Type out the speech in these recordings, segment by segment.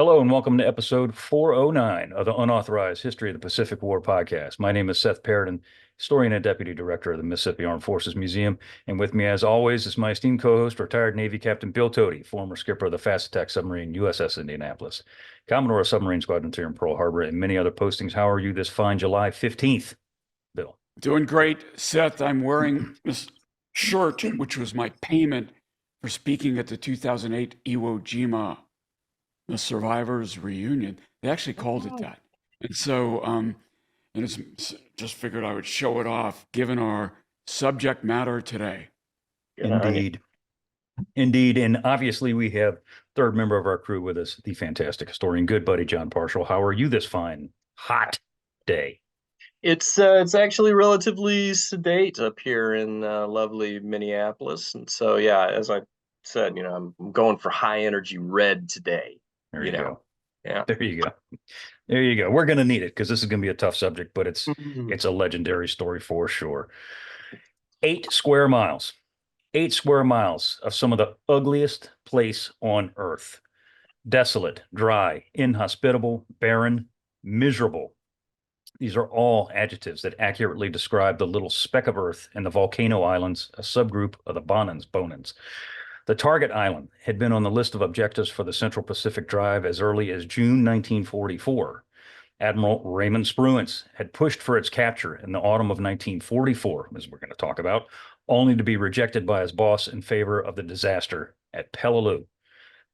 Hello and welcome to episode 409 of the Unauthorized History of the Pacific War podcast. My name is Seth Paradin, historian and deputy director of the Mississippi Armed Forces Museum. And with me, as always, is my esteemed co-host, retired Navy Captain Bill Tody, former skipper of the fast attack submarine USS Indianapolis, Commodore of submarine squadron here in Pearl Harbor, and many other postings. How are you this fine July 15th, Bill? Doing great, Seth. I'm wearing this shirt, which was my payment for speaking at the 2008 Iwo Jima, the survivors reunion. They actually called it that. And so, and it's just figured I would show it off given our subject matter today. Indeed. Indeed. And obviously we have third member of our crew with us, the fantastic historian, good buddy, Jon Parshall. How are you this fine, hot day? It's actually relatively sedate up here in lovely Minneapolis. And so, yeah, as I said, I'm going for high energy red today. There you go. Yeah. There you go. There you go. We're going to need it because this is going to be a tough subject, but it's a legendary story for sure. 8 square miles. 8 square miles of some of the ugliest place on Earth. Desolate, dry, inhospitable, barren, miserable. These are all adjectives that accurately describe the little speck of Earth and the volcano islands, a subgroup of the Bonins. The target island had been on the list of objectives for the Central Pacific Drive as early as June 1944. Admiral Raymond Spruance had pushed for its capture in the autumn of 1944, as we're going to talk about, only to be rejected by his boss in favor of the disaster at Peleliu.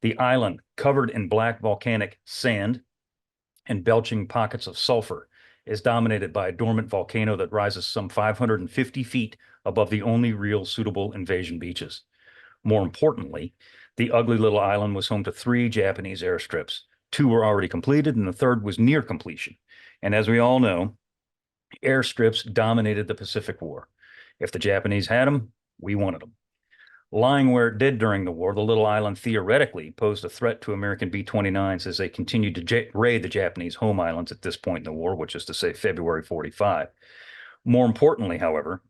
The island, covered in black volcanic sand and belching pockets of sulfur, is dominated by a dormant volcano that rises some 550 feet above the only real suitable invasion beaches. More importantly, the ugly little island was home to 3 Japanese airstrips. 2 were already completed, and the third was near completion. And as we all know, airstrips dominated the Pacific War. If the Japanese had them, we wanted them. Lying where it did during the war, the little island theoretically posed a threat to American B-29s as they continued to raid the Japanese home islands at this point in the war, which is to say February 45. More importantly, however,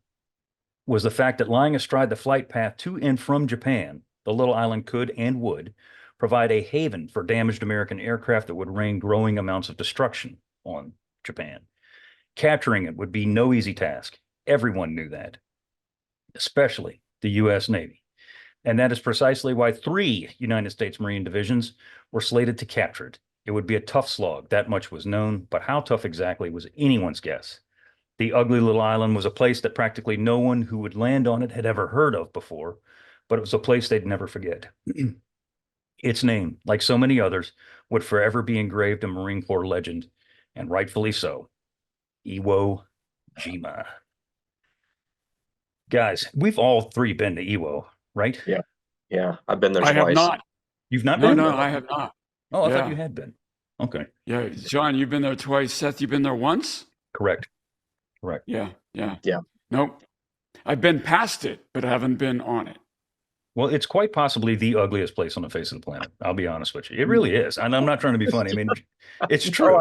was the fact that lying astride the flight path to and from Japan, the little island could and would provide a haven for damaged American aircraft that would rain growing amounts of destruction on Japan. Capturing it would be no easy task. Everyone knew that, especially the U.S. Navy. And that is precisely why 3 United States Marine divisions were slated to capture it. It would be a tough slog, that much was known, but how tough exactly was anyone's guess. The ugly little island was a place that practically no one who would land on it had ever heard of before, but it was a place they'd never forget. Its name, like so many others, would forever be engraved in Marine Corps legend, and rightfully so. Iwo Jima. Guys, we've all 3 been to Iwo, right? Yeah. I've been there I twice. have not. You've not been? No, I have not. Oh, I thought you had been. Okay. Yeah, John, you've been there twice. Seth, you've been there once? Correct. Yeah. Yeah. Nope. I've been past it, but I haven't been on it. Well, it's quite possibly the ugliest place on the face of the planet. I'll be honest with you. It really is. And I'm not trying to be funny. I mean, it's true.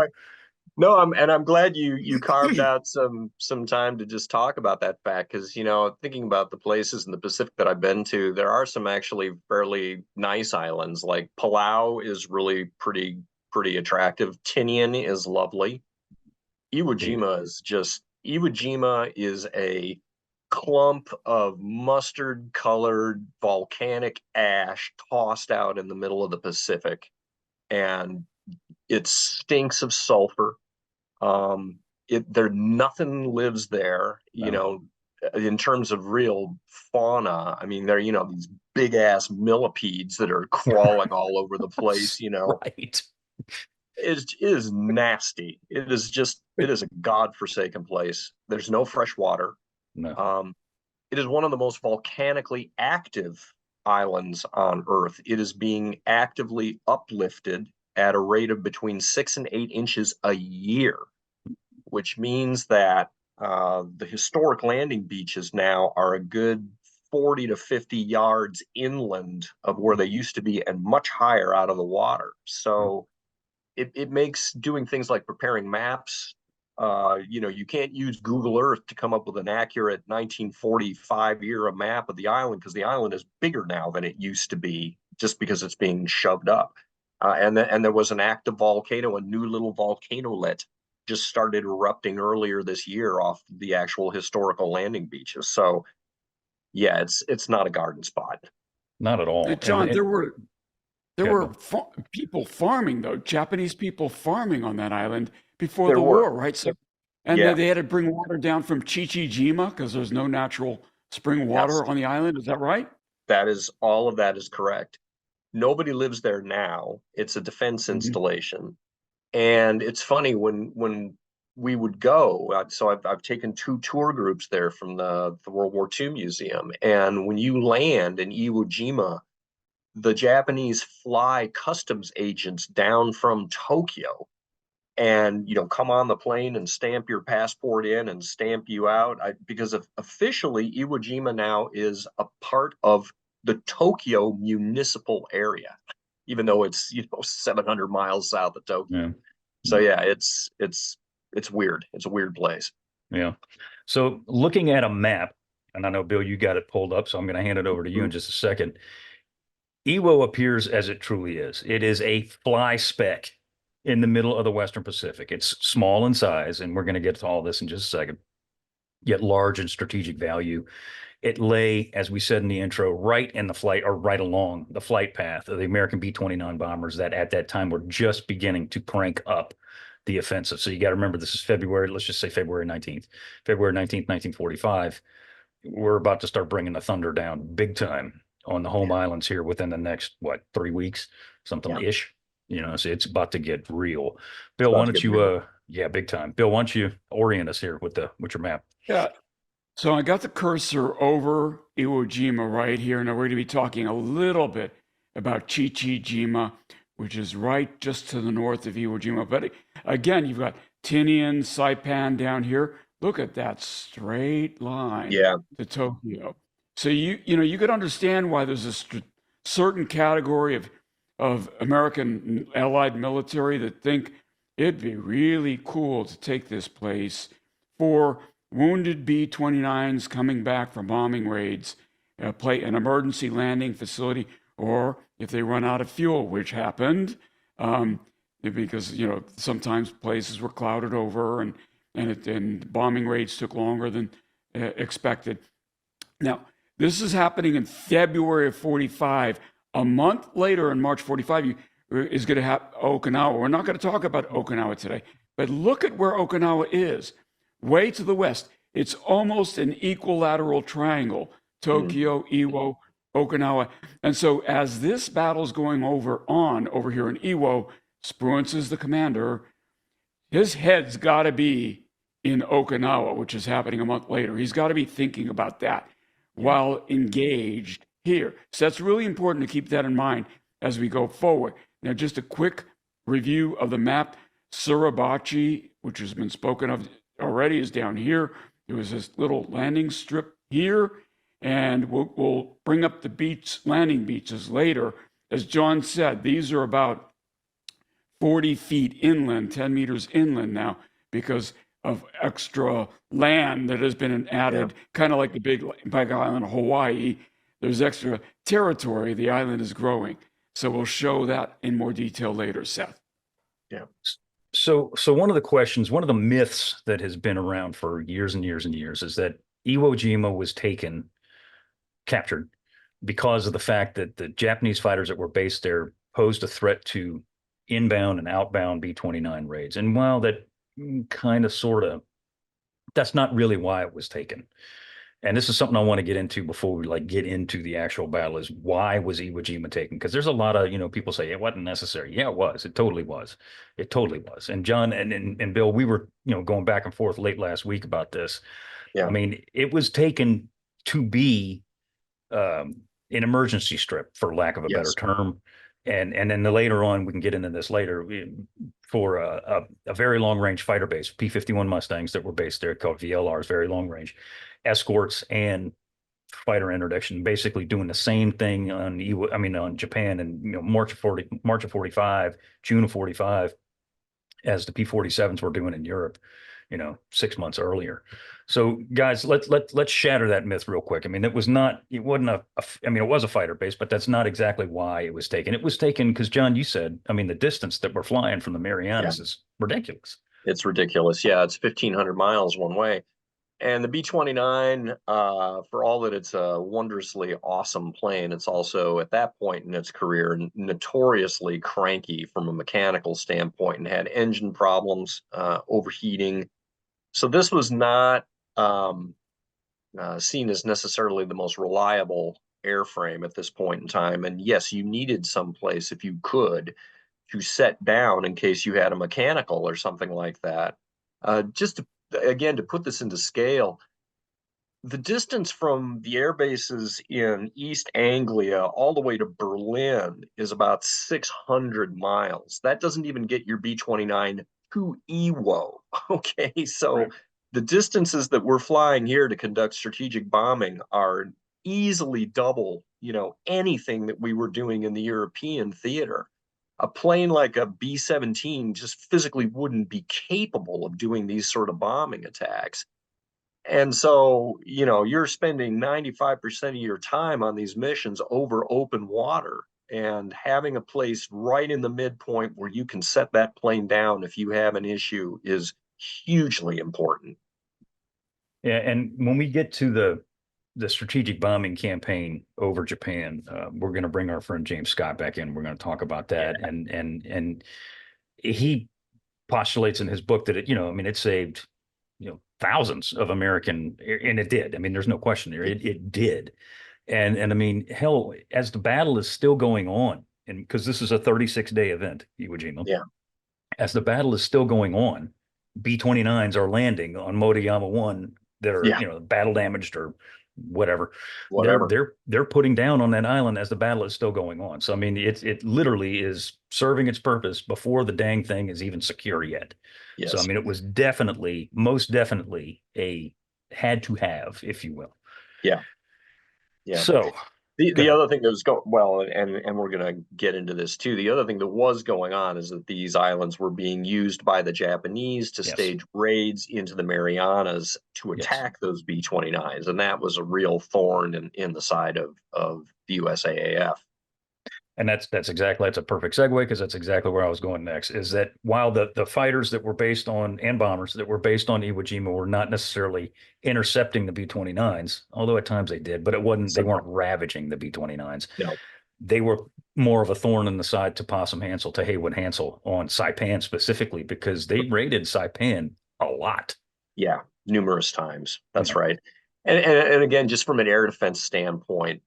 I'm glad you carved out some time to just talk about that fact, because thinking about the places in the Pacific that I've been to, there are some actually fairly nice islands. Like Palau is really pretty attractive. Tinian is lovely. Iwo Jima is a clump of mustard colored volcanic ash tossed out in the middle of the Pacific, and it stinks of sulfur. Nothing lives there, in terms of real fauna. I mean, there, these big ass millipedes that are crawling all over the place, Right. It is nasty. It is a godforsaken place. There's no fresh water. No. It is one of the most volcanically active islands on Earth. It is being actively uplifted at a rate of between 6 and 8 inches a year, which means that the historic landing beaches now are a good 40 to 50 yards inland of where they used to be and much higher out of the water. So it makes doing things like preparing maps. You can't use Google Earth to come up with an accurate 1945 era map of the island, because the island is bigger now than it used to be, just because it's being shoved up. And there was an active volcano, a new little volcanolet just started erupting earlier this year off the actual historical landing beaches. So yeah, it's not a garden spot. Not at all. John, there were Yeah, people farming though, Japanese people farming on that island before There the were, war, right? So, and yeah, then they had to bring water down from Chichijima because there's no natural spring yes, water on the island. Is that right? that is all of that is correct. Nobody lives there now. It's a defense Mhm. installation. And it's funny when we would go. So I've taken two tour groups there from the World War II Museum, and when you land in Iwo Jima, the Japanese fly customs agents down from Tokyo, and come on the plane and stamp your passport in and stamp you out. Because officially Iwo Jima now is a part of the Tokyo municipal area, even though it's 700 miles south of Tokyo. yeah, So yeah, it's weird. It's a weird place. yeah. So looking at a map, and I know, Bill, you got it pulled up, so I'm going to hand it over to you in just a second. Iwo appears as it truly is. It is a fly speck in the middle of the Western Pacific. It's small in size, and we're going to get to all this in just a second, yet large in strategic value. It lay, as we said in the intro, right in the flight, or right along the flight path of the American B-29 bombers that at that time were just beginning to crank up the offensive. So you got to remember, this is February, let's just say February 19th, 1945. We're about to start bringing the thunder down big time on the home islands here within the next, 3 weeks, something Yeah, ish. So it's about to get real. it's Bill, why about to don't get real. you, yeah, big time. Bill, why don't you orient us here with your map? Yeah. So I got the cursor over Iwo Jima right here, and we're going to be talking a little bit about Chichijima, which is right just to the north of Iwo Jima. But again, you've got Tinian, Saipan down here. Look at that straight line Yeah, to Tokyo. So you could understand why there's a certain category of American allied military that think it'd be really cool to take this place for wounded B-29s coming back from bombing raids, play an emergency landing facility, or if they run out of fuel, which happened, because sometimes places were clouded over and bombing raids took longer than expected. Now, this is happening in February of 45. A month later, in March 45, is going to have Okinawa. We're not going to talk about Okinawa today, but look at where Okinawa is. Way to the west. It's almost an equilateral triangle. Tokyo, Iwo, Okinawa. And so as this battle's going over here in Iwo, Spruance is the commander. His head's got to be in Okinawa, which is happening a month later. He's got to be thinking about that while engaged here. So that's really important to keep that in mind as we go forward. Now, just a quick review of the map. Suribachi, which has been spoken of already, is down here. There was this little landing strip here, and we'll bring up the landing beaches later. As John said, these are about 40 feet inland, 10 meters inland now, because of extra land that has been added, kind of like the big island of Hawaii. There's extra territory. The island is growing. So we'll show that in more detail later, Seth. yeah. So one of the myths that has been around for years and years and years is that Iwo Jima was captured because of the fact that the Japanese fighters that were based there posed a threat to inbound and outbound B-29 raids. And while that kind of that's not really why it was taken. And this is something I want to get into before we get into the actual battle, is why was Iwo Jima taken? Because there's a lot of, people say it wasn't necessary. Yeah, it was. It totally was. It totally was. And John and Bill, we were, going back and forth late last week about this. Yeah. I mean, it was taken to be an emergency strip, for lack of a better term. And then later on, we can get into this later, for a very long range fighter base, P-51 Mustangs that were based there, called VLRs, very long range escorts and fighter interdiction, basically doing the same thing on Japan in March of 45, June of 45, as the P-47s were doing in Europe. 6 months earlier. So guys, let's shatter that myth real quick. I mean, it wasn't I mean, it was a fighter base, but that's not exactly why it was taken. It was taken because, John, you said, I mean, the distance that we're flying from the Marianas is ridiculous. It's ridiculous. Yeah, it's 1,500 miles one way. And the B-29, for all that it's a wondrously awesome plane, it's also at that point in its career notoriously cranky from a mechanical standpoint and had engine problems, overheating. So this was not seen as necessarily the most reliable airframe at this point in time. And yes, you needed someplace, if you could, to set down in case you had a mechanical or something like that. Just to, again, to put this into scale, the distance from the air bases in East Anglia all the way to Berlin is about 600 miles. That doesn't even get your B-29 to Iwo. Okay, so right. The distances that we're flying here to conduct strategic bombing are easily double, anything that we were doing in the European theater. A plane like a B-17 just physically wouldn't be capable of doing these sort of bombing attacks. And so, you're spending 95% of your time on these missions over open water, and having a place right in the midpoint where you can set that plane down if you have an issue is hugely important. Yeah, and when we get to the strategic bombing campaign over Japan, we're going to bring our friend James Scott back in. We're going to talk about that, yeah. and he postulates in his book that it saved thousands of American, and it did. I mean, there's no question there. It did, and I mean, hell, as the battle is still going on, and because this is a 36-day event, Iwo Jima, yeah, as the battle is still going on, B-29s are landing on Motoyama 1 that are battle damaged or whatever. They're putting down on that island as the battle is still going on. So I mean, it literally is serving its purpose before the dang thing is even secure yet. Yes. So I mean, it was most definitely a had to have, if you will. Yeah. Yeah. So the other thing that was and we're going to get into this too. The other thing that was going on is that these islands were being used by the Japanese to stage raids into the Marianas to attack those B-29s, and that was a real thorn in the side of the USAAF. And that's a perfect segue, because that's exactly where I was going next, is that while the fighters that were based on, and bombers that were based on Iwo Jima were not necessarily intercepting the B-29s, although at times they did, but they weren't ravaging the B-29s. No. They were more of a thorn in the side to Possum Hansel, to Haywood Hansel on Saipan specifically, because they raided Saipan a lot. Yeah, numerous times. That's right. And again, just from an air defense standpoint,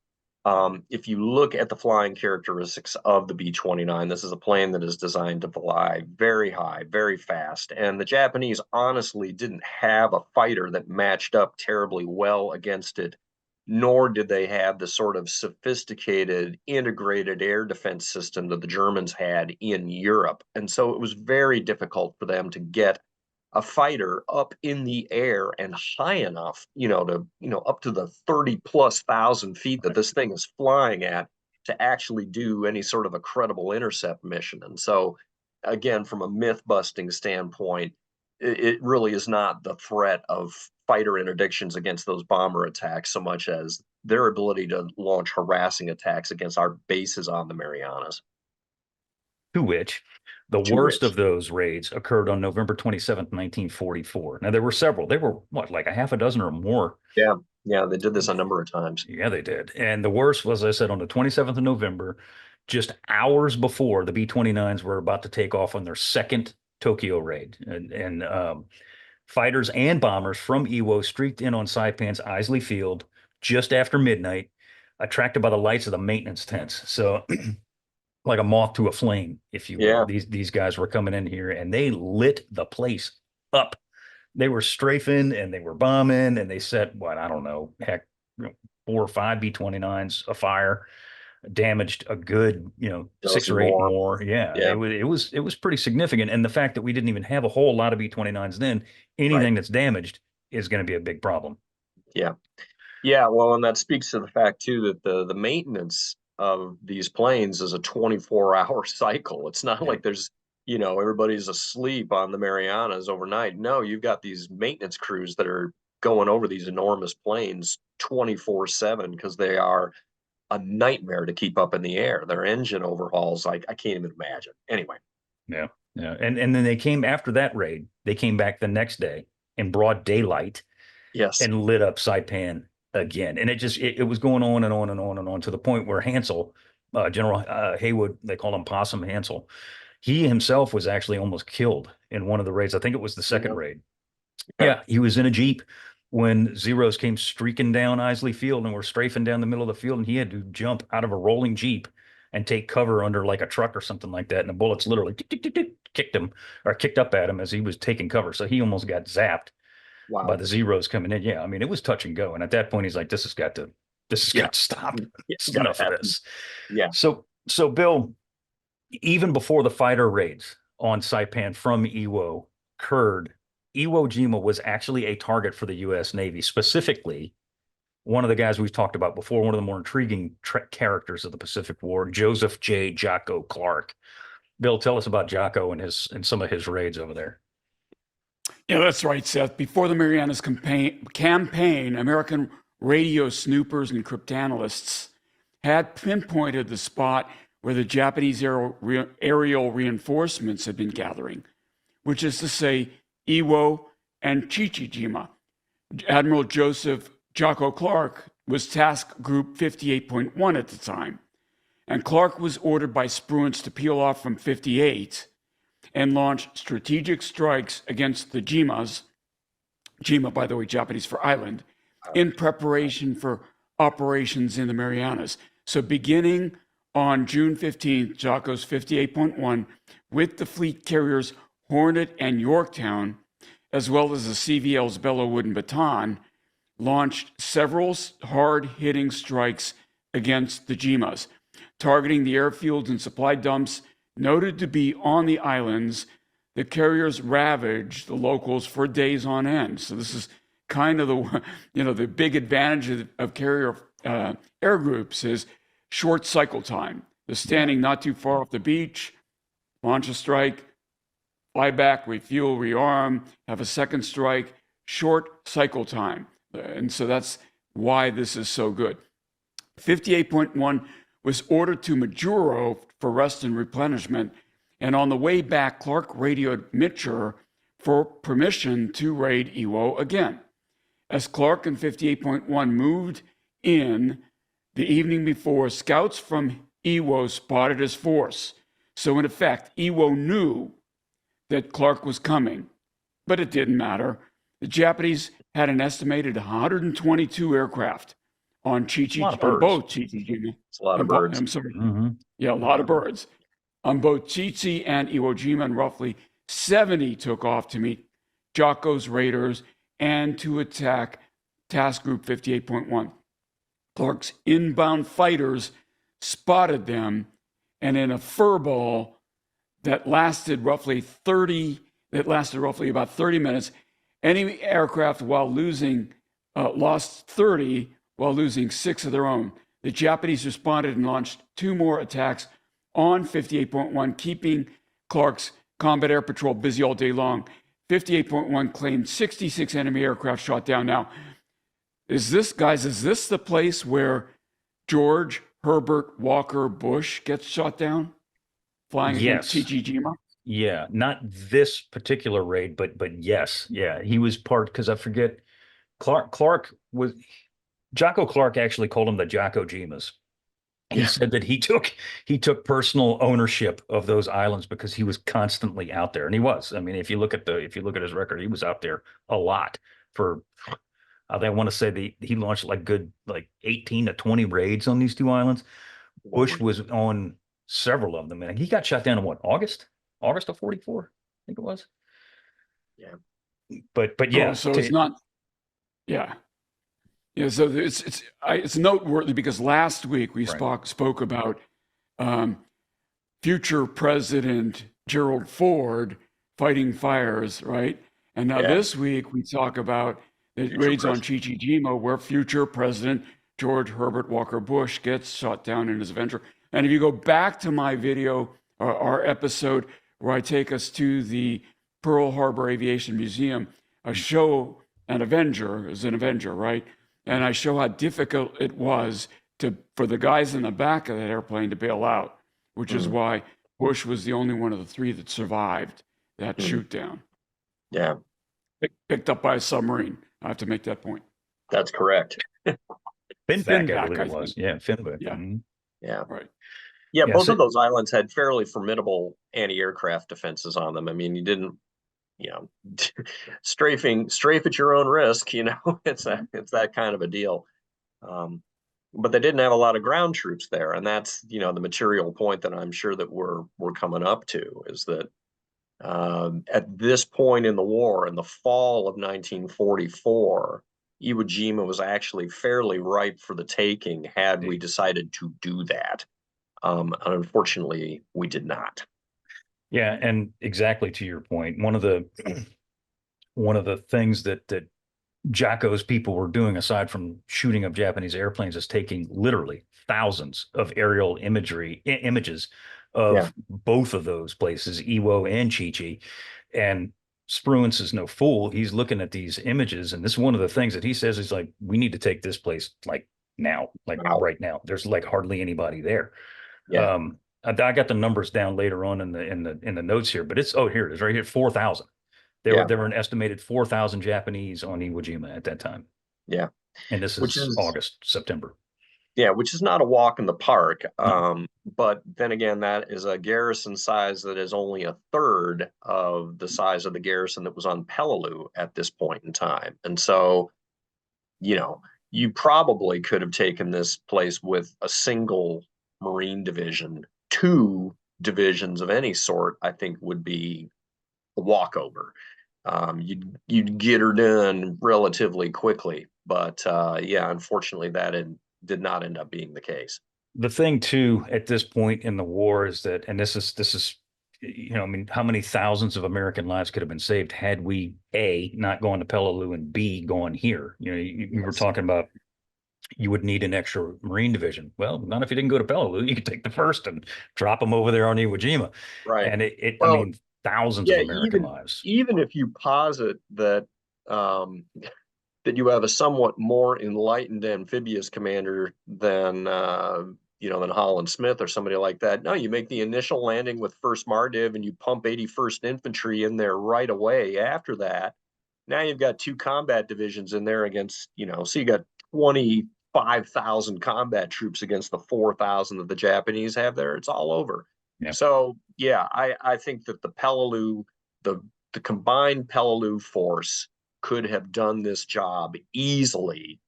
if you look at the flying characteristics of the B-29, this is a plane that is designed to fly very high, very fast. And the Japanese honestly didn't have a fighter that matched up terribly well against it, nor did they have the sort of sophisticated integrated air defense system that the Germans had in Europe. And so it was very difficult for them to get a fighter up in the air and high enough, up to the 30,000+ feet that this thing is flying at, to actually do any sort of a credible intercept mission. And so, again, from a myth busting standpoint, it really is not the threat of fighter interdictions against those bomber attacks so much as their ability to launch harassing attacks against our bases on the Marianas. To which the worst of those raids occurred on November 27th, 1944. Now, there were several. They were, like a half a dozen or more? Yeah, they did this a number of times. Yeah, they did. And the worst was, as I said, on the 27th of November, just hours before the B-29s were about to take off on their second Tokyo raid. And fighters and bombers from Iwo streaked in on Saipan's Isley Field just after midnight, attracted by the lights of the maintenance tents. So like a moth to a flame, if you will. These guys were coming in here and they lit the place up. They were strafing and they were bombing, and they set, I don't know, 4 or 5 B-29s afire, damaged a good, 6 or 8 more. Yeah. It was pretty significant. And the fact that we didn't even have a whole lot of B-29s then, anything that's damaged is going to be a big problem. Yeah. Yeah. Well, and that speaks to the fact too that the maintenance of these planes is a 24-hour cycle. It's not like there's everybody's asleep on the Marianas overnight. No, you've got these maintenance crews that are going over these enormous planes 24/7 because they are a nightmare to keep up in the air. Their engine overhauls, I can't even imagine. Anyway. Yeah. Yeah. And then they came after that raid, they came back the next day in broad daylight Yes. and lit up Saipan again. And it was going on and on and on and on to the point where Hansel, General Haywood, they call him Possum Hansel, he himself was actually almost killed in one of the raids. I think it was the second raid. Yeah, he was in a Jeep when Zeros came streaking down Isley Field and were strafing down the middle of the field, and he had to jump out of a rolling Jeep and take cover under like a truck or something like that. And the bullets literally tick, tick, tick, kicked him or kicked up at him as he was taking cover. So he almost got zapped by the Zeros coming in. Yeah, I mean, it was touch and go. And at that point, he's like, this has got to stop. It's enough of this. Yeah. So Bill, even before the fighter raids on Saipan from Iwo occurred, Iwo Jima was actually a target for the U.S. Navy, specifically one of the guys we've talked about before, one of the more intriguing characters of the Pacific War, Joseph J. Jocko Clark. Bill, tell us about Jocko and some of his raids over there. Yeah, that's right, Seth. Before the Marianas campaign, American radio snoopers and cryptanalysts had pinpointed the spot where the Japanese aerial reinforcements had been gathering, which is to say Iwo and Chichijima. Admiral Joseph Jocko Clark was Task Group 58.1 at the time, and Clark was ordered by Spruance to peel off from 58 and launch strategic strikes against the Jimas, Jima, by the way, Japanese for island, in preparation for operations in the Marianas. So beginning on June 15th, Jocko's 58.1, with the fleet carriers Hornet and Yorktown, as well as the CVL's Bellewood and Baton, launched several hard-hitting strikes against the Jimas, targeting the airfields and supply dumps noted to be on the islands. The carriers ravaged the locals for days on end. So this is kind of the big advantage of carrier air groups is short cycle time. They're standing not too far off the beach, launch a strike, fly back, refuel, rearm, have a second strike, short cycle time. And so that's why this is so good. 58.1 was ordered to Majuro for rest and replenishment. And on the way back, Clark radioed Mitcher for permission to raid Iwo again. As Clark and 58.1 moved in the evening before, scouts from Iwo spotted his force. So in effect, Iwo knew that Clark was coming, but it didn't matter. The Japanese had an estimated 122 aircraft on both Chichi-Jima. It's a lot of birds. I'm sorry. Yeah, a lot of birds. On both Chichi and Iwo Jima, and roughly 70 took off to meet Jocko's raiders and to attack Task Group 58.1. Clark's inbound fighters spotted them, and in a furball that lasted roughly about 30 minutes, enemy aircraft lost 30 while losing 6 of their own. The Japanese responded and launched 2 more attacks on 58.1, keeping Clark's combat air patrol busy all day long. 58.1 claimed 66 enemy aircraft shot down. Now, is this the place where George Herbert Walker Bush gets shot down? Flying against Chichi-Jima? Yeah, not this particular raid, but yes. Yeah, he was part, because I forget, Jocko Clark actually called them the Jocko Jimas. He said that he took personal ownership of those islands because he was constantly out there, and he was. I mean, if you look at his record, he was out there a lot for. I want to say he launched like 18 to 20 raids on these 2 islands. Bush was on several of them, and he got shot down in what, August of 44, I think it was. Yeah, but yeah. So it's not. Yeah. Yeah, so it's noteworthy because last week we spoke about future President Gerald Ford fighting fires, right? And now this week we talk about the raids on Chichi-Jima, where future President George Herbert Walker Bush gets shot down in his venture. And if you go back to my video, our episode where I take us to the Pearl Harbor Aviation Museum. I show an Avenger as an Avenger, right? And I show how difficult it was for the guys in the back of that airplane to bail out, which is why Bush was the only one of the three that survived that shoot down. Yeah, Picked up by a submarine. I have to make that point. that's correct. Finback, I Finback, believe I it was. think. Yeah, Finback. Yeah. Mhm. Yeah. Right. Yeah, Yeah, both so- of those islands had fairly formidable anti-aircraft defenses on them. I mean, you didn't, strafe at your own risk, it's that kind of a deal. But they didn't have a lot of ground troops there, and that's, the material point that I'm sure that we're coming up to is that at this point in the war, in the fall of 1944, Iwo Jima was actually fairly ripe for the taking had we decided to do that. Unfortunately, we did not. Yeah, and exactly to your point, one of the things that Jocko's people were doing, aside from shooting up Japanese airplanes, is taking literally thousands of aerial images of both of those places, Iwo and Chi-Chi. And Spruance is no fool. He's looking at these images, and this is one of the things that he says is like, we need to take this place like now, like right now. There's like hardly anybody there. Yeah. I got the numbers down later on in the notes here, but here it is right here, 4,000. There were an estimated 4,000 Japanese on Iwo Jima at that time. Yeah. And this is August, September. Yeah, which is not a walk in the park. But then again, that is a garrison size that is only a third of the size of the garrison that was on Peleliu at this point in time. And so, you probably could have taken this place with a single Marine division. 2 divisions of any sort, I think, would be a walkover. You'd get her done relatively quickly, but unfortunately, that did not end up being the case. The thing too, at this point in the war, is that, and this is, I mean, how many thousands of American lives could have been saved had we A, not gone to Peleliu, and B, gone here? You were talking about you would need an extra Marine division. Well, not if you didn't go to Peleliu. You could take the first and drop them over there on Iwo Jima. Right. And I mean, thousands of American lives. Even if you posit that that you have a somewhat more enlightened amphibious commander than than Holland Smith or somebody like that. No, you make the initial landing with 1st Mardiv and you pump 81st Infantry in there right away after that. Now you've got 2 combat divisions in there against, so you got 25,000 combat troops against the 4,000 that the Japanese have there. It's all over. Yeah. So I think that the Peleliu, the combined Peleliu force could have done this job easily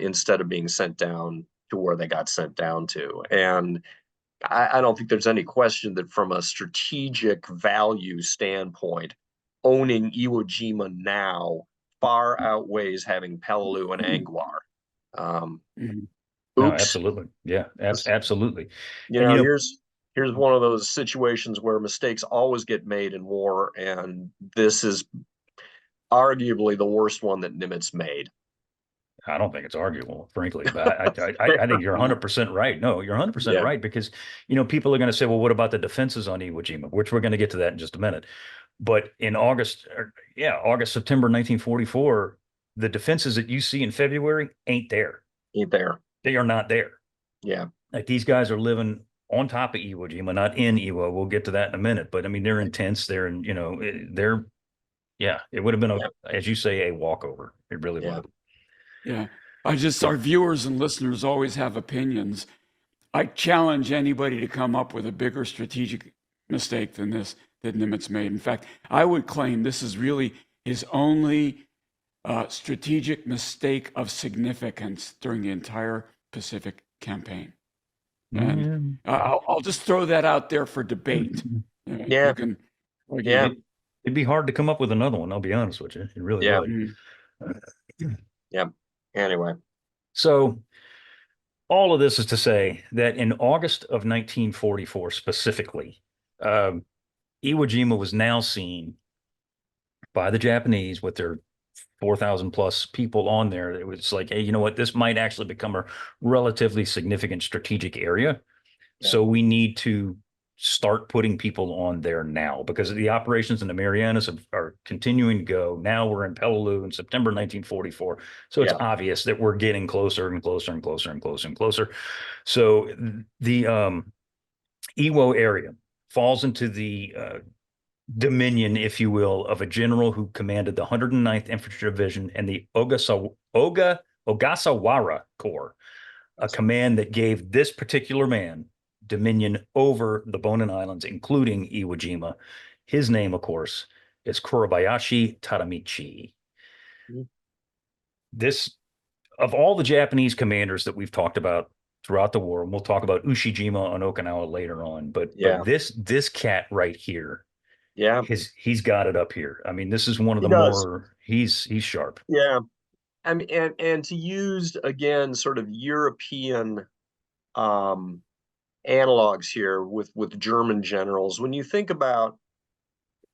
instead of being sent down to where they got sent down to. And I don't think there's any question that from a strategic value standpoint, owning Iwo Jima now far outweighs having Peleliu and Angkor. No, absolutely. Yeah, absolutely. Here's one of those situations where mistakes always get made in war, and this is arguably the worst one that Nimitz made. I don't think it's arguable, frankly, but I think you're 100% right. No, you're 100% right, because, people are going to say, well, what about the defenses on Iwo Jima, which we're going to get to that in just a minute. But in September 1944, the defenses that you see in February ain't there. They are not there. Yeah. Like, these guys are living on top of Iwo Jima, not in Iwo. We'll get to that in a minute. But I mean, they're intense. They're in, it would have been, as you say, a walkover. It really would have. Yeah. Our viewers and listeners always have opinions. I challenge anybody to come up with a bigger strategic mistake than this that Nimitz made. In fact, I would claim this is really his only strategic mistake of significance during the entire Pacific campaign. And I'll just throw that out there for debate. It'd be hard to come up with another one. I'll be honest with you. It really would. Yeah. Anyway. So all of this is to say that in August of 1944, specifically, Iwo Jima was now seen by the Japanese with their 4,000 plus people on there. It was like, hey, you know what? This might actually become a relatively significant strategic area. Yeah. So we need to start putting people on there now, because the operations in the Marianas are continuing to go. Now we're in Peleliu in September 1944. So it's obvious that we're getting closer and closer and closer and closer and closer. So the Iwo area falls into the dominion, if you will, of a general who commanded the 109th Infantry Division and the Ogasawara Corps, a command that gave this particular man dominion over the Bonin Islands, including Iwo Jima. His name, of course, is Kuribayashi Tadamichi. This, of all the Japanese commanders that we've talked about throughout the war, and we'll talk about Ushijima on Okinawa later on, but this cat right here, he's got it up here. I mean, this is one of the more, he's sharp. Yeah. I mean, and to use again sort of European analogs here with German generals, when you think about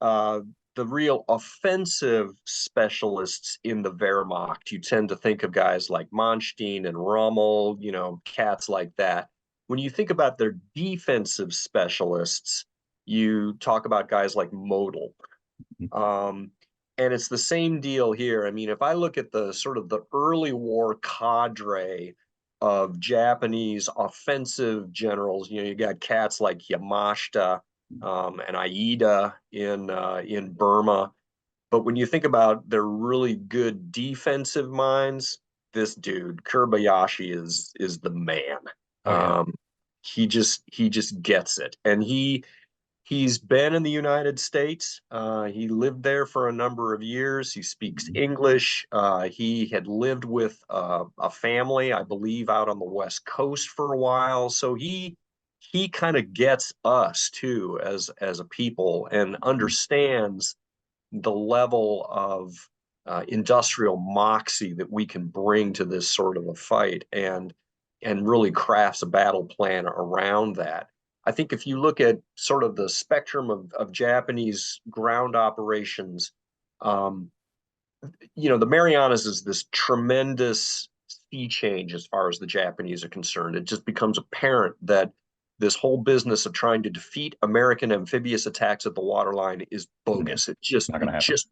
the real offensive specialists in the Wehrmacht, you tend to think of guys like Manstein and Rommel, you know, cats like that. When you think about their defensive specialists, you talk about guys like Model. And it's the same deal here. I mean, if I look at the sort of the early war cadre of Japanese offensive generals, you know, you got cats like Yamashita and Aida in Burma. But when you think about their really good defensive minds, this dude Kuribayashi is the man. He just gets it, and he's been in the United States. He lived there for a number of years. He speaks English. He had lived with a family, I believe, out on the West Coast for a while. So he kind of gets us too as a people, and understands the level of industrial moxie that we can bring to this sort of a fight, and really crafts a battle plan around that. I think if you look at sort of the spectrum of Japanese ground operations, you know, the Marianas is this tremendous sea change as far as the Japanese are concerned. It just becomes apparent that this whole business of trying to defeat American amphibious attacks at the waterline is bogus. It just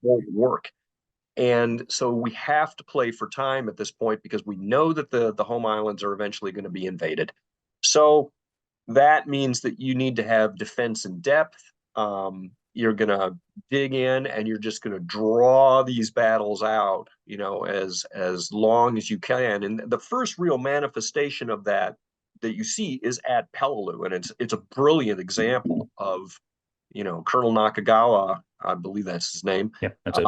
won't work. And so we have to play for time at this point, because we know that the home islands are eventually going to be invaded. So that means that you need to have defense in depth. You're going to dig in, and you're just going to draw these battles out, you know, as long as you can. And the first real manifestation of that you see is at Peleliu, and it's a brilliant example of, you know, Colonel Nakagawa, I believe that's his name. Yeah, that's it.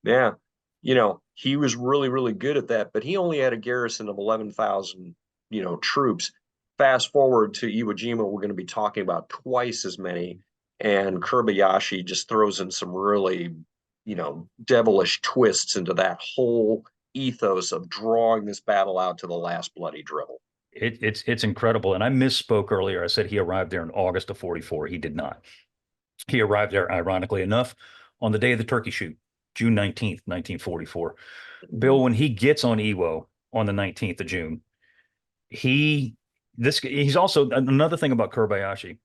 Yeah, you know, he was really, really good at that, but he only had a garrison of 11,000, you know, troops. Fast forward to Iwo Jima, we're going to be talking about twice as many, and Kuribayashi just throws in some really, you know, devilish twists into that whole ethos of drawing this battle out to the last bloody dribble. It's incredible. And I misspoke earlier. I said he arrived there in August of 44. He did not. He arrived there, ironically enough, on the day of the turkey shoot, June 19th, 1944. Bill, when he gets on Iwo on the 19th of June, he's also, another thing about Kuribayashi,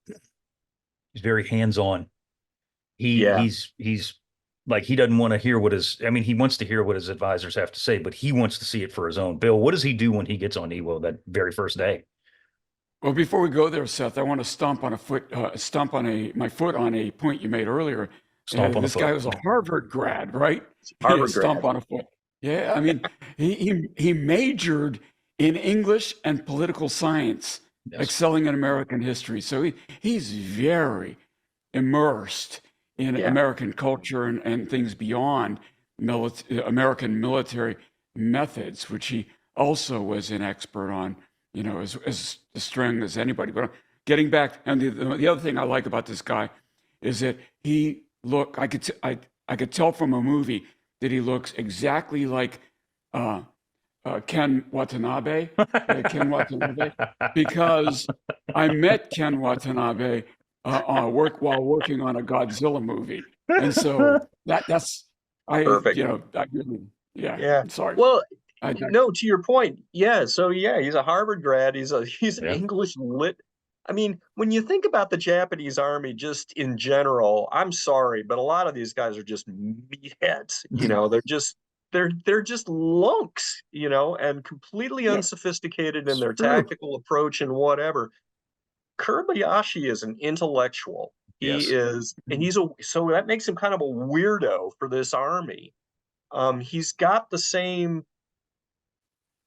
he's very hands-on. He's like, he doesn't want to hear he wants to hear what his advisors have to say, but he wants to see it for his own. Bill, what does he do when he gets on Iwo that very first day? Well, before we go there, Seth, I want to stomp my foot on a point you made earlier. This guy was a Harvard grad, right? Harvard stomp on a foot. Yeah, I mean, he majored in English and political science, excelling in American history. So he's very immersed in American culture and things beyond American military methods, which he also was an expert on, you know, as strong as anybody. But getting back, and the other thing I like about this guy is that I could tell from a movie that he looks exactly like Ken Watanabe, because I met Ken Watanabe while working on a Godzilla movie, and so that's perfect. You know, I'm sorry. Well, no, to your point, so he's a Harvard grad. He's an English lit. I mean, when you think about the Japanese army just in general, I'm sorry, but a lot of these guys are just meatheads. They're just lunks, and completely Yeah. unsophisticated in It's their true. tactical approach and whatever. Kuribayashi is an intellectual. He Yes. is, and so that makes him kind of a weirdo for this army. He's got the same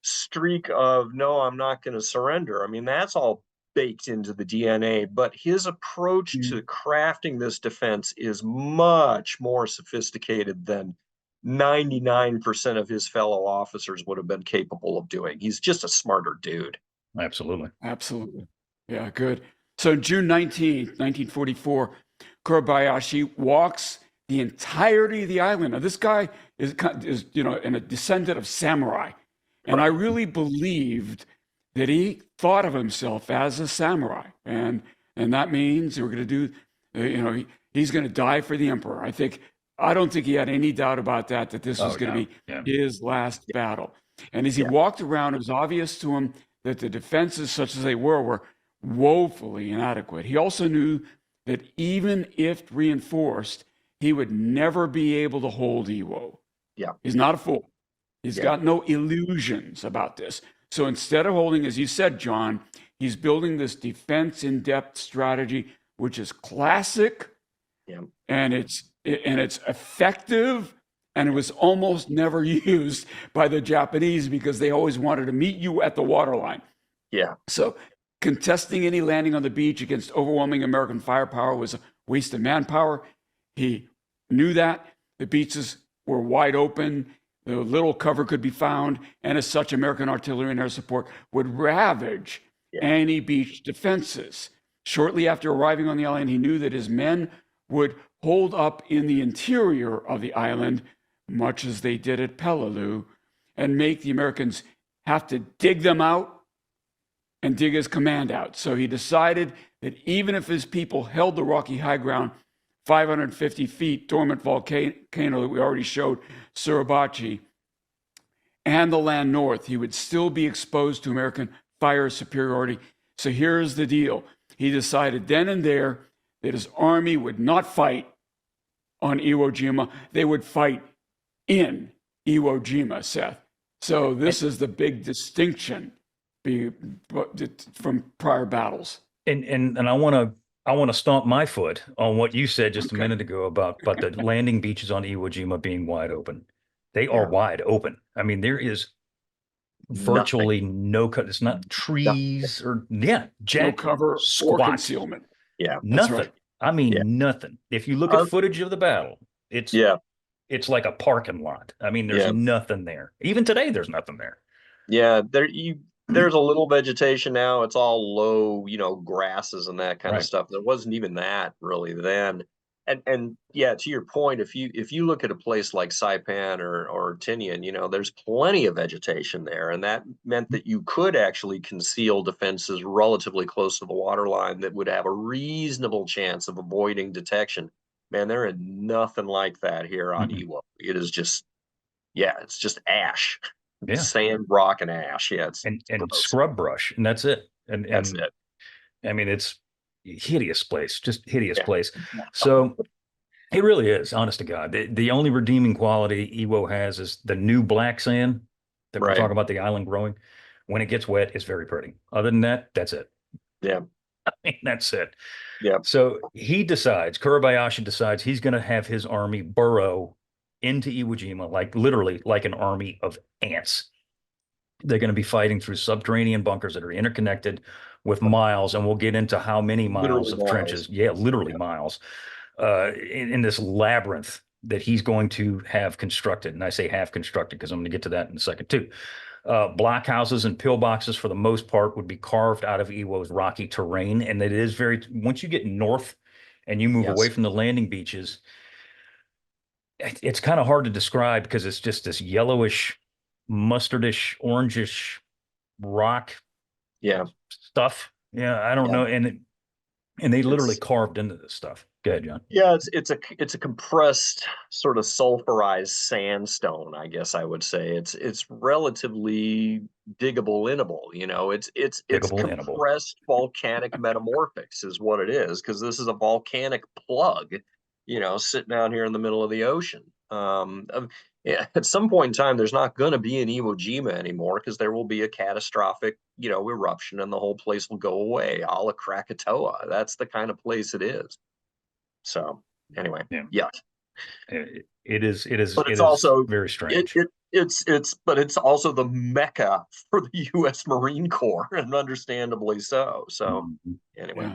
streak of no, I'm not going to surrender. I mean, that's all baked into the DNA, but his approach to crafting this defense is much more sophisticated than 99% of his fellow officers would have been capable of doing. He's just a smarter dude. Absolutely. Absolutely. Yeah, good. So June 19th, 1944, Kuribayashi walks the entirety of the island. Now, this guy is a descendant of samurai. And I really believed that he thought of himself as a samurai. And that means we're going to do, he's going to die for the emperor. I don't think he had any doubt about that this was going to be his last battle. And as he walked around, it was obvious to him that the defenses, such as they were woefully inadequate. He also knew that even if reinforced, he would never be able to hold Iwo. Yeah. He's not a fool. He's got no illusions about this. So instead of holding, as you said, John, he's building this defense in-depth strategy, which is classic, and it's effective, and it was almost never used by the Japanese because they always wanted to meet you at the waterline. Yeah. So contesting any landing on the beach against overwhelming American firepower was a waste of manpower. He knew that. The beaches were wide open. The little cover could be found, and as such, American artillery and air support would ravage any beach defenses. Shortly after arriving on the island, he knew that his men would hold up in the interior of the island, much as they did at Peleliu, and make the Americans have to dig them out and dig his command out. So he decided that even if his people held the rocky high ground 550 feet, dormant volcano that we already showed, Suribachi, and the land north, he would still be exposed to American fire superiority. So here's the deal. He decided then and there that his army would not fight on Iwo Jima. They would fight in Iwo Jima, Seth. So this is the big distinction from prior battles. And I want to stomp my foot on what you said just a minute ago about the landing beaches on Iwo Jima being wide open. They are wide open. I mean, there is virtually no cut. It's not trees or no cover or concealment. Yeah, nothing. Right. I mean, nothing. If you look at footage of the battle, it's like a parking lot. I mean, there's nothing there. Even today, there's nothing there. Yeah, there's a little vegetation now. It's all low, grasses and that kind of stuff. There wasn't even that really then. And yeah, to your point, if you look at a place like Saipan or Tinian, there's plenty of vegetation there, and that meant that you could actually conceal defenses relatively close to the waterline that would have a reasonable chance of avoiding detection. Man, there is nothing like that here on Iwo. It is just, it's just ash. Yeah. Sand, rock, and ash. Yeah, and scrub brush, and that's it. And that's it. I mean, it's hideous place, just hideous place. So it really is, honest to God. The only redeeming quality Iwo has is the new black sand that we're talking about the island growing. When it gets wet, it's very pretty. Other than that, that's it. Yeah. I mean, that's it. Yeah. So Kuribayashi decides he's going to have his army burrow into Iwo Jima, like literally like an army of ants. They're going to be fighting through subterranean bunkers that are interconnected with miles, and we'll get into how many miles of trenches. Yeah, literally miles in this labyrinth that he's going to have constructed. And I say have constructed because I'm going to get to that in a second too. Blockhouses and pillboxes, for the most part, would be carved out of Iwo's rocky terrain, and it is once you get north and you move away from the landing beaches, it's kind of hard to describe because it's just this yellowish, mustardish, orangish rock stuff. Yeah, I don't know. And And they literally It's carved into this stuff. Go ahead, John. Yeah, it's a compressed sort of sulfurized sandstone, I guess I would say. It's relatively diggable innable, you know. It's Diggable, innable. compressed volcanic metamorphics is what it is, because this is a volcanic plug, you know, sitting out here in the middle of the ocean. Yeah, at some point in time, there's not going to be an Iwo Jima anymore because there will be a catastrophic, you know, eruption and the whole place will go away, a la Krakatoa. That's the kind of place it is. So anyway, Yeah. yeah, It is but it it's is also very it, strange. it it's but it's also the mecca for the U.S. Marine Corps, and understandably so. So Mhm. anyway,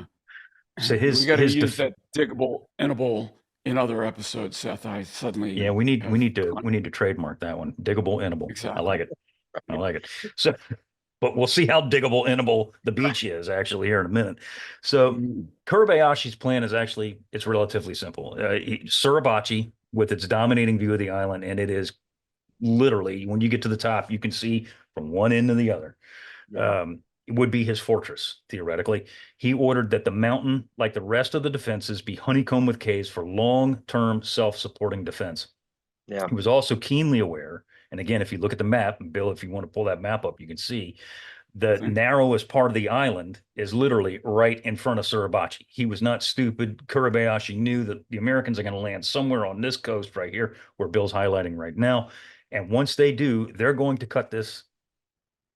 Yeah. So We got to his use that diggable, innable in other episodes, Seth. I suddenly yeah, have we need to trademark that one. Diggable, innable. I exactly. like it. I like it. So, but we'll see how diggable, innable the beach is actually here in a minute. So Mm, Kuribayashi's plan is actually, it's relatively simple. Suribachi with its dominating view of the island, and it is literally, when you get to the top, you can see from one end to the other. yeah, It would be his fortress, theoretically. He ordered that the mountain, like the rest of the defenses, be honeycombed with caves for long-term self-supporting defense. yeah, He was also keenly aware, and again, if you look at the map, and Bill, if you want to pull that map up, you can see the okay. narrowest part of the island is literally right in front of Suribachi. He was not stupid. Kuribayashi knew that the Americans are going to land somewhere on this coast right here, where Bill's highlighting right now. And once they do, they're going to cut this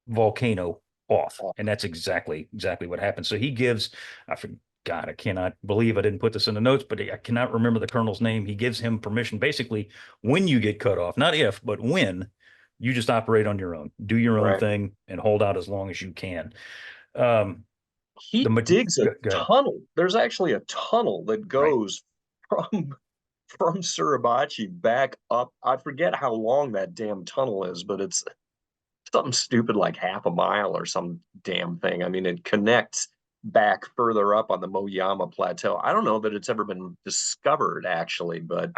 volcano off. oh, And that's exactly what happened. So he gives, I forgot, I cannot believe I didn't put this in the notes, but I cannot remember the colonel's name. He gives him permission, basically, when you get cut off, not if, but when, you just operate on your own, do your own right. thing, and hold out as long as you can. Um, He digs a Go ahead. tunnel. There's actually a tunnel that Right. goes from Suribachi back up. I forget how long that damn tunnel is, but it's something stupid like half a mile or some damn thing. I mean, it connects back further up on the Moyama Plateau. I don't know that it's ever been discovered actually, but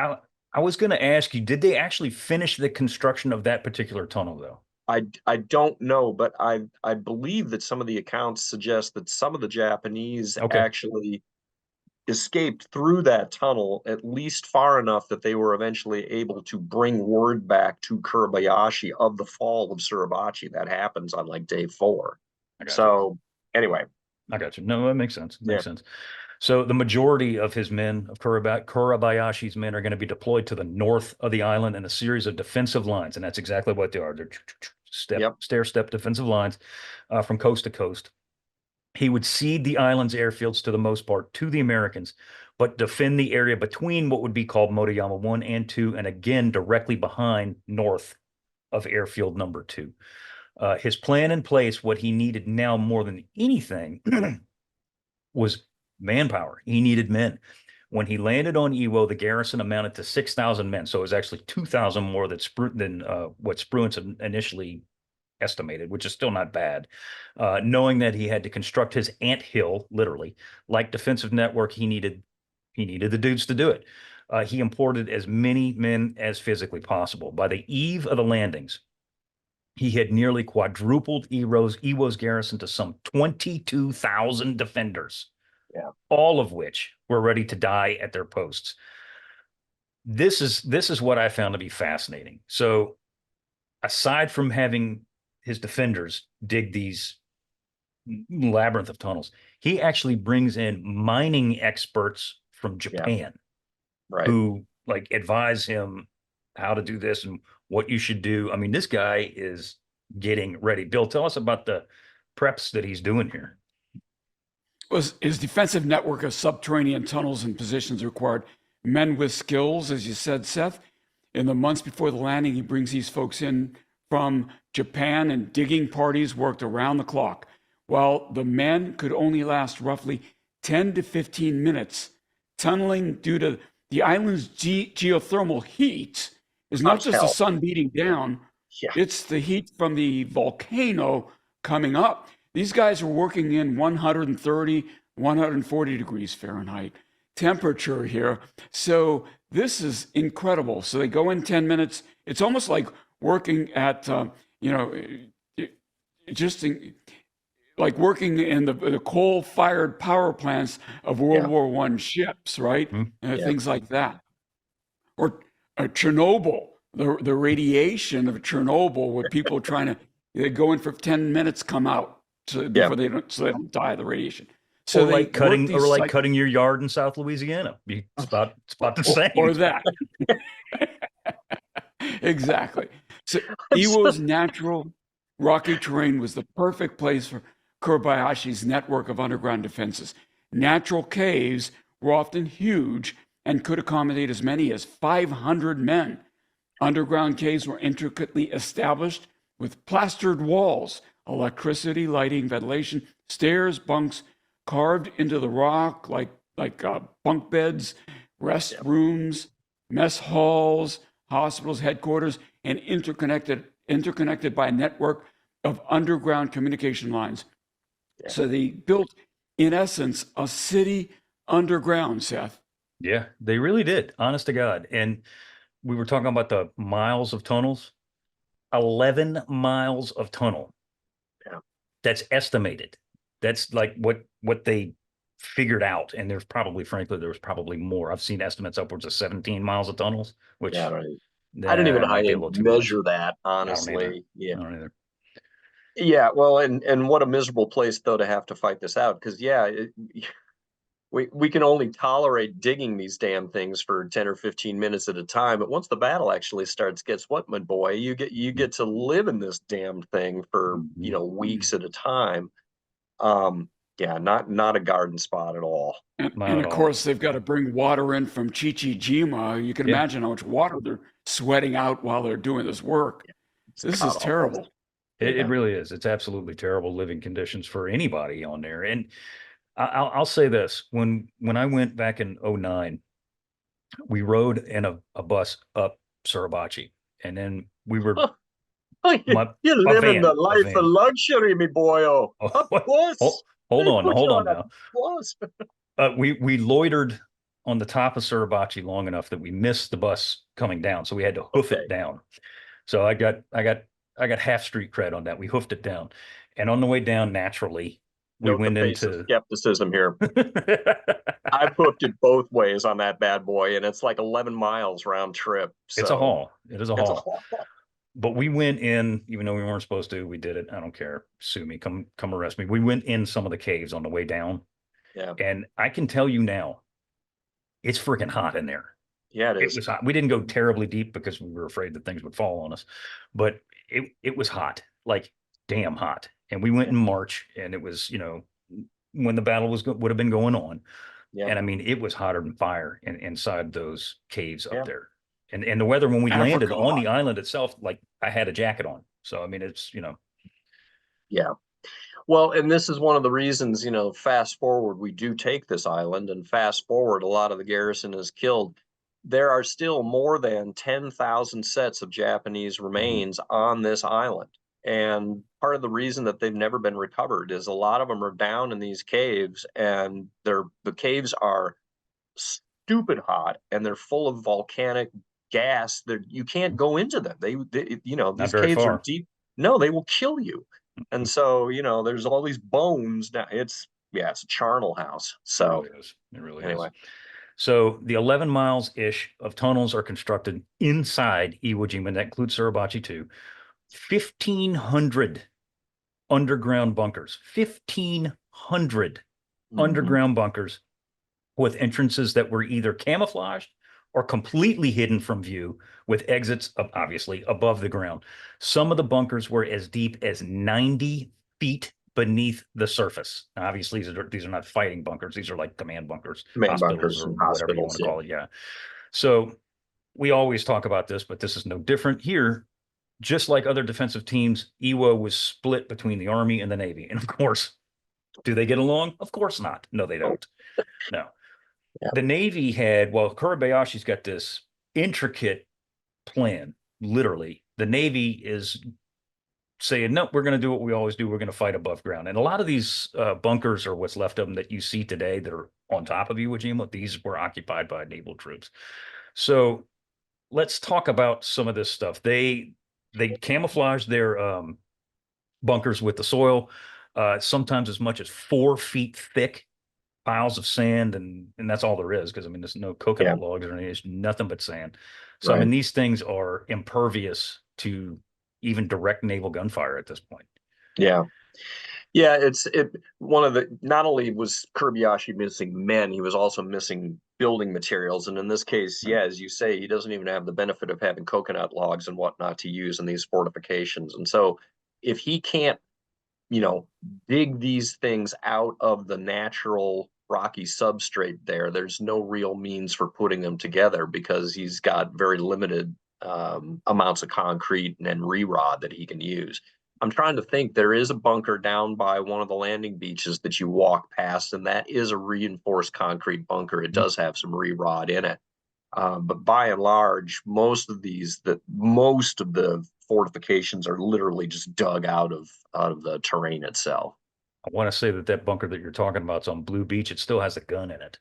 I was going to ask you, did they actually finish the construction of that particular tunnel, though? I don't know, but I believe that some of the accounts suggest that some of the Japanese Okay. actually escaped through that tunnel at least far enough that they were eventually able to bring word back to Kuribayashi of the fall of Suribachi. That happens on like day 4. I got you. So anyway, I got you. No, that makes sense. yeah, Makes sense. So the majority of his men, of Kuribayashi's men, are going to be deployed to the north of the island in a series of defensive lines, and that's exactly what they are. They're yep, stair-step defensive lines from coast to coast. He would cede the island's airfields to the most part to the Americans, but defend the area between what would be called Motoyama 1 and 2, and again directly behind north of airfield number 2. His plan in place, what he needed now more than anything was manpower. He needed men. When he landed on Iwo, the garrison amounted to 6,000 men. So it was actually 2,000 more than what Spruance initially estimated, which is still not bad. Knowing that he had to construct his ant hill, literally, like defensive network, he needed the dudes to do it. He imported as many men as physically possible. By the eve of the landings, he had nearly quadrupled Iwo's garrison to some 22,000 defenders, yeah, all of which were ready to die at their posts. This is what I found to be fascinating. So aside from having his defenders dig these labyrinth of tunnels, he actually brings in mining experts from yeah, Japan right. who like advise him how to do this and what you should do. I mean, this guy is getting ready. Bill, tell us about the preps that he's doing here. Was his defensive network of subterranean tunnels and positions required men with skills, as you said, Seth. In the months before the landing, he brings these folks in from Japan, and digging parties worked around the clock. While the men could only last roughly 10 to 15 minutes, tunneling due to the island's geothermal heat is not just the sun beating down, Yeah, it's the heat from the volcano coming up. These guys are working in 130, 140 degrees Fahrenheit temperature here. So this is incredible. So they go in 10 minutes. It's almost like working at, just like working in the coal-fired power plants of World War I ships, right? And things like that. Or Chernobyl, the radiation of Chernobyl, where people trying to they go in for 10 minutes, come out before they don't die of the radiation. So or like cutting your yard in South Louisiana. It's about the same. Or that. Exactly. So Iwo's natural rocky terrain was the perfect place for Kuribayashi's network of underground defenses. Natural caves were often huge and could accommodate as many as 500 men. Underground caves were intricately established with plastered walls, electricity, lighting, ventilation, stairs, bunks carved into the rock like bunk beds, rest rooms, mess halls, hospitals, headquarters, and interconnected by a network of underground communication lines. Yeah. So they built, in essence, a city underground, Seth. Yeah, they really did, honest to God. And we were talking about the miles of tunnels. 11 miles of tunnel. Yeah. That's estimated. That's like what they figured out. And there's probably more. I've seen estimates upwards of 17 miles of tunnels, which I don't even measure that, honestly. I don't either. Yeah, well, and what a miserable place though to have to fight this out, because we can only tolerate digging these damn things for 10 or 15 minutes at a time, but once the battle actually starts, guess what, my boy? You get to live in this damn thing for weeks at a time. Not a garden spot at all. And of course, they've got to bring water in from Chichijima. You can imagine how much water they're sweating out while they're doing this work. This is terrible. It really is. It's absolutely terrible living conditions for anybody on there. And I'll say this: when I went back in 2009, we rode in a bus up Suribachi, and then we were. You're living the life of luxury, me boyo. Hold on now. We loitered on the top of Suribachi long enough that we missed the bus coming down, so we had to hoof it down. So I got half street cred on that. We hoofed it down, and on the way down, naturally, we went into skepticism here. I've hooked it both ways on that bad boy, and it's like 11 miles round trip. So it's a haul. It is a haul. But we went in, even though we weren't supposed to. We did it. I don't care. Sue me. Come arrest me. We went in some of the caves on the way down. Yeah. And I can tell you now, it's freaking hot in there. Yeah, it is. It was hot. We didn't go terribly deep because we were afraid that things would fall on us, but it was hot, like damn hot. And we went in March, and it was, when the battle would have been going on. Yeah. And I mean, it was hotter than fire inside those caves up there. And the weather when we landed on the island itself, like I had a jacket on. So, I mean, it's, Yeah. Well, and this is one of the reasons, fast forward, we do take this island, and fast forward, a lot of the garrison is killed. There are still more than 10,000 sets of Japanese remains on this island. And part of the reason that they've never been recovered is a lot of them are down in these caves, and the caves are stupid hot, and they're full of volcanic gas. You can't go into them. These caves are deep. No, they will kill you. And so, there's all these bones now. It's a charnel house. So it really is. So the 11 miles-ish of tunnels are constructed inside Iwo Jima, and that includes Suribachi too. 1,500 underground bunkers. 1,500 underground bunkers with entrances that were either camouflaged or completely hidden from view, with exits obviously above the ground. Some of the bunkers were as deep as 90 feet beneath the surface. Now, obviously, these are not fighting bunkers. These are like command bunkers, bunkers, or whatever you want to call it. Yeah. So we always talk about this, but this is no different here. Just like other defensive teams, Iwo was split between the Army and the Navy. And of course, do they get along? Of course not. No, they don't. No. Yeah. The Navy Kuribayashi's got this intricate plan, literally. The Navy is saying, no, we're going to do what we always do. We're going to fight above ground. And a lot of these bunkers, or what's left of them that you see today that are on top of Iwo Jima, these were occupied by naval troops. So let's talk about some of this stuff. They camouflaged their bunkers with the soil. sometimes as much as 4 feet thick piles of sand, and that's all there is, because I mean there's no coconut logs or anything, it's nothing but sand. So I mean these things are impervious to even direct naval gunfire at this point. Yeah, one of the, not only was Kuribayashi missing men, he was also missing building materials. And in this case, yeah, as you say, he doesn't even have the benefit of having coconut logs and whatnot to use in these fortifications. And so if he can't, dig these things out of the natural rocky substrate there's no real means for putting them together, because he's got very limited amounts of concrete and re-rod that he can use. I'm trying to think. There is a bunker down by one of the landing beaches that you walk past, and that is a reinforced concrete bunker. It does have some re-rod in it. But by and large, most of the fortifications are literally just dug out of the terrain itself. I want to say that bunker that you're talking about is on Blue Beach. It still has a gun in it.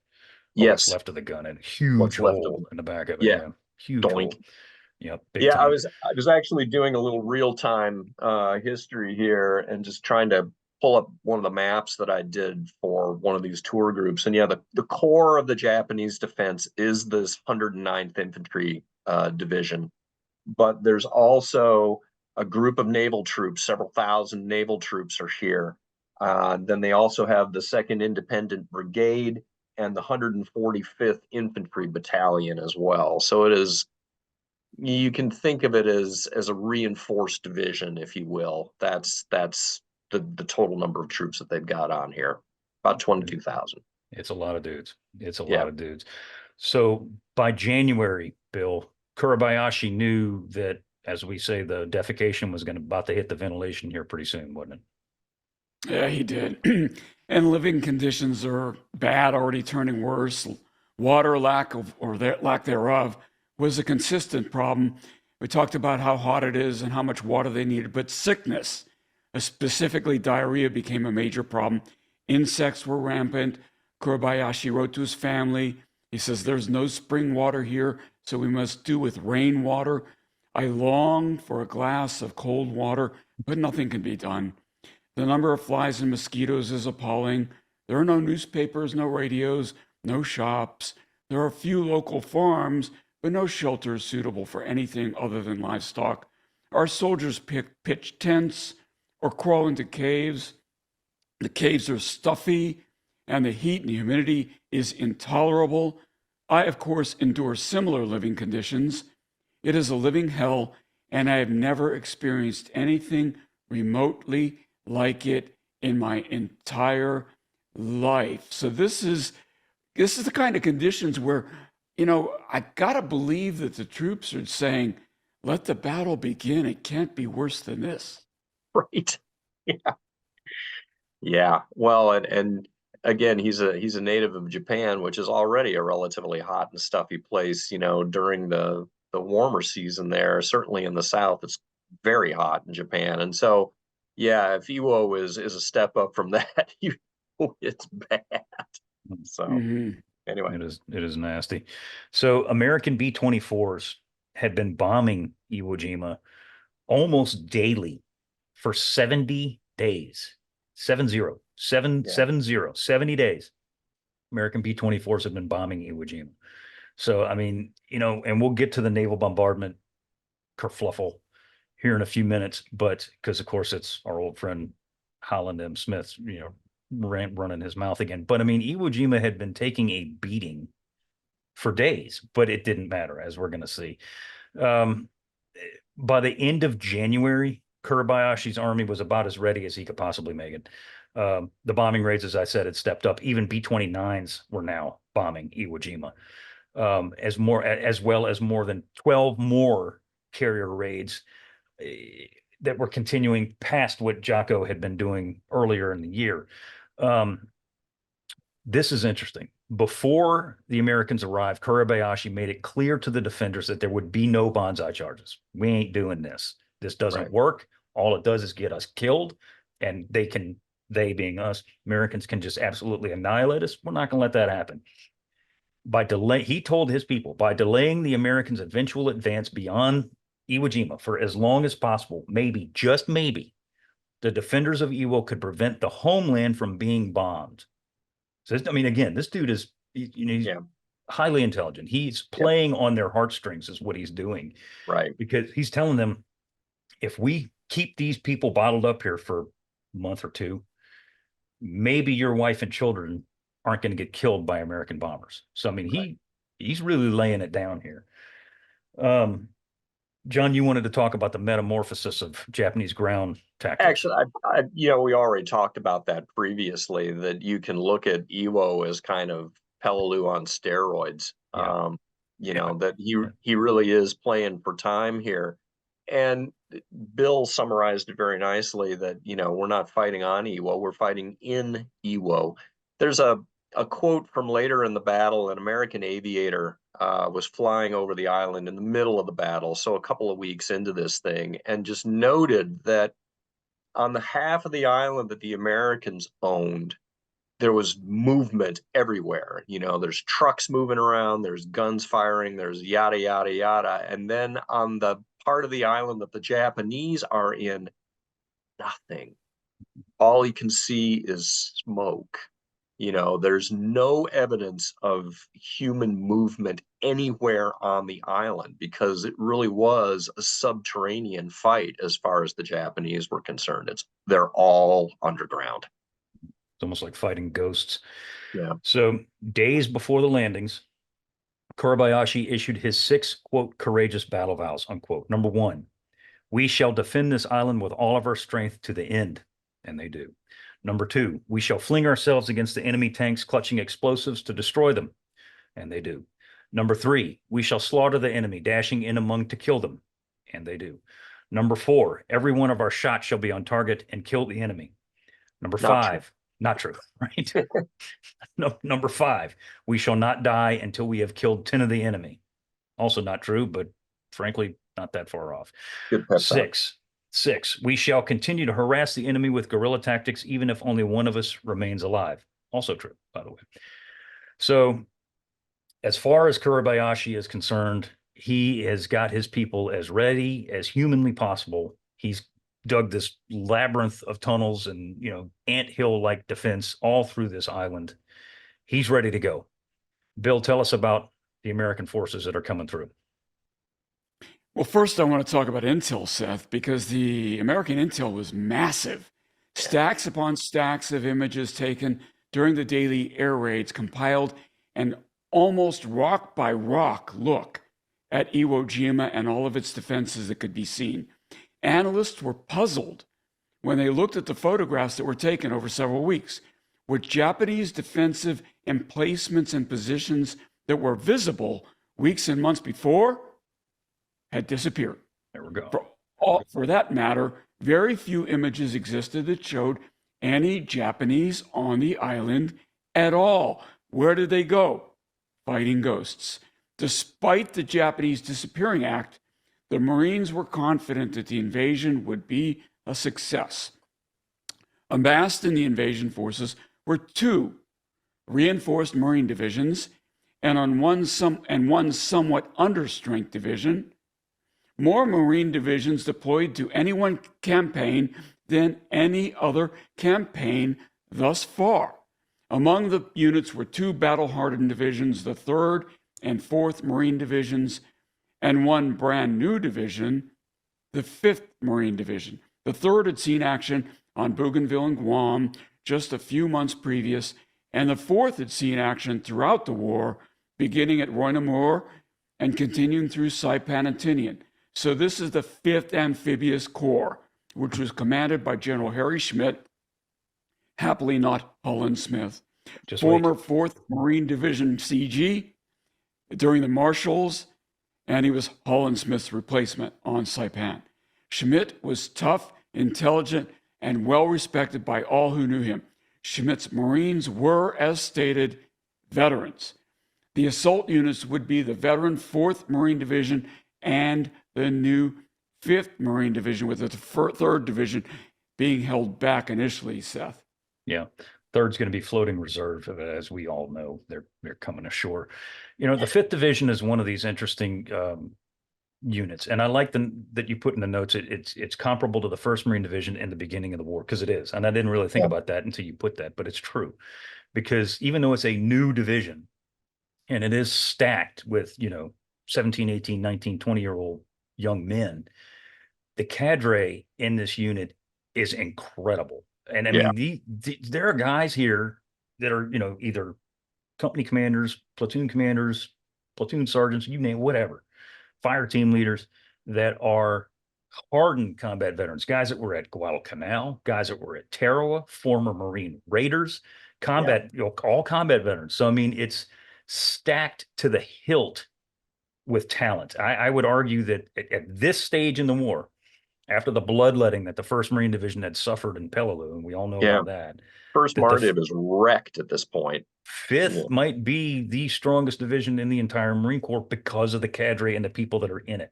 Yes. What's left of the gun, and huge hole in the back of it. Yeah. Huge Doink. hole. Yep. Yeah, I was actually doing a little real-time history here and just trying to pull up one of the maps that I did for one of these tour groups. And yeah, the core of the Japanese defense is this 109th Infantry Division. But there's also a group of naval troops, several thousand naval troops are here. Then they also have the 2nd Independent Brigade and the 145th Infantry Battalion as well. So it is, you can think of it as a reinforced division, if you will. That's the total number of troops that they've got on here, about 22,000. It's a lot of dudes. It's a lot of dudes. So by January, Bill, Kuribayashi knew that, as we say, the defecation was about to hit the ventilation here pretty soon, wasn't it? Yeah, he did. And living conditions are bad, already turning worse. Water lack thereof was a consistent problem. We talked about how hot it is and how much water they needed, but sickness, specifically diarrhea, became a major problem. Insects were rampant. Kuribayashi wrote to his family. He says, "There's no spring water here, so we must do with rainwater. I long for a glass of cold water, but nothing can be done. The number of flies and mosquitoes is appalling. There are no newspapers, no radios, no shops. There are a few local farms, but no shelters suitable for anything other than livestock. Our soldiers pitch tents or crawl into caves. The caves are stuffy, and the heat and humidity is intolerable. I, of course, endure similar living conditions. It is a living hell, and I have never experienced anything remotely like it in my entire life." So this is the kind of conditions where, I gotta believe that the troops are saying, "Let the battle begin. It can't be worse than this." Right. Yeah. Yeah. Well, and again, he's a native of Japan, which is already a relatively hot and stuffy place. During the warmer season there, certainly in the south, it's very hot in Japan. And so, yeah, if Iwo is a step up from that, it's bad. So anyway, it is nasty. So American B-24s had been bombing Iwo Jima almost daily for 70 days. 70 days. American B-24s have been bombing Iwo Jima. So, I mean, and we'll get to the naval bombardment kerfluffle here in a few minutes, but because of course it's our old friend Holland M. Smith, running his mouth again. But I mean, Iwo Jima had been taking a beating for days, but it didn't matter, as we're going to see. By the end of January, Kuribayashi's army was about as ready as he could possibly make it. The bombing raids, as I said, had stepped up. Even B-29s were now bombing Iwo Jima, as well as more than 12 more carrier raids that were continuing past what Jocko had been doing earlier in the year. This is interesting. Before the Americans arrived, Kuribayashi made it clear to the defenders that there would be no banzai charges. We ain't doing this. This doesn't work. All it does is get us killed, and they being us, Americans can just absolutely annihilate us. We're not going to let that happen. He told his people, by delaying the Americans' eventual advance beyond Iwo Jima for as long as possible, maybe, just maybe, the defenders of Iwo could prevent the homeland from being bombed. So, I mean, again, this dude is, he's highly intelligent. He's playing on their heartstrings is what he's doing. Right. Because he's telling them, if we keep these people bottled up here for a month or two, maybe your wife and children aren't going to get killed by American bombers. So, I mean, he's really laying it down here. John, you wanted to talk about the metamorphosis of Japanese ground tactics. Actually, we already talked about that previously, that you can look at Iwo as kind of Peleliu on steroids. That he really is playing for time here. And Bill summarized it very nicely that, we're not fighting on Iwo, we're fighting in Iwo. There's a quote from later in the battle. An American aviator was flying over the island in the middle of the battle, so a couple of weeks into this thing, and just noted that on the half of the island that the Americans owned, there was movement everywhere. There's trucks moving around, there's guns firing, there's yada, yada, yada. And then on the part of the island that the Japanese are in, nothing. All you can see is smoke. There's no evidence of human movement anywhere on the island, because it really was a subterranean fight as far as the Japanese were concerned. They're all underground. It's almost like fighting ghosts. Yeah. So days before the landings, Kuribayashi issued his 6, quote, courageous battle vows, unquote. Number 1, we shall defend this island with all of our strength to the end. And they do. Number 2, we shall fling ourselves against the enemy tanks, clutching explosives to destroy them. And they do. Number 3, we shall slaughter the enemy, dashing in among to kill them. And they do. Number 4, every one of our shots shall be on target and kill the enemy. Number 5, not true, right? No, number 5, we shall not die until we have killed 10 of the enemy. Also not true, but frankly, not that far off. 6, we shall continue to harass the enemy with guerrilla tactics, even if only one of us remains alive. Also true, by the way. So as far as Kuribayashi is concerned, he has got his people as ready as humanly possible. He's dug this labyrinth of tunnels and, anthill-like defense all through this island. He's ready to go. Bill, tell us about the American forces that are coming through. Well, first I want to talk about intel, Seth, because the American intel was massive. Stacks upon stacks of images taken during the daily air raids, compiled an almost rock by rock look at Iwo Jima and all of its defenses that could be seen. Analysts were puzzled when they looked at the photographs that were taken over several weeks, with Japanese defensive emplacements and positions that were visible weeks and months before had disappeared. There we go. For that matter, very few images existed that showed any Japanese on the island at all. Where did they go? Fighting ghosts. Despite the Japanese disappearing act, the Marines were confident that the invasion would be a success. Amassed in the invasion forces were 2 reinforced Marine divisions and one somewhat understrength division, more Marine divisions deployed to any one campaign than any other campaign thus far. Among the units were 2 battle-hardened divisions, the 3rd and 4th Marine divisions, and 1 brand new division, the 5th Marine Division. The 3rd had seen action on Bougainville and Guam just a few months previous, and the 4th had seen action throughout the war, beginning at Roy Namur and continuing through Saipan and Tinian. So this is the 5th Amphibious Corps, which was commanded by General Harry Schmidt, happily not Holland Smith, former 4th Marine Division CG during the Marshalls, and he was Holland Smith's replacement on Saipan. Schmidt was tough, intelligent, and well respected by all who knew him. Schmidt's Marines were, as stated, veterans. The assault units would be the veteran 4th Marine Division and the new 5th Marine Division, with the 3rd Division being held back initially, Seth. Yeah. 3rd's going to be floating reserve, as we all know. They're coming ashore. The 5th Division is one of these interesting units, and I like that you put in the notes. It's comparable to the First Marine Division in the beginning of the war, because it is, and I didn't really think about that until you put that, but it's true, because even though it's a new division, and it is stacked with 17, 18, 19, 20-year-old young men, the cadre in this unit is incredible. And I mean, there are guys here that are either company commanders, platoon sergeants, you name it, whatever, fire team leaders that are hardened combat veterans, guys that were at Guadalcanal, guys that were at Tarawa, former Marine Raiders, all combat veterans. So, I mean, it's stacked to the hilt with talent. I would argue that at this stage in the war, after the bloodletting that the First Marine Division had suffered in Peleliu, and we all know about that. First Mardiv is wrecked at this point. Fifth might be the strongest division in the entire Marine Corps because of the cadre and the people that are in it.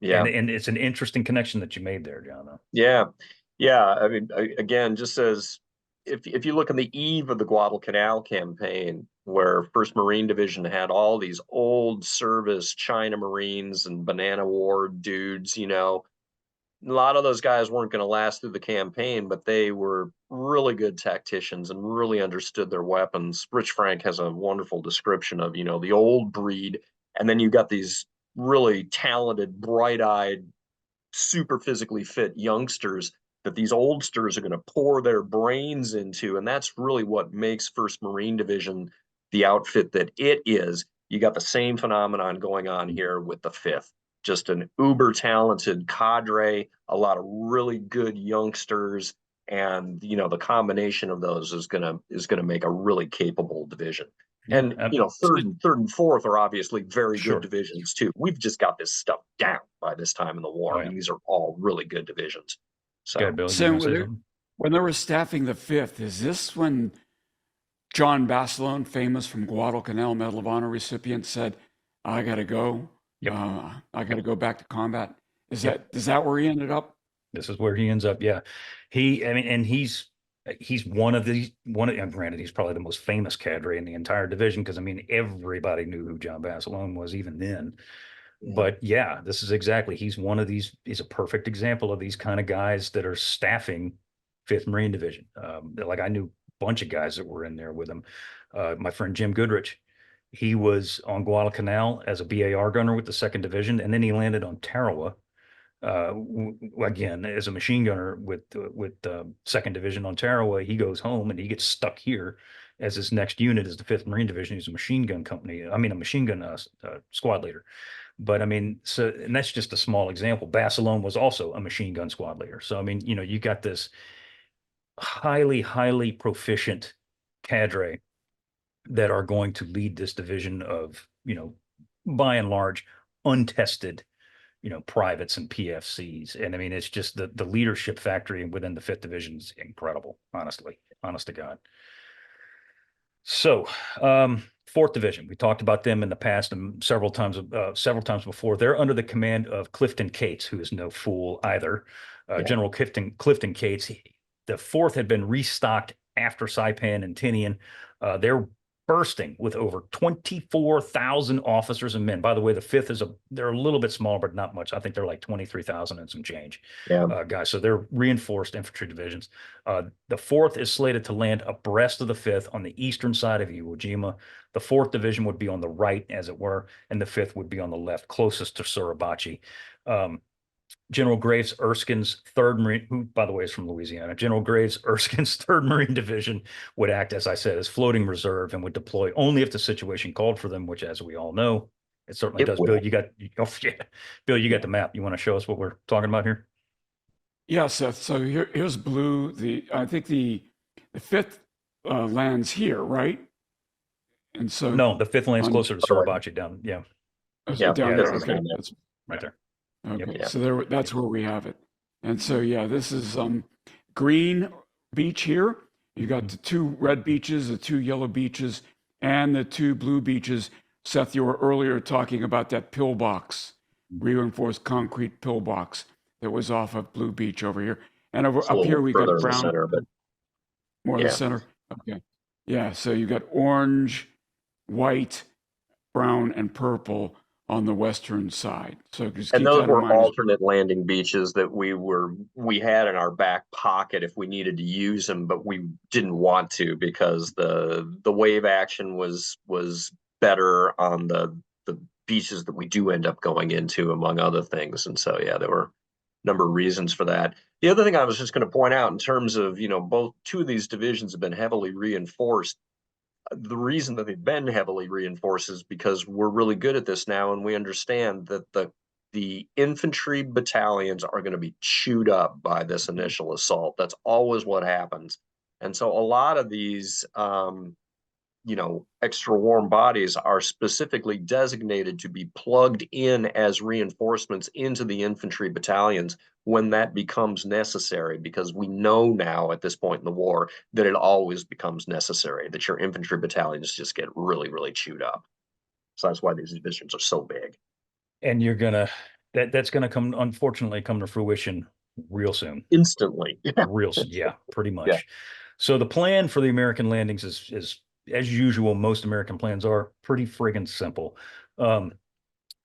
Yeah. And it's an interesting connection that you made there, John. Though. Yeah. I mean, again, just as if you look on the eve of the Guadalcanal campaign, where First Marine Division had all these old service China Marines and Banana War dudes, a lot of those guys weren't going to last through the campaign, but they were really good tacticians and really understood their weapons. Rich Frank has a wonderful description of, the old breed. And then you got these really talented, bright-eyed, super physically fit youngsters that these oldsters are going to pour their brains into. And that's really what makes 1st Marine Division the outfit that it is. You got the same phenomenon going on here with the 5th. Just an uber talented cadre, a lot of really good youngsters, and the combination of those is gonna make a really capable division. And third and fourth are obviously very good divisions too. We've just got this stuff down by this time in the war. I mean, these are all really good divisions. So, when they were staffing the 5th, is this when Jon Parshall, famous from Guadalcanal Medal of Honor recipient, said, "I got to go"? Yep. I got to go back to combat. Is that where he ended up? This is where he ends up. Yeah. He's one of and granted, he's probably the most famous cadre in the entire division, because I mean, everybody knew who Jon Parshall was even then. But yeah, this is exactly, he's a perfect example of these kind of guys that are staffing 5th Marine Division. Like I knew a bunch of guys that were in there with him. My friend Jim Goodrich, he was on Guadalcanal as a BAR gunner with the 2nd Division, and then he landed on Tarawa, again, as a machine gunner with 2nd Division on Tarawa. He goes home and he gets stuck here as his next unit is the 5th Marine Division. He's a machine gun squad leader. But I mean, and that's just a small example. Parshall was also a machine gun squad leader. So, I mean, you got this highly, highly proficient cadre that are going to lead this division of, by and large, untested, privates and PFCs. And I mean, it's just the leadership factory within the 5th Division is incredible, honestly, honest to God. So, 4th Division, we talked about them in the past and several times before. They're under the command of Clifton Cates, who is no fool either. General Clifton Cates. The 4th had been restocked after Saipan and Tinian. They're bursting with over 24,000 officers and men. By the way, the 5th they're a little bit smaller, but not much. I think they're like 23,000 and some change guys. So they're reinforced infantry divisions. The 4th is slated to land abreast of the 5th on the eastern side of Iwo Jima. The 4th Division would be on the right, as it were, and the 5th would be on the left, closest to Suribachi. General Graves Erskine's 3rd Marine, who, by the way, is from Louisiana. General Graves Erskine's 3rd Marine Division would act, as I said, as floating reserve and would deploy only if the situation called for them, which, as we all know, it certainly does. Bill, you got the map. You want to show us what we're talking about here? Yeah, Seth. So here's blue. I think the 5th lands here, right? And so no, the 5th lands closer to Suribachi down. Yeah. Down there. Okay. That's right there. Okay, yep. So that's where we have it. And so, this is green beach here. You got the 2 red beaches, the 2 yellow beaches, and the 2 blue beaches. Seth, you were earlier talking about that pillbox, reinforced concrete pillbox that was off of Blue Beach over here. And up here we got brown. Center, but more the center. Okay. Yeah, so you got orange, white, brown, and purple on the western side. So just And keep those that in were mind. alternate landing beaches that we had in our back pocket if we needed to use them, but we didn't want to because the wave action was better on the beaches that we do end up going into, among other things. And so yeah, there were a number of reasons for that. The other thing I was just going to point out in terms of, both two of these divisions have been heavily reinforced. The reason that they've been heavily reinforced is because we're really good at this now, and we understand that the infantry battalions are going to be chewed up by this initial assault. That's always what happens. And so a lot of these extra warm bodies are specifically designated to be plugged in as reinforcements into the infantry battalions when that becomes necessary, because we know now at this point in the war that it always becomes necessary, that your infantry battalions just get really, really chewed up. So that's why these divisions are so big. And that's gonna unfortunately come to fruition real soon. Instantly. Yeah, pretty much. Yeah. So the plan for the American landings is as usual, most American plans are pretty friggin' simple.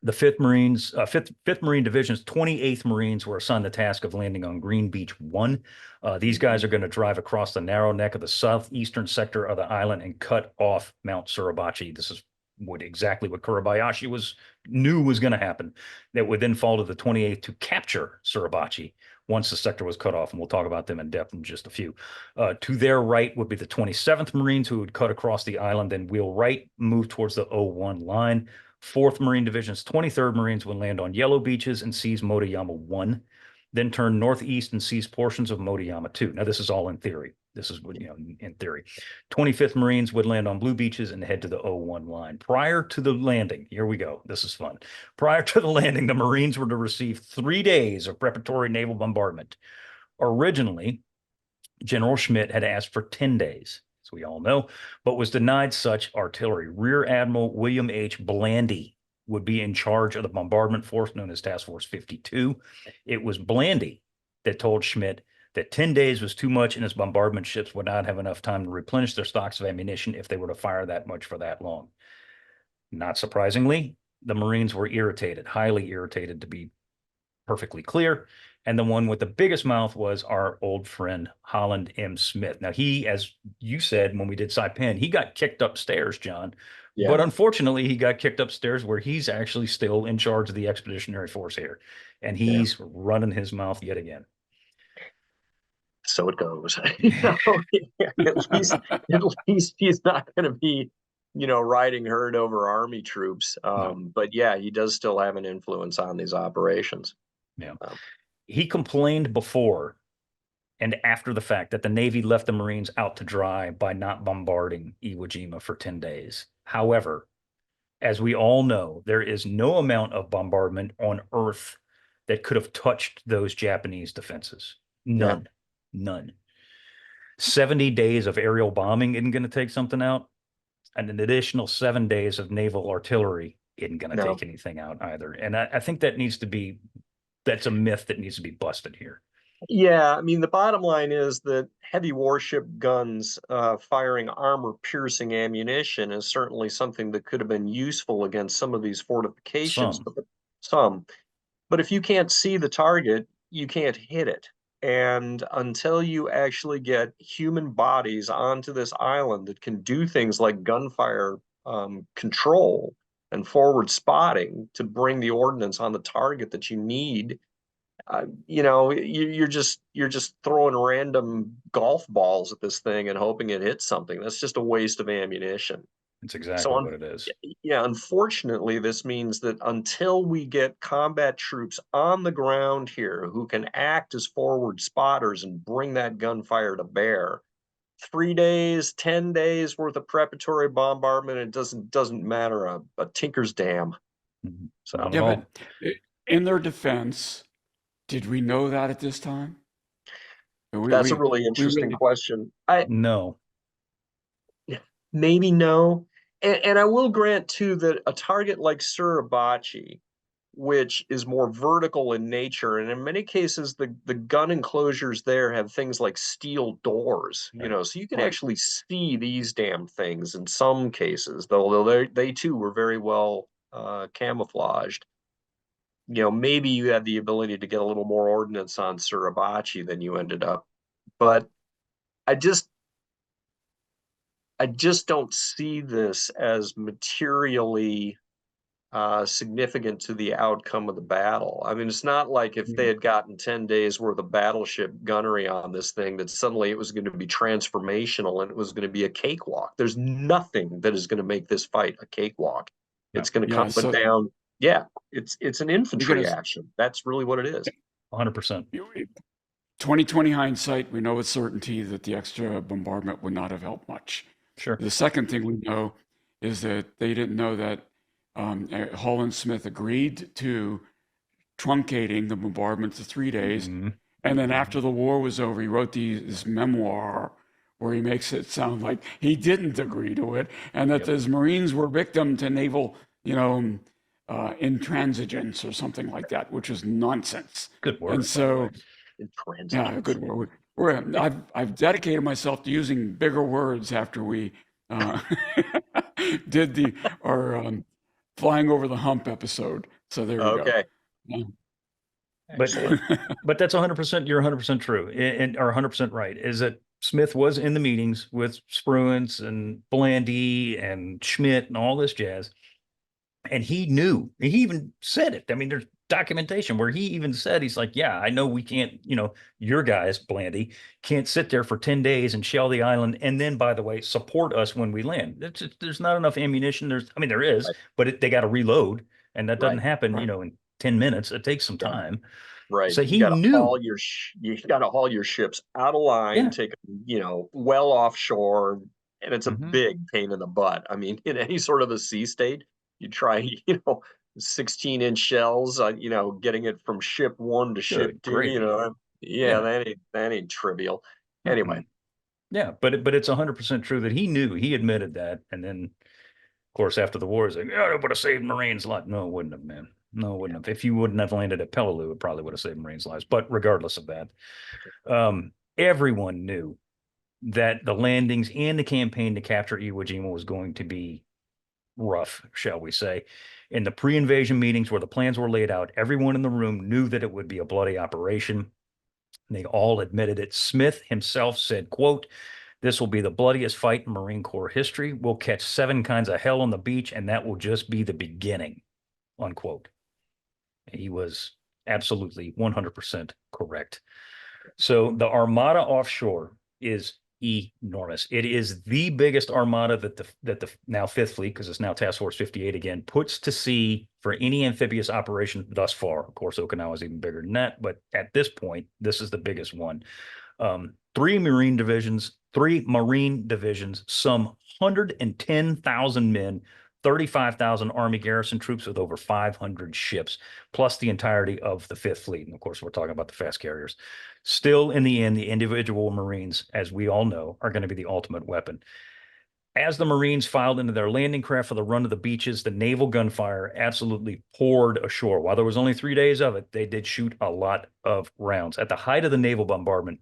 The 5th Marine Division's 28th Marines were assigned the task of landing on Green Beach 1. These guys are going to drive across the narrow neck of the southeastern sector of the island and cut off Mount Suribachi. This is exactly what Kuribayashi knew was going to happen. That would then fall to the 28th to capture Suribachi once the sector was cut off, and we'll talk about them in depth in just a few. To their right would be the 27th Marines, who would cut across the island, then wheel right, move towards the 01 line. 4th Marine Division's 23rd Marines would land on Yellow Beaches and seize Motoyama 1, then turn northeast and seize portions of Motoyama 2. Now, this is all in theory. This is in theory. 25th Marines would land on Blue Beaches and head to the 01 line. Prior to the landing, here we go. This is fun. Prior to the landing, the Marines were to receive 3 days of preparatory naval bombardment. Originally, General Schmidt had asked for 10 days, as we all know, but was denied such artillery. Rear Admiral William H. Blandy would be in charge of the bombardment force known as Task Force 52. It was Blandy that told Schmidt that 10 days was too much and his bombardment ships would not have enough time to replenish their stocks of ammunition if they were to fire that much for that long. Not surprisingly, the Marines were irritated, highly irritated, to be perfectly clear. And the one with the biggest mouth was our old friend, Holland M. Smith. Now, he, as you said when we did Saipan, he got kicked upstairs, John. Yeah. But unfortunately, he got kicked upstairs where he's actually still in charge of the Expeditionary Force here. And he's running his mouth yet again. So it goes. At least he's not going to be, riding herd over Army troops. No. But yeah, he does still have an influence on these operations. Yeah. He complained before and after the fact that the Navy left the Marines out to dry by not bombarding Iwo Jima for 10 days. However, as we all know, there is no amount of bombardment on Earth that could have touched those Japanese defenses. None. Yeah. None. 70 days of aerial bombing isn't going to take something out. And an additional 7 days of naval artillery isn't going to take anything out either. And I think that's a myth that needs to be busted here. Yeah, I mean, the bottom line is that heavy warship guns firing armor-piercing ammunition is certainly something that could have been useful against some of these fortifications. But if you can't see the target, you can't hit it. And until you actually get human bodies onto this island that can do things like gunfire control and forward spotting to bring the ordnance on the target that you need, you're just throwing random golf balls at this thing and hoping it hits something. That's just a waste of ammunition. That's exactly what it is. Yeah, unfortunately, this means that until we get combat troops on the ground here who can act as forward spotters and bring that gunfire to bear, 3 days, 10 days worth of preparatory bombardment, it doesn't matter a tinker's dam. Mm-hmm. So yeah, but in their defense, did we know that at this time? That's a really interesting question. No. Maybe no. And I will grant, too, that a target like Suribachi, which is more vertical in nature, and in many cases, the gun enclosures there have things like steel doors, so you can actually see these damn things in some cases, though they too were very well camouflaged. Maybe you had the ability to get a little more ordnance on Suribachi than you ended up, but I just don't see this as materially significant to the outcome of the battle. I mean, it's not like if they had gotten 10 days worth of battleship gunnery on this thing that suddenly it was going to be transformational and it was going to be a cakewalk. There's nothing that is going to make this fight a cakewalk. It's going to come down. Yeah, it's an infantry action. That's really what it is. 100%. 2020 hindsight, we know with certainty that the extra bombardment would not have helped much. Sure. The second thing we know is that they didn't know that Hull and Smith agreed to truncating the bombardment to 3 days. And then after the war was over, he wrote this memoir where he makes it sound like he didn't agree to it and that his Marines were victim to naval, intransigence or something like that, which is nonsense. Good word. And so, yeah, good word. I've dedicated myself to using bigger words after we did our flying over the hump episode. So there you go. But that's 100%. You're 100% true, and or 100% right. Is that Smith was in the meetings with Spruance and Blandy and Schmidt and all this jazz. And he knew, he even said it. I mean, there's documentation where he even said, he's like, yeah, I know we can't, your guys, Blandy, can't sit there for 10 days and shell the island. And then, by the way, support us when we land. There's not enough ammunition. There is, but they got to reload. And that doesn't happen, in 10 minutes. It takes some time. Right. So he knew. You got to haul your ships out of line, take them, well offshore. And it's a big pain in the butt. I mean, in any sort of a sea state, you try, 16-inch shells, getting it from ship one to ship two, that ain't trivial. Anyway. Yeah, but it's 100% true that he knew, he admitted that. And then, of course, after the war, he's like, it would have saved Marines' lives. No, it wouldn't have, man. No, it wouldn't have. If you wouldn't have landed at Peleliu, it probably would have saved Marines' lives. But regardless of that, everyone knew that the landings and the campaign to capture Iwo Jima was going to be rough, shall we say. In the pre-invasion meetings where the plans were laid out, everyone in the room knew that it would be a bloody operation. They all admitted it. Smith himself said, quote, "This will be the bloodiest fight in Marine Corps history. We'll catch 7 kinds of hell on the beach, and that will just be the beginning," unquote. He was absolutely 100% correct. So the Armada offshore is enormous. It is the biggest armada that the now 5th Fleet, because it's now Task Force 58 again, puts to sea for any amphibious operation thus far. Of course, Okinawa is even bigger than that, but at this point, this is the biggest one. 3 Marine divisions, some 110,000 men, 35,000 Army garrison troops with over 500 ships, plus the entirety of the 5th Fleet. And of course, we're talking about the fast carriers. Still, in the end, the individual Marines, as we all know, are going to be the ultimate weapon. As the Marines filed into their landing craft for the run to the beaches, the naval gunfire absolutely poured ashore. While there was only 3 days of it, they did shoot a lot of rounds. At the height of the naval bombardment,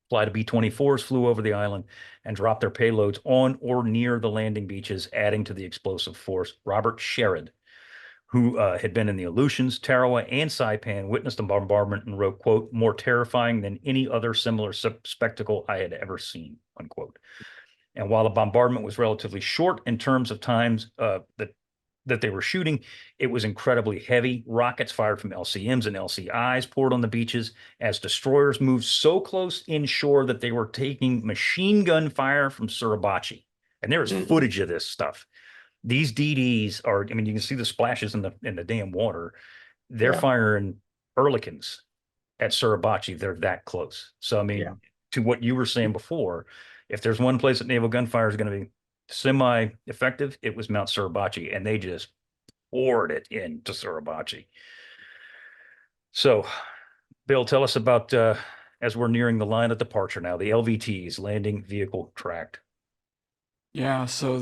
flight of B-24s flew over the island and dropped their payloads on or near the landing beaches, adding to the explosive force. Robert Sherrod, who had been in the Aleutians, Tarawa, and Saipan, witnessed the bombardment and wrote, quote, "more terrifying than any other similar spectacle I had ever seen," unquote. And while the bombardment was relatively short in terms of times that they were shooting, it was incredibly heavy. Rockets fired from LCMs and LCIs poured on the beaches as destroyers moved so close inshore that they were taking machine gun fire from Suribachi. And there is footage of this stuff. These DDs are, you can see the splashes in the damn water. They're firing Ehrlichins at Suribachi. They're that close. So, to what you were saying before, if there's one place that naval gunfire is going to be semi-effective, it was Mount Suribachi, and they just poured it into Suribachi. So, Bill, tell us about, as we're nearing the line of departure now, the LVTs, landing vehicle tracked. Yeah, so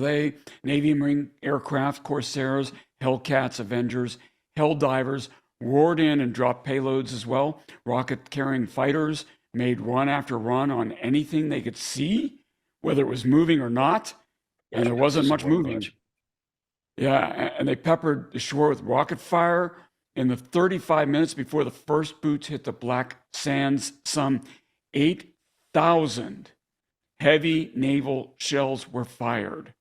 Navy Marine aircraft, Corsairs, Hellcats, Avengers, Helldivers roared in and dropped payloads as well. Rocket-carrying fighters made run after run on anything they could see, whether it was moving or not. And there wasn't much moving. Yeah, and they peppered the shore with rocket fire. In the 35 minutes before the first boots hit the black sands, some 8,000 heavy naval shells were fired.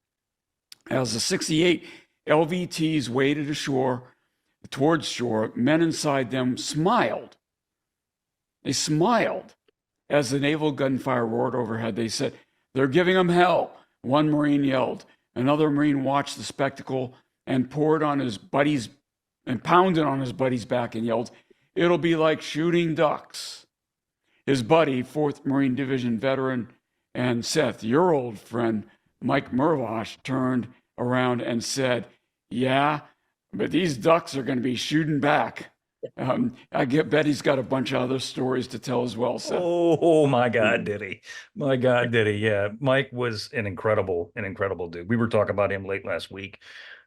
As the 68 LVTs waded ashore, towards shore, men inside them smiled. They smiled as the naval gunfire roared overhead. They said, "They're giving them hell." One Marine yelled. Another Marine watched the spectacle and pounded on his buddy's back and yelled, "It'll be like shooting ducks." His buddy, 4th Marine Division veteran, and Seth, your old friend, Mike Mervosh, turned around and said, "Yeah, but these ducks are going to be shooting back." Bet he's got a bunch of other stories to tell as well, Seth. Oh my God, did he? My God, did he? Yeah, Mike was an incredible dude. We were talking about him late last week.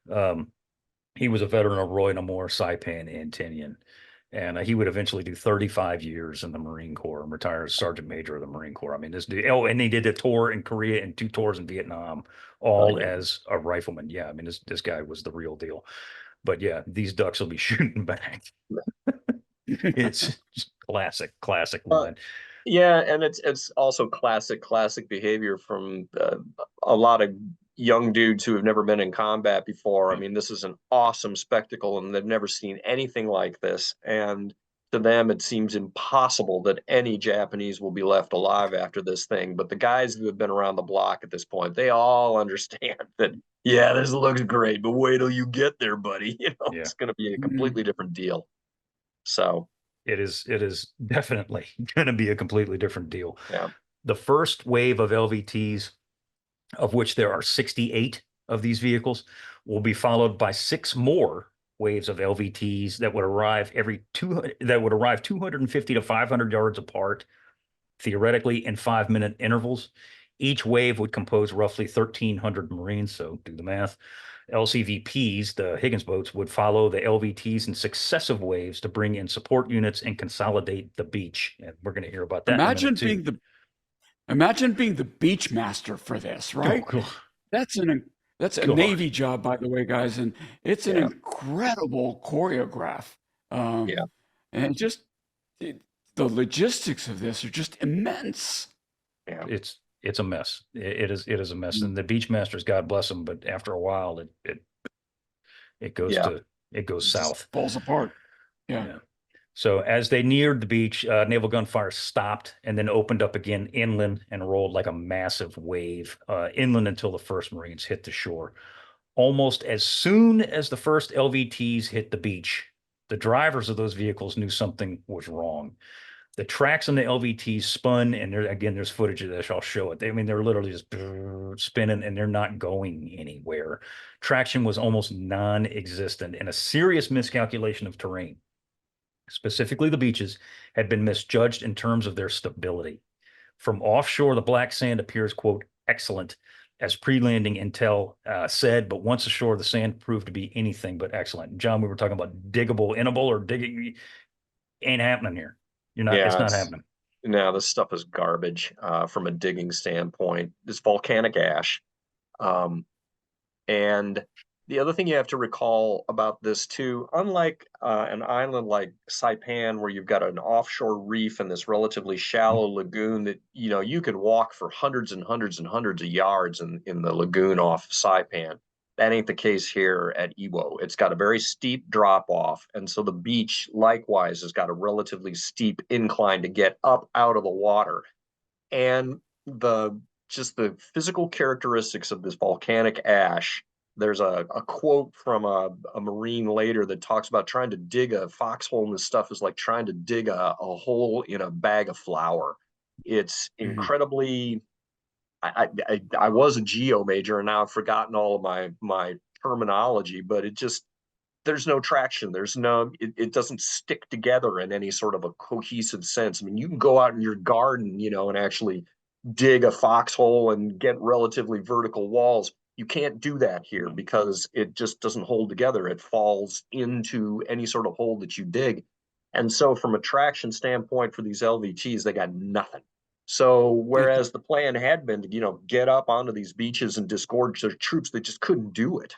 He was a veteran of Roy Namor, Saipan, and Tinian. And he would eventually do 35 years in the Marine Corps and retire as Sergeant Major of the Marine Corps. I mean, this dude, and he did a tour in Korea and 2 tours in Vietnam, all as a rifleman. Yeah, I mean, this guy was the real deal. But yeah, these ducks will be shooting back. It's just classic line. Yeah, and it's also classic behavior from a lot of young dudes who have never been in combat before. I mean, this is an awesome spectacle, and they've never seen anything like this. And to them, it seems impossible that any Japanese will be left alive after this thing. But the guys who have been around the block at this point, they all understand that, yeah, this looks great, but wait till you get there, buddy. It's going to be a completely different deal. So it is definitely going to be a completely different deal. Yeah. The first wave of LVTs, of which there are 68 of these vehicles, will be followed by 6 more waves of LVTs that would arrive 250 to 500 yards apart, theoretically in 5-minute intervals. Each wave would compose roughly 1,300 Marines, so do the math. LCVPs, the Higgins boats, would follow the LVTs in successive waves to bring in support units and consolidate the beach. And we're going to hear about that. Imagine being the beach master for this, right? Oh, cool. That's a Navy job, by the way, guys, and it's an incredible choreograph. And just the logistics of this are just immense. Yeah, it's a mess. It is a mess, and the beach masters, God bless them, but after a while, it goes south, falls apart. Yeah. So as they neared the beach, naval gunfire stopped and then opened up again inland and rolled like a massive wave inland until the first Marines hit the shore. Almost as soon as the first LVTs hit the beach, the drivers of those vehicles knew something was wrong. The tracks on the LVTs spun, and there's footage of this. I'll show it. They're literally just spinning, and they're not going anywhere. Traction was almost non-existent, and a serious miscalculation of terrain, specifically the beaches, had been misjudged in terms of their stability. From offshore, the black sand appears, quote, excellent, as pre-landing intel said, but once ashore, the sand proved to be anything but excellent. John, we were talking about diggable, innable, or digging. Ain't happening here. It's not happening. No, this stuff is garbage from a digging standpoint. It's volcanic ash. And the other thing you have to recall about this too, unlike an island like Saipan, where you've got an offshore reef and this relatively shallow lagoon that, you could walk for hundreds and hundreds and hundreds of yards in the lagoon off Saipan. That ain't the case here at Iwo. It's got a very steep drop off. And so the beach likewise has got a relatively steep incline to get up out of the water. And just the physical characteristics of this volcanic ash. There's a quote from a Marine later that talks about trying to dig a foxhole in this stuff is like trying to dig a hole in a bag of flour. It's incredibly. I was a geo major, and now I've forgotten all of my terminology, but there's no traction. It doesn't stick together in any sort of a cohesive sense. I mean, you can go out in your garden, and actually dig a foxhole and get relatively vertical walls. You can't do that here because it just doesn't hold together. It falls into any sort of hole that you dig. And so from a traction standpoint for these LVTs, they got nothing. So whereas the plan had been to, get up onto these beaches and disgorge their troops, they just couldn't do it.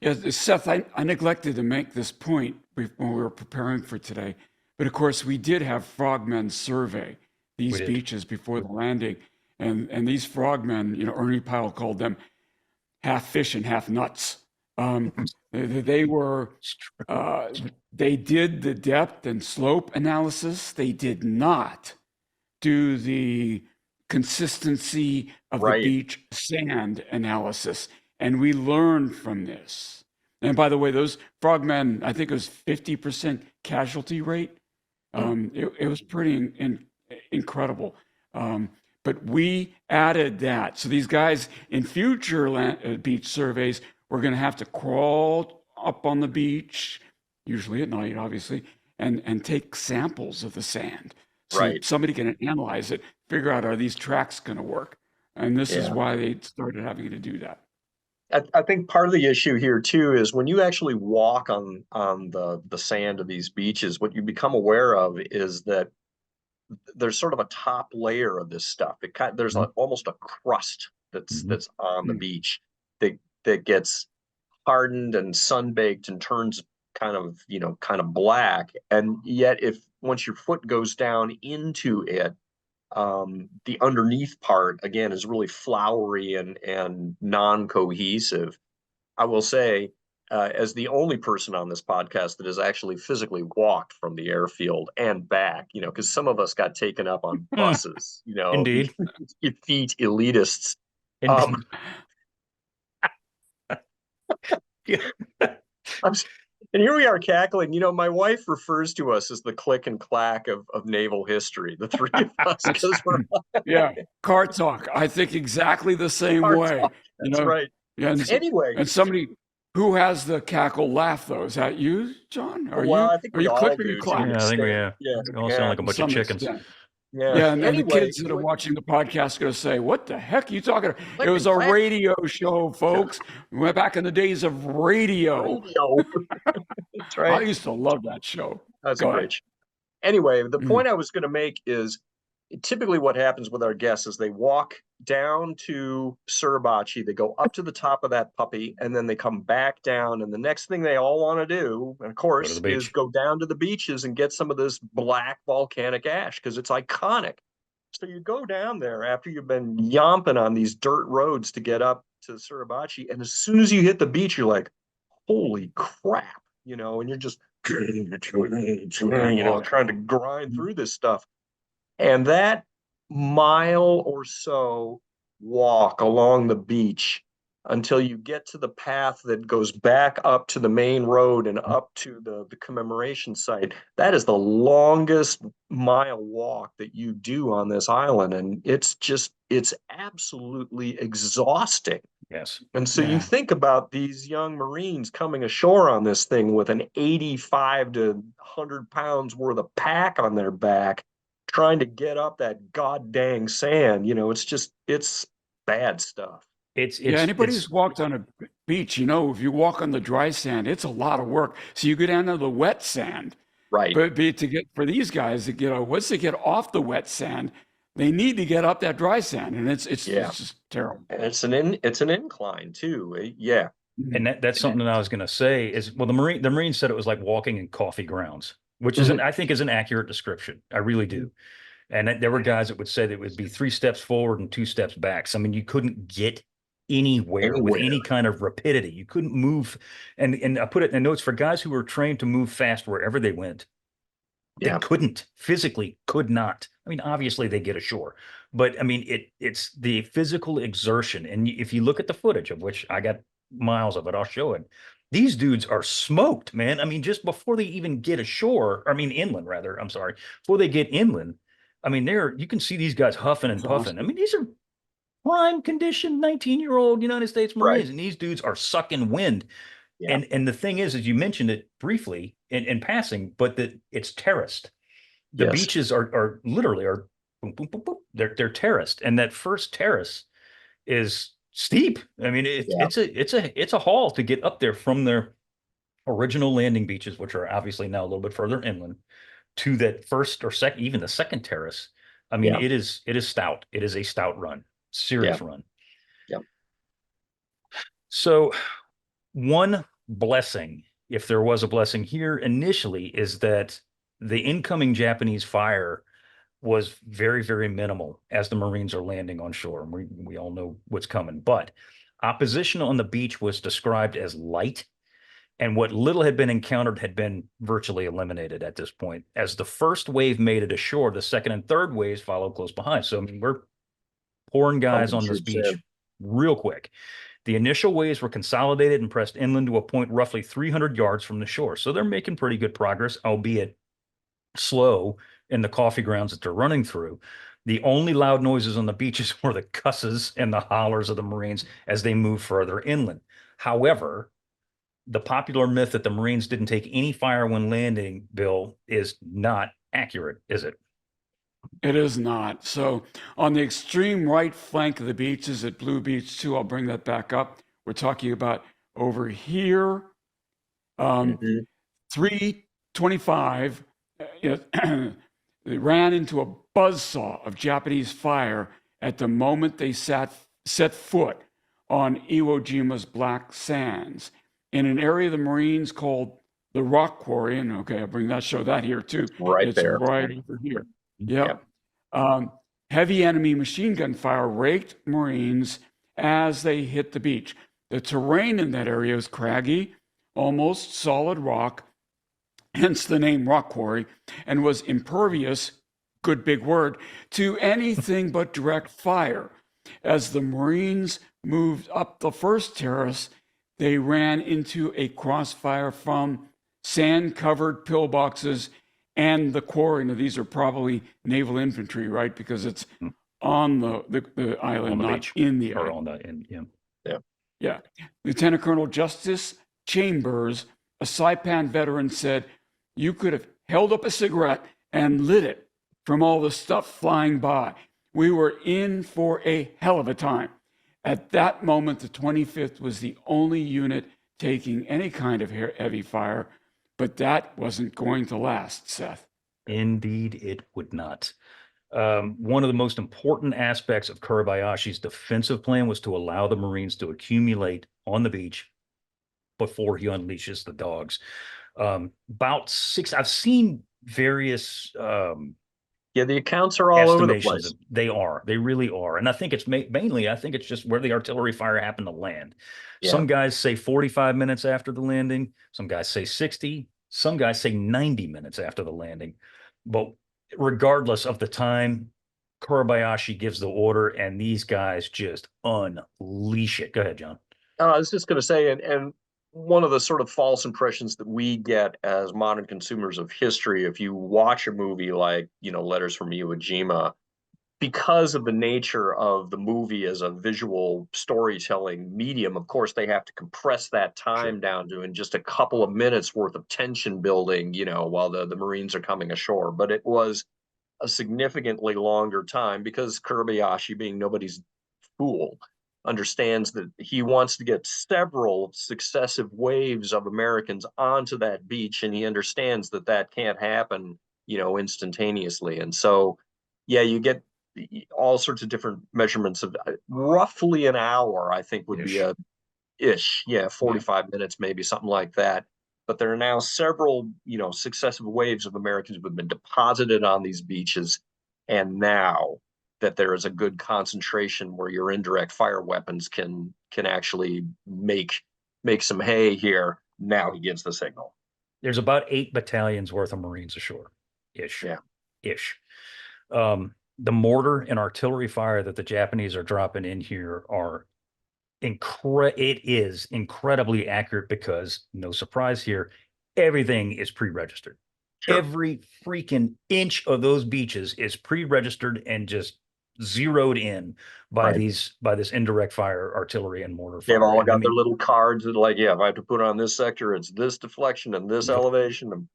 Yeah, Seth, I neglected to make this point when we were preparing for today. But of course, we did have frogmen survey We these did. beaches before the landing. And these frogmen, Ernie Pyle called them half fish and half nuts. They were, they did the depth and slope analysis. They did not do the consistency of the beach sand analysis. And we learned from this. And by the way, those frogmen, I think it was 50% casualty rate. It was pretty incredible. But we added that. So these guys in future beach surveys were going to have to crawl up on the beach, usually at night, obviously, and take samples of the sand. So somebody can analyze it, figure out, are these tracks going to work? And this is why they started having to do that. I think part of the issue here too is when you actually walk on the sand of these beaches, what you become aware of is that there's sort of a top layer of this stuff. There's almost a crust that's on the beach that gets hardened and sunbaked and turns kind of black. And yet once your foot goes down into it, the underneath part again is really floury and non-cohesive. I will say, as the only person on this podcast that has actually physically walked from the airfield and back, because some of us got taken up on buses, Indeed. Effete elitists. And here we are cackling. My wife refers to us as the click and clack of naval history, the three of us. Car talk. I think exactly the same way. That's right. Yeah, anyway. And somebody who has the cackle laugh, though? Is that you, John? I think we all do. Yeah, I think we all sound like a bunch of chickens. Yeah, and the kids that are watching the podcast are going to say, what the heck are you talking about? It was a radio show, folks. We went back in the days of radio. That's right. I used to love that show. That's great. Anyway, the point I was going to make is typically what happens with our guests is they walk down to Suribachi, they go up to the top of that puppy, and then they come back down. And the next thing they all want to do, of course, is go down to the beaches and get some of this black volcanic ash because it's iconic. So you go down there after you've been yomping on these dirt roads to get up to Suribachi, and as soon as you hit the beach, you're like, holy crap, and you're just, trying to grind through this stuff. And that mile or so walk along the beach until you get to the path that goes back up to the main road and up to the commemoration site, that is the longest mile walk that you do on this island. And it's absolutely exhausting. Yes. And so you think about these young Marines coming ashore on this thing with an 85 to 100 pounds worth of pack on their back, trying to get up that god dang sand. It's bad stuff. Anybody who's walked on a beach, if you walk on the dry sand, it's a lot of work. So you go down to the wet sand. Right. But for these guys to once they get off the wet sand, they need to get up that dry sand. And it's just terrible. And it's an incline too. Yeah. And that's something that I was going to say is, well, the Marines said it was like walking in coffee grounds, which I think is an accurate description. I really do. And there were guys that would say that it would be 3 steps forward and 2 steps back. So, I mean, you couldn't get anywhere with any kind of rapidity. You couldn't move. And I put it in the notes for guys who were trained to move fast wherever they went. They physically could not. I mean, obviously they get ashore, but I mean, it's the physical exertion. And if you look at the footage, of which I got miles of it, I'll show it. These dudes are smoked, man. I mean, just before they even get ashore, inland rather, I'm sorry, before they get inland, I mean, you can see these guys huffing and puffing. I mean, these are prime condition 19-year-old United States Marines, and these dudes are sucking wind. Yeah. And the thing is you mentioned it briefly in passing, but that it's terraced. The beaches are literally boom, boom, boom, boom. They're terraced, and that first terrace is steep. I mean, it's a haul to get up there from their original landing beaches, which are obviously now a little bit further inland, to that first or second, even the second terrace. I mean, it is stout. It is a stout run, serious run. Yeah. So One blessing, if there was a blessing here initially, is that the incoming Japanese fire was very, very minimal as the Marines are landing on shore. And we all know what's coming. But opposition on the beach was described as light, and what little had been encountered had been virtually eliminated at this point. As the first wave made it ashore, the second and third waves followed close behind. So I mean, we're pouring guys on this beach real quick. The initial waves were consolidated and pressed inland to a point roughly 300 yards from the shore. So they're making pretty good progress, albeit slow in the coffee grounds that they're running through. The only loud noises on the beaches were the cusses and the hollers of the Marines as they move further inland. However, the popular myth that the Marines didn't take any fire when landing, Bill, is not accurate, is it? It is not. So on the extreme right flank of the beaches at Blue Beach 2, I'll bring that back up. We're talking about over here, 325, they ran into a buzzsaw of Japanese fire at the moment they set foot on Iwo Jima's black sands in an area of the Marines called the Rock Quarry. And okay, I'll show that here too. Right there. Right over here. Yep. Heavy enemy machine gun fire raked Marines as they hit the beach. The terrain in that area is craggy, almost solid rock, hence the name Rock Quarry, and was impervious, good big word, to anything but direct fire. As the Marines moved up the first terrace, they ran into a crossfire from sand-covered pillboxes and the quarry. Now, these are probably naval infantry, right? Because it's on the island, not beach. In the or island. on the in, yeah. Yeah. Lieutenant Colonel Justice Chambers, a Saipan veteran, said, "You could have held up a cigarette and lit it from all the stuff flying by. We were in for a hell of a time." At that moment, the 25th was the only unit taking any kind of heavy fire, but that wasn't going to last, Seth. Indeed, it would not. One of the most important aspects of Kuribayashi's defensive plan was to allow the Marines to accumulate on the beach before he unleashes the dogs. About six, I've seen various the accounts are all over the estimations. place. They really are. And I think it's mainly, I think it's just where the artillery fire happened to land. Yeah. Some guys say 45 minutes after the landing. Some guys say 60. Some guys say 90 minutes after the landing. But regardless of the time, Kuribayashi gives the order and these guys just unleash it. Go ahead, John. I was just going to say, and one of the sort of false impressions that we get as modern consumers of history, if you watch a movie like, Letters from Iwo Jima, because of the nature of the movie as a visual storytelling medium, of course, they have to compress that time down to in just a couple of minutes worth of tension building, while the Marines are coming ashore. But it was a significantly longer time because Kuribayashi, being nobody's fool, understands that he wants to get several successive waves of Americans onto that beach, and he understands that that can't happen, instantaneously. And so, you get all sorts of different measurements of roughly an hour, I think would be 45 minutes, maybe something like that. But there are now several, successive waves of Americans who have been deposited on these beaches. And now that there is a good concentration where your indirect fire weapons can actually make some hay here, now he gives the signal. There's about 8 battalions worth of Marines ashore, ish. The mortar and artillery fire that the Japanese are dropping in here are it is incredibly accurate because, no surprise here, everything is pre-registered. Every freaking inch of those beaches is pre-registered and just zeroed in by this indirect fire artillery and mortar fire. They've all got their little cards that if I have to put it on this sector, it's this deflection and this elevation, and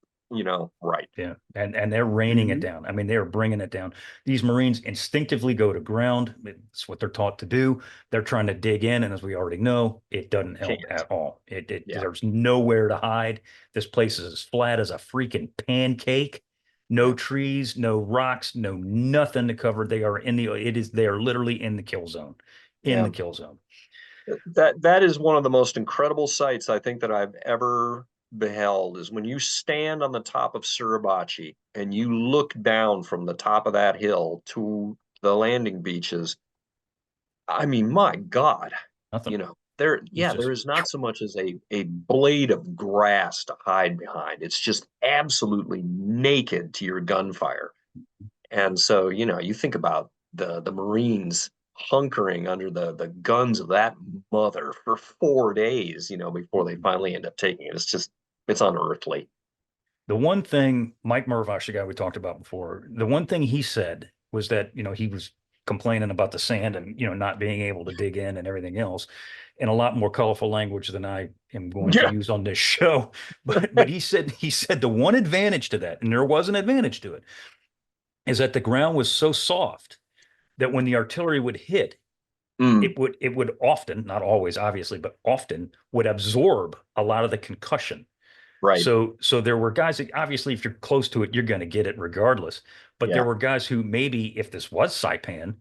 Yeah. And they're raining it down. I mean, they're bringing it down. These Marines instinctively go to ground. It's what they're taught to do. They're trying to dig in. And as we already know, it doesn't help at all. There's nowhere to hide. This place is as flat as a freaking pancake. No trees, no rocks, no nothing to cover. They are they are literally in the kill zone. The kill zone. That is one of the most incredible sights I think that I've ever beheld is when you stand on the top of Suribachi and you look down from the top of that hill to the landing beaches. I mean, my God, Nothing. It's there just is not so much as a blade of grass to hide behind. It's just absolutely naked to your gunfire. And so, you think about the Marines hunkering under the guns of that mother for 4 days, before they finally end up taking it. It's unearthly. the one thing Mike Mervosh, the guy we talked about before, the one thing he said was that, he was complaining about the sand and, not being able to dig in and everything else in a lot more colorful language than I am going to Yeah. use on this show. But he said the one advantage to that, and there was an advantage to it, is that the ground was so soft that when the artillery would hit, Mm, it would often, not always, obviously, but often would absorb a lot of the concussion. right. So there were guys that obviously, if you're close to it, you're going to get it regardless. But there Yeah. were guys who maybe, if this was Saipan,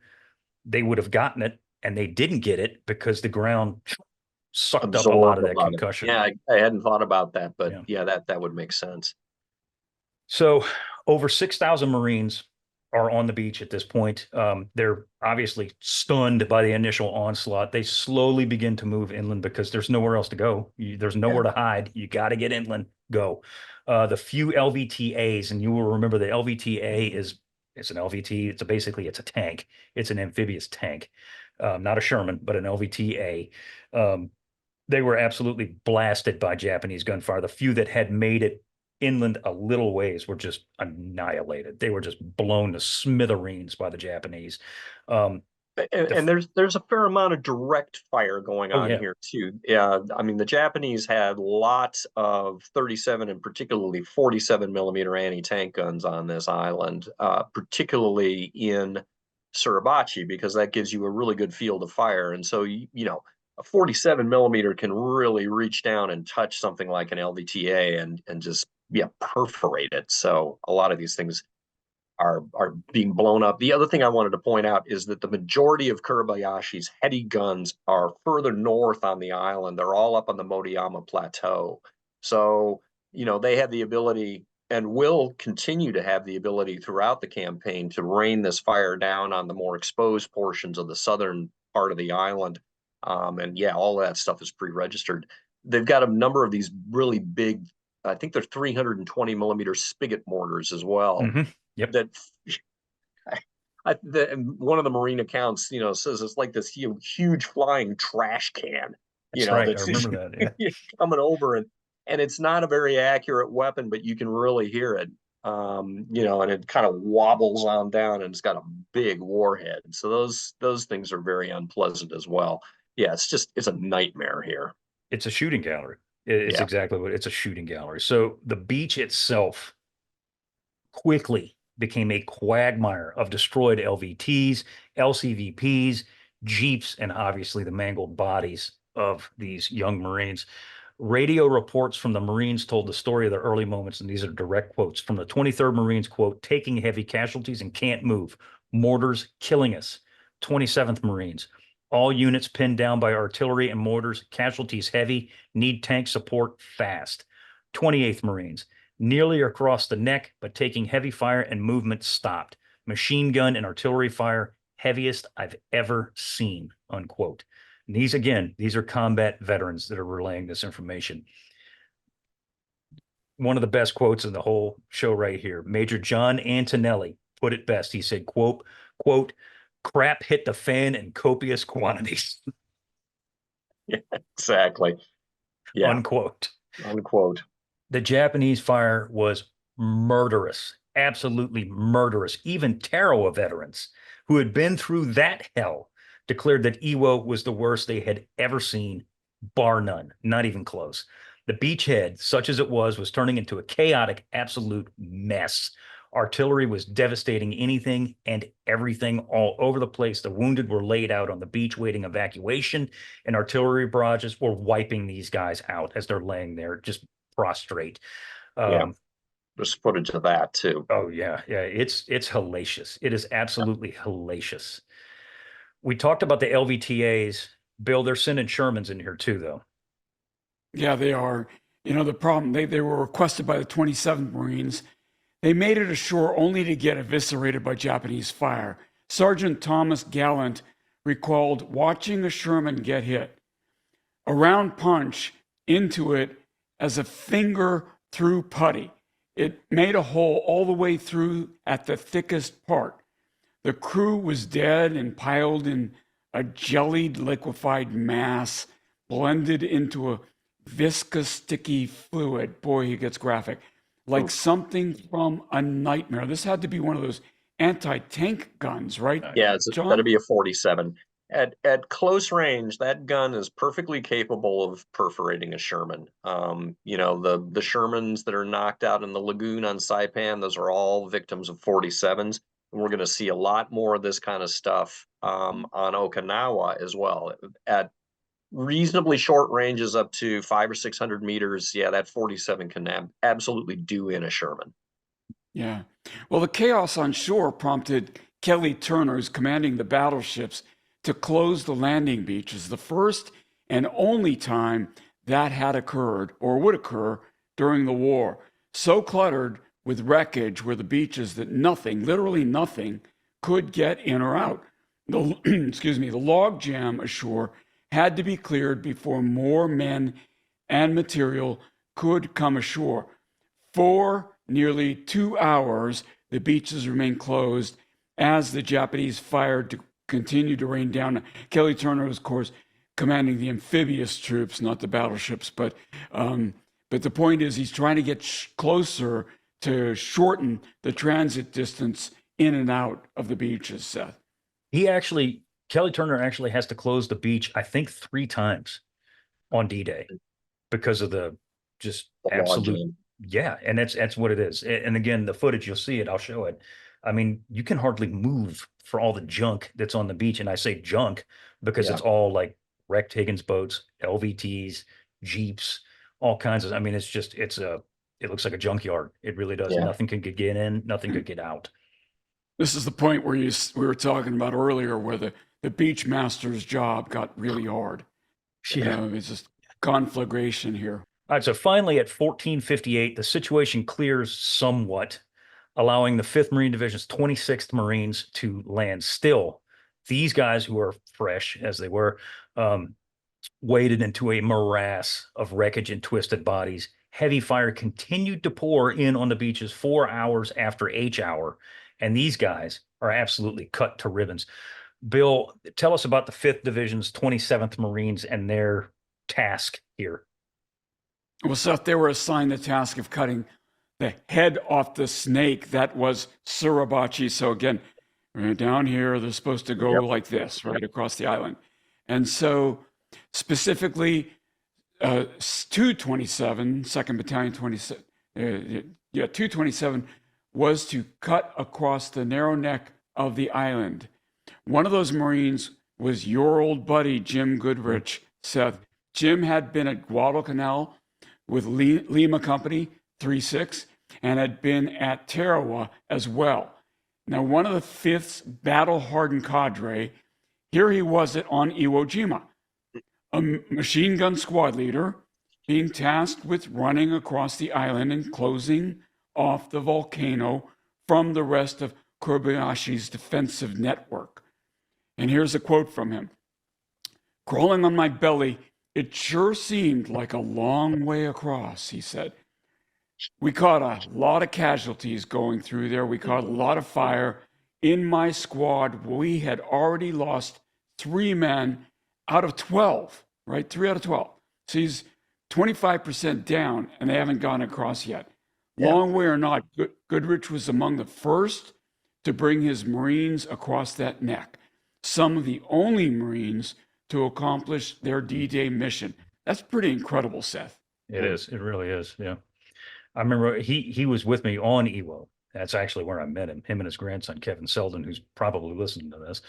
they would have gotten it and they didn't get it because the ground sucked up a lot Absorbed of a that lot of it. concussion. Yeah, I hadn't thought about that, but Yeah. yeah, that would make sense. So over 6,000 Marines are on the beach at this point. They're obviously stunned by the initial onslaught. They slowly begin to move inland because there's nowhere else to go. There's nowhere Yeah. to hide. You got to get inland. Go. The few LVTAs, and you will remember the LVTA it's an LVT. It's a tank. It's an amphibious tank, not a Sherman, but an LVTA. They were absolutely blasted by Japanese gunfire. The few that had made it inland a little ways were just annihilated. They were just blown to smithereens by the Japanese. And there's a fair amount of direct fire going Oh on yeah, here too. Yeah, I mean the Japanese had lots of 37 and particularly 47 millimeter anti-tank guns on this island, particularly in Suribachi, because that gives you a really good field of fire. And so a 47 millimeter can really reach down and touch something like an LVTA and just perforate it. So a lot of these things are being blown up. The other thing I wanted to point out is that the majority of Kuribayashi's heavy guns are further north on the island. They're all up on the Motoyama Plateau. So, they have the ability and will continue to have the ability throughout the campaign to rain this fire down on the more exposed portions of the southern part of the island. And yeah, all that stuff is pre-registered. They've got a number of these really big, I think they're 320 millimeter spigot mortars as well. mm-hmm. Yep. That one of the Marine accounts, says it's like this huge flying trash can, That's right. I that's remember that. Yeah. coming over and it's not a very accurate weapon, but you can really hear it. And it kind of wobbles on down and it's got a big warhead. So those things are very unpleasant as well. Yeah, it's a nightmare here. It's a shooting gallery. It's Yeah. exactly what it's a shooting gallery. So the beach itself quickly became a quagmire of destroyed LVTs, LCVPs, Jeeps, and obviously the mangled bodies of these young Marines. Radio reports from the Marines told the story of their early moments, and these are direct quotes from the 23rd Marines, quote, taking heavy casualties and can't move. Mortars killing us. 27th Marines, all units pinned down by artillery and mortars, casualties heavy, need tank support fast. 28th Marines, nearly across the neck, but taking heavy fire and movement stopped. Machine gun and artillery fire, heaviest I've ever seen, unquote. And these are combat veterans that are relaying this information. One of the best quotes in the whole show right here. Major John Antonelli put it best. He said, quote, crap hit the fan in copious quantities. Yeah, exactly. Yeah. Unquote. Unquote. The Japanese fire was murderous, absolutely murderous. Even Tarawa veterans who had been through that hell declared that Iwo was the worst they had ever seen, bar none, not even close. The beachhead, such as it was turning into a chaotic, absolute mess. Artillery was devastating anything and everything all over the place. The wounded were laid out on the beach waiting evacuation, and artillery barrages were wiping these guys out as they're laying there just prostrate. Yeah. There's footage of that too. Oh yeah. It's hellacious. It is absolutely hellacious. We talked about the LVTAs Bill, they're sending Shermans in here too, though. Yeah, they are. You know, the problem, they were requested by the 27th Marines. They made it ashore only to get eviscerated by Japanese fire. Sergeant Thomas Gallant recalled watching a Sherman get hit. A round punch into it as a finger through putty. It made a hole all the way through at the thickest part. The crew was dead and piled in a jellied liquefied mass, blended into a viscous sticky fluid. Boy, he gets graphic. Like something from a nightmare. This had to be one of those anti-tank guns, right? Yeah, John? that'd be a 47. At close range, that gun is perfectly capable of perforating a Sherman. You know, the Shermans that are knocked out in the lagoon on Saipan, those are all victims of 47s. And we're going to see a lot more of this kind of stuff on Okinawa as well. At reasonably short ranges up to 500 or 600 meters, yeah, that 47 can absolutely do in a Sherman. Yeah. Well, the chaos on shore prompted Kelly Turner, who's commanding the battleships, to close the landing beaches, the first and only time that had occurred or would occur during the war. So cluttered with wreckage were the beaches that nothing, literally nothing, could get in or out. The, excuse me, the logjam ashore had to be cleared before more men and material could come ashore. For nearly 2 hours, the beaches remained closed as the Japanese fire continued to rain down. Kelly Turner was, of course, commanding the amphibious troops, not the battleships. But the point is, he's trying to get closer to shorten the transit distance in and out of the beaches, Seth. Kelly Turner actually has to close the beach, I think, 3 times on D-Day because of the absolute. Yeah, and that's what it is. And again, the footage, you'll see it, I'll show it. I mean, you can hardly move for all the junk that's on the beach. And I say junk because it's all like wrecked Higgins boats, LVTs, Jeeps, all kinds of, I mean, it looks like a junkyard. It really does. Yeah. Nothing can get in, nothing could get out. This is the point where we were talking about earlier, where the beach master's job got really hard. Yeah. It's just conflagration here. All right, so finally at 1458, the situation clears somewhat, allowing the 5th Marine Division's 26th Marines to land. Still, these guys who are fresh, as they were, waded into a morass of wreckage and twisted bodies. Heavy fire continued to pour in on the beaches 4 hours after H hour, and these guys are absolutely cut to ribbons. Bill, tell us about the 5th Division's 27th Marines and their task here. Well, Seth, they were assigned the task of cutting the head off the snake that was Suribachi. So again, down here, they're supposed to go like this, right across the island. And so specifically, 227, 2nd Battalion 27, 227 was to cut across the narrow neck of the island. One of those Marines was your old buddy, Jim Goodrich, Seth. Jim had been at Guadalcanal with Lima Company 3-6 and had been at Tarawa as well. Now, one of the 5th's battle-hardened cadre, here he was on Iwo Jima, a machine gun squad leader being tasked with running across the island and closing off the volcano from the rest of Kuribayashi's defensive network. And here's a quote from him. "Crawling on my belly, it sure seemed like a long way across," he said. "We caught a lot of casualties going through there. We caught a lot of fire. In my squad, we had already lost 3 men out of 12, right? 3 out of 12. So he's 25% down, and they haven't gone across yet. Long way or not, Goodrich was among the first to bring his Marines across that neck. Some of the only Marines to accomplish their D-Day mission." That's pretty incredible, Seth. It is. It really is. Yeah. I remember he was with me on Iwo. That's actually where I met him and his grandson, Kevin Selden, who's probably listening to this.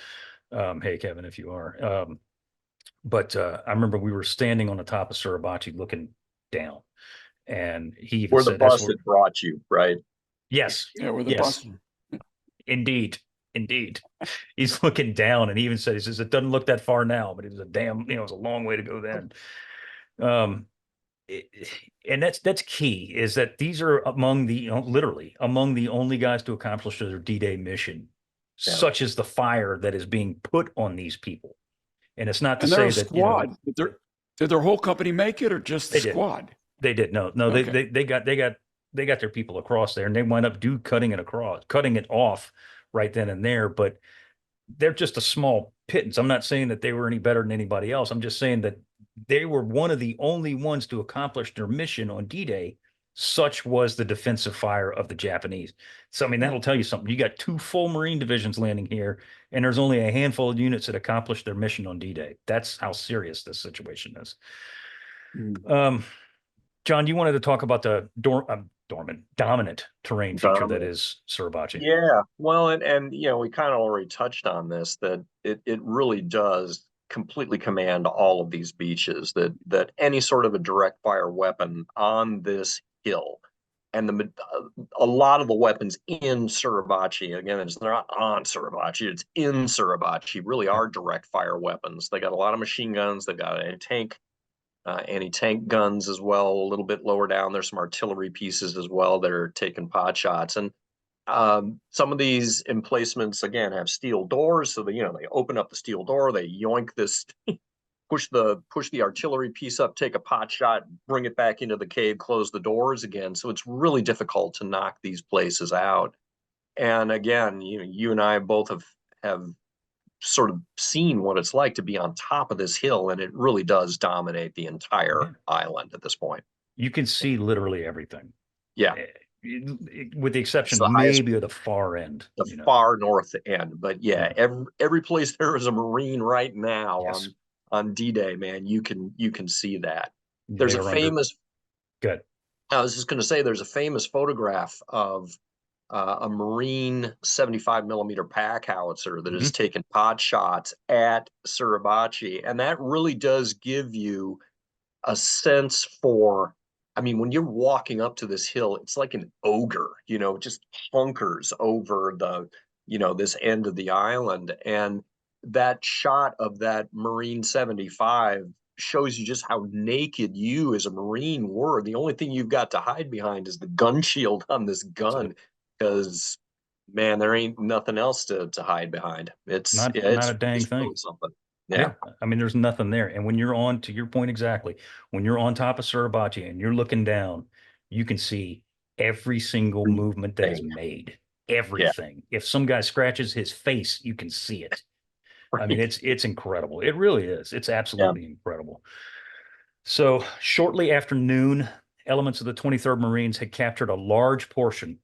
Hey, Kevin, if you are. But I remember we were standing on the top of Suribachi looking down. And he even Where said, the bus had brought you, right? Yes. Yeah, where the bus. Indeed. Indeed. He's looking down, and he even said, he says, it doesn't look that far now, but it was a damn, it was a long way to go then. Um, and that's key, is that these are among the, literally among the only guys to accomplish their D-Day mission, such as the fire that is being put on these people. And it's not to say that, squad. Did their whole company make it, or just the squad? They did. No, Okay. they got their people across there, and they wind up cutting it off right then and there. But they're just a small pittance. I'm not saying that they were any better than anybody else. I'm just saying that they were one of the only ones to accomplish their mission on D-Day. Such was the defensive fire of the Japanese. So, I mean, that'll tell you something. You got 2 full Marine divisions landing here, and there's only a handful of units that accomplished their mission on D-Day. That's how serious this situation is. John, you wanted to talk about the dominant terrain feature that is Suribachi. Yeah, well, and we kind of already touched on this, that it really does completely command all of these beaches, that any sort of a direct fire weapon on this hill, and a lot of the weapons in Suribachi, again, it's not on Suribachi, it's in Suribachi, really are direct fire weapons. They got a lot of machine guns, they've got anti-tank guns as well. A little bit lower down, there's some artillery pieces as well that are taking pot shots. And some of these emplacements, again, have steel doors, so they open up the steel door, they yoink this, push the artillery piece up, take a pot shot, bring it back into the cave, close the doors again. So it's really difficult to knock these places out. And again, you and I both have sort of seen what it's like to be on top of this hill, and it really does dominate the entire island at this point. You can see literally everything. Yeah. With the exception maybe of the far end. The far north end. But yeah, every place there is a Marine right now on D-Day, man, you can see that. There's a famous Good. I was just going to say, there's a famous photograph of a Marine 75 millimeter pack howitzer that has taken pot shots at Suribachi, and that really does give you a sense for, I mean, when you're walking up to this hill, it's like an ogre, just hunkers over the, this end of the island. And that shot of that Marine 75 shows you just how naked you as a Marine were. The only thing you've got to hide behind is the gun shield on this gun, because man, there ain't nothing else to hide behind. It's not a dang thing. Really something. Yeah. I mean, there's nothing there. And when you're on, to your point exactly, when you're on top of Suribachi and you're looking down, you can see every single movement that is made. Everything. Yeah. If some guy scratches his face, you can see it. I mean, it's incredible. It really is. It's absolutely incredible. So shortly after noon, elements of the 23rd Marines had captured a large portion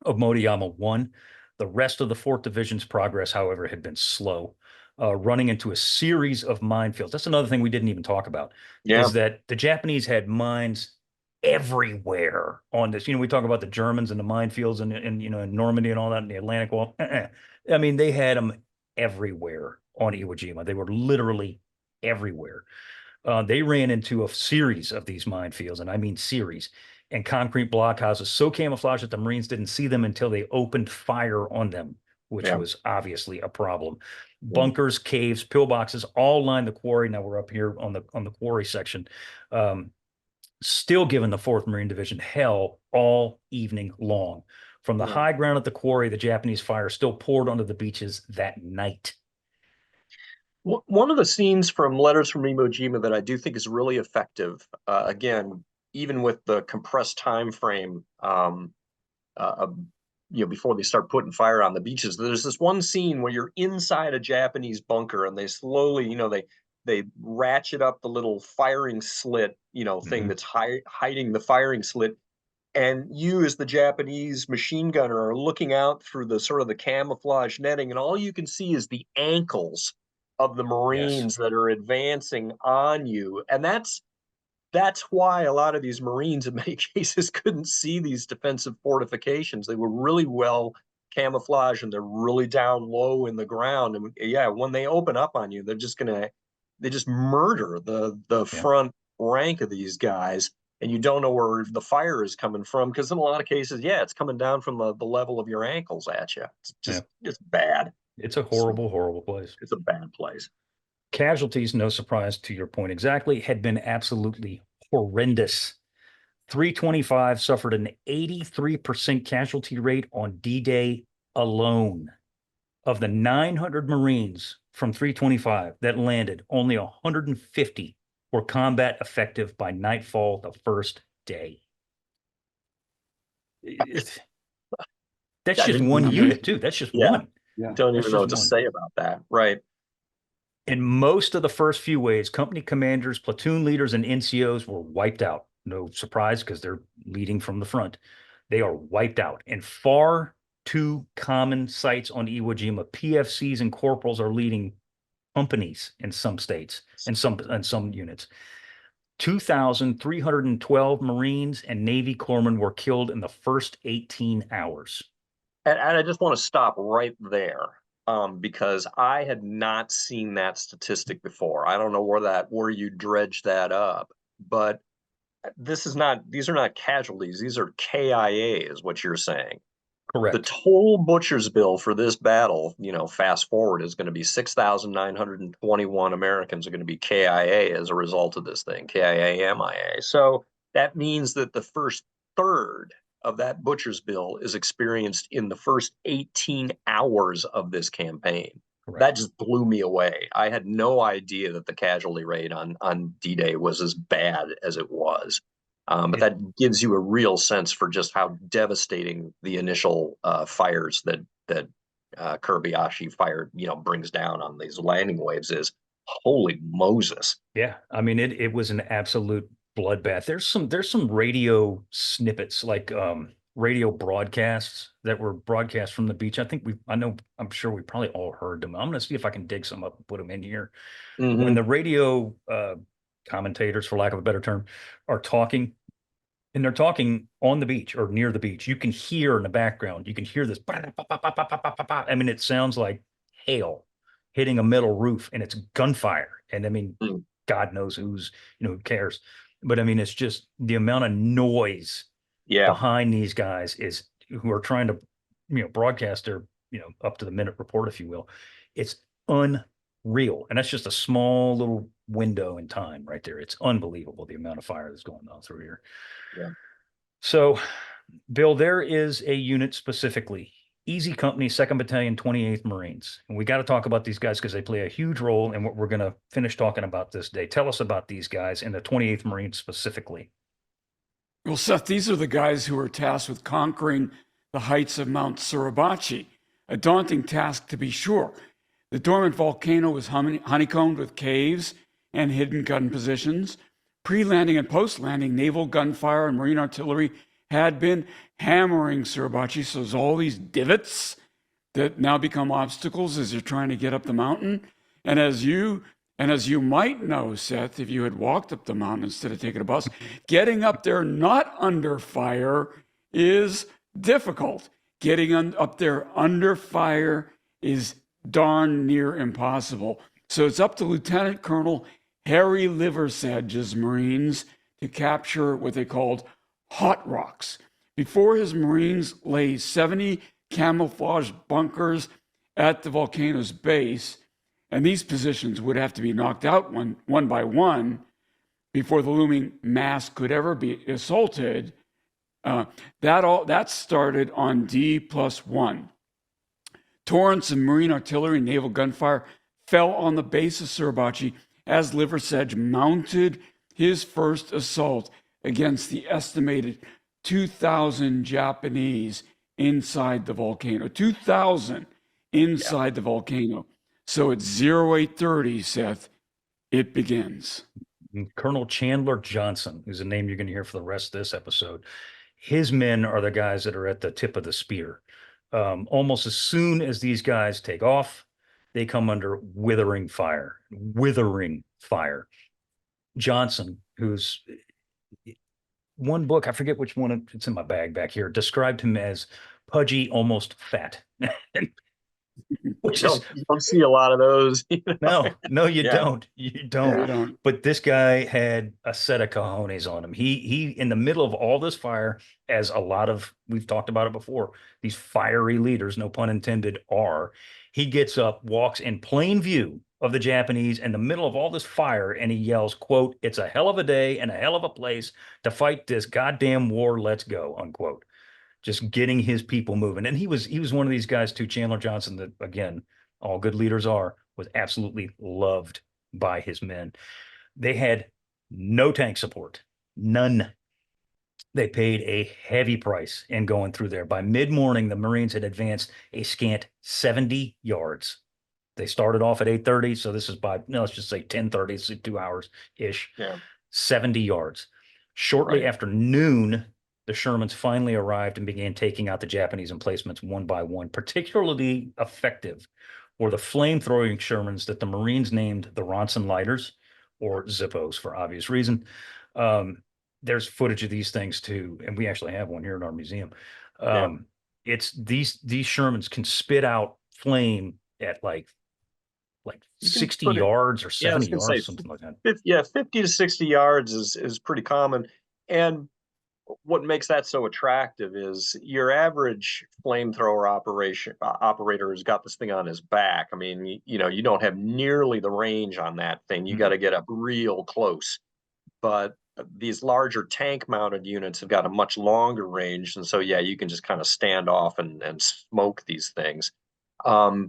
of Motoyama 1. The rest of the 4th Division's progress, however, had been slow, running into a series of minefields. That's another thing we didn't even talk about, is that the Japanese had mines everywhere on this. We talk about the Germans and the minefields and in Normandy and all that in the Atlantic Wall. I mean, they had them everywhere on Iwo Jima. They were literally everywhere. They ran into a series of these minefields, and I mean series, and concrete blockhouses so camouflaged that the Marines didn't see them until they opened fire on them, which was obviously a problem. Bunkers, caves, pillboxes all lined the quarry. Now we're up here on the quarry section, still giving the 4th Marine Division hell all evening long. From the high ground at the quarry, the Japanese fire still poured onto the beaches that night. One of the scenes from Letters from Iwo Jima that I do think is really effective, again, even with the compressed time frame, before they start putting fire on the beaches, there's this one scene where you're inside a Japanese bunker, and they slowly, they ratchet up the little firing slit, thing that's hiding the firing slit. And you, as the Japanese machine gunner, are looking out through the sort of the camouflage netting, and all you can see is the ankles of the Marines that are advancing on you. And that's why a lot of these Marines in many cases couldn't see these defensive fortifications. They were really well camouflaged, and they're really down low in the ground. And when they open up on you, they just murder the front rank of these guys. and you don't know where the fire is coming from, because in a lot of cases, yeah, it's coming down from the level of your ankles at you. It's just it's bad. It's a horrible, horrible place. It's a bad place. Casualties, no surprise to your point exactly, had been absolutely horrendous. 325 suffered an 83% casualty rate on D-Day alone. Of the 900 Marines from 325 that landed, only 150 were combat effective by nightfall the first day. That's just one unit, too. That's just one. Yeah. Don't even know what to say about that. Right. In most of the first few waves, company commanders, platoon leaders, and NCOs were wiped out. No surprise, because they're leading from the front. They are wiped out. And far too common sites on Iwo Jima, PFCs and corporals are leading companies in some states and some units. 2,312 Marines and Navy corpsmen were killed in the first 18 hours. And I just want to stop right there, because I had not seen that statistic before. I don't know where you dredge that up, but these are not casualties. These are KIA, is what you're saying. Correct. The total butcher's bill for this battle, fast forward, is going to be 6,921 Americans are going to be KIA as a result of this thing, KIA, MIA. So that means that the first third of that butcher's bill is experienced in the first 18 hours of this campaign. Correct. That just blew me away. I had no idea that the casualty rate on D-Day was as bad as it was. But that gives you a real sense for just how devastating the initial fires that Kuribayashi fired, brings down on these landing waves is. Holy Moses! Yeah, I mean it was an absolute bloodbath. There's some radio snippets, like radio broadcasts that were broadcast from the beach. I'm sure we probably all heard them. I'm going to see if I can dig some up and put them in here. Mm-hmm. When the radio commentators, for lack of a better term, are talking, and they're talking on the beach or near the beach, you can hear in the background, you can hear this. I mean, it sounds like hail hitting a metal roof, and it's gunfire. And I mean, God knows who cares. But I mean, it's just the amount of noise behind these guys who are trying to, broadcast their, up to the minute report, if you will. It's unreal. And that's just a small little window in time right there. It's unbelievable, the amount of fire that's going on through here. Yeah. So, Bill, there is a unit specifically, Easy Company, 2nd Battalion, 28th Marines. And we got to talk about these guys because they play a huge role in what we're going to finish talking about this day. Tell us about these guys and the 28th Marines specifically. Well, Seth, these are the guys who were tasked with conquering the heights of Mount Suribachi, a daunting task to be sure. The dormant volcano was honeycombed with caves and hidden gun positions. Pre-landing and post-landing naval gunfire and marine artillery had been hammering Suribachi, so there's all these divots that now become obstacles as you're trying to get up the mountain. And as you might know, Seth, if you had walked up the mountain instead of taking a bus, getting up there not under fire is difficult. Getting up there under fire is darn near impossible. So it's up to Lieutenant Colonel Harry Liversedge's Marines to capture what they called hot rocks. Before his Marines lay 70 camouflage bunkers at the volcano's base, and these positions would have to be knocked out one by one before the looming mass could ever be assaulted. That started on D+1. Torrents of marine artillery and naval gunfire fell on the base of Suribachi as Liversedge mounted his first assault against the estimated 2,000 Japanese inside the volcano. 2,000 inside the volcano. So at 0830, Seth, it begins. Colonel Chandler Johnson, who's a name you're going to hear for the rest of this episode. His men are the guys that are at the tip of the spear. Almost as soon as these guys take off, they come under withering fire. Johnson, who's one book, I forget which one, it's in my bag back here, described him as pudgy, almost fat. which is You don't see a lot of those. no, you Yeah. don't. You Yeah, don't. I don't. But this guy had a set of cojones on him. He in the middle of all this fire, as a lot of we've talked about it before, these fiery leaders, no pun intended, are. He gets up, walks in plain view of the Japanese in the middle of all this fire, and he yells, quote, "It's a hell of a day and a hell of a place to fight this goddamn war. Let's go," unquote. Just getting his people moving. And he was one of these guys too, Chandler Johnson, that again, all good leaders are, was absolutely loved by his men. They had no tank support, none. They paid a heavy price in going through there. By mid-morning, the Marines had advanced a scant 70 yards. They started off at 8:30, so this is by, let's just say 10:30, so 2 hours ish. Yeah. 70 yards. Shortly after noon, the Shermans finally arrived and began taking out the Japanese emplacements one by one. Particularly effective were the flame-throwing Shermans that the Marines named the Ronson Lighters, or Zippos for obvious reason. There's footage of these things too, and we actually have one here in our museum. It's these Shermans can spit out flame at like 60 yards or 70 yards, something like that. 50 to 60 yards is pretty common. And what makes that so attractive is your average flamethrower operator has got this thing on his back. I mean, you don't have nearly the range on that thing. You got to get up real close. But these larger tank mounted units have got a much longer range. And so, yeah, you can just kind of stand off and smoke these things.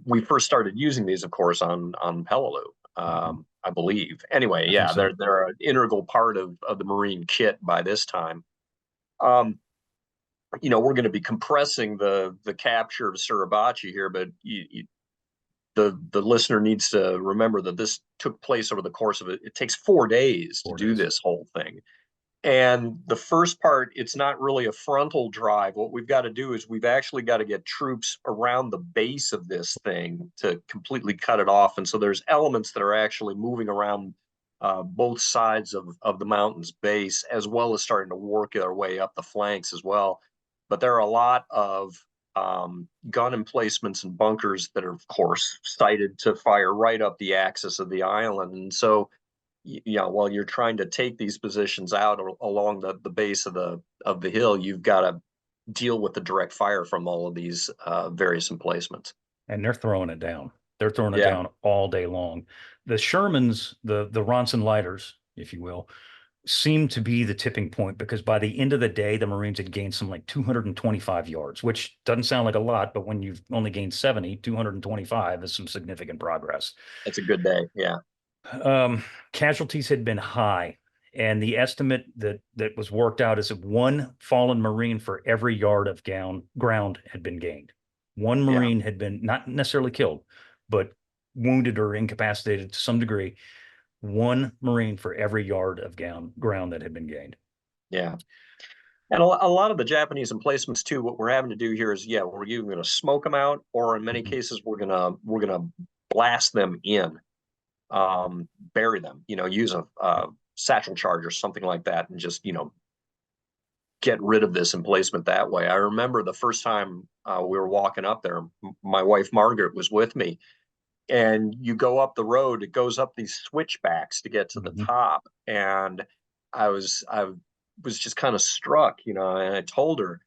We first started using these, of course, on Peleliu, I believe. Anyway, yeah, so. they're an integral part of the Marine kit by this time. We're going to be compressing the capture of Suribachi here, but the listener needs to remember that this took place over the course of it takes 4 days to do this whole thing. And the first part, it's not really a frontal drive. What we've got to do is we've actually got to get troops around the base of this thing to completely cut it off. And so there's elements that are actually moving around both sides of the mountain's base, as well as starting to work their way up the flanks as well. But there are a lot of gun emplacements and bunkers that are, of course, sited to fire right up the axis of the island. And so, while you're trying to take these positions out along the base of the hill, you've got to deal with the direct fire from all of these various emplacements. And they're throwing it down. They're throwing it down all day long. The Shermans, the Ronson Lighters, if you will, seemed to be the tipping point, because by the end of the day, the Marines had gained some like 225 yards, which doesn't sound like a lot, but when you've only gained 70, 225 is some significant progress. It's a good day. Yeah. Casualties had been high, and the estimate that was worked out is that one fallen Marine for every yard of ground had been gained. One Marine had been not necessarily killed, but wounded or incapacitated to some degree. One Marine for every yard of ground that had been gained. Yeah. And a lot of the Japanese emplacements too, what we're having to do here is, we're either going to smoke them out, or in many cases we're gonna blast them in. Bury them, use a satchel charge or something like that, and just, get rid of this emplacement that way. I remember the first time we were walking up there, my wife Margaret was with me, and you go up the road, it goes up these switchbacks to get to the top. And I was just kind of struck, and I told her,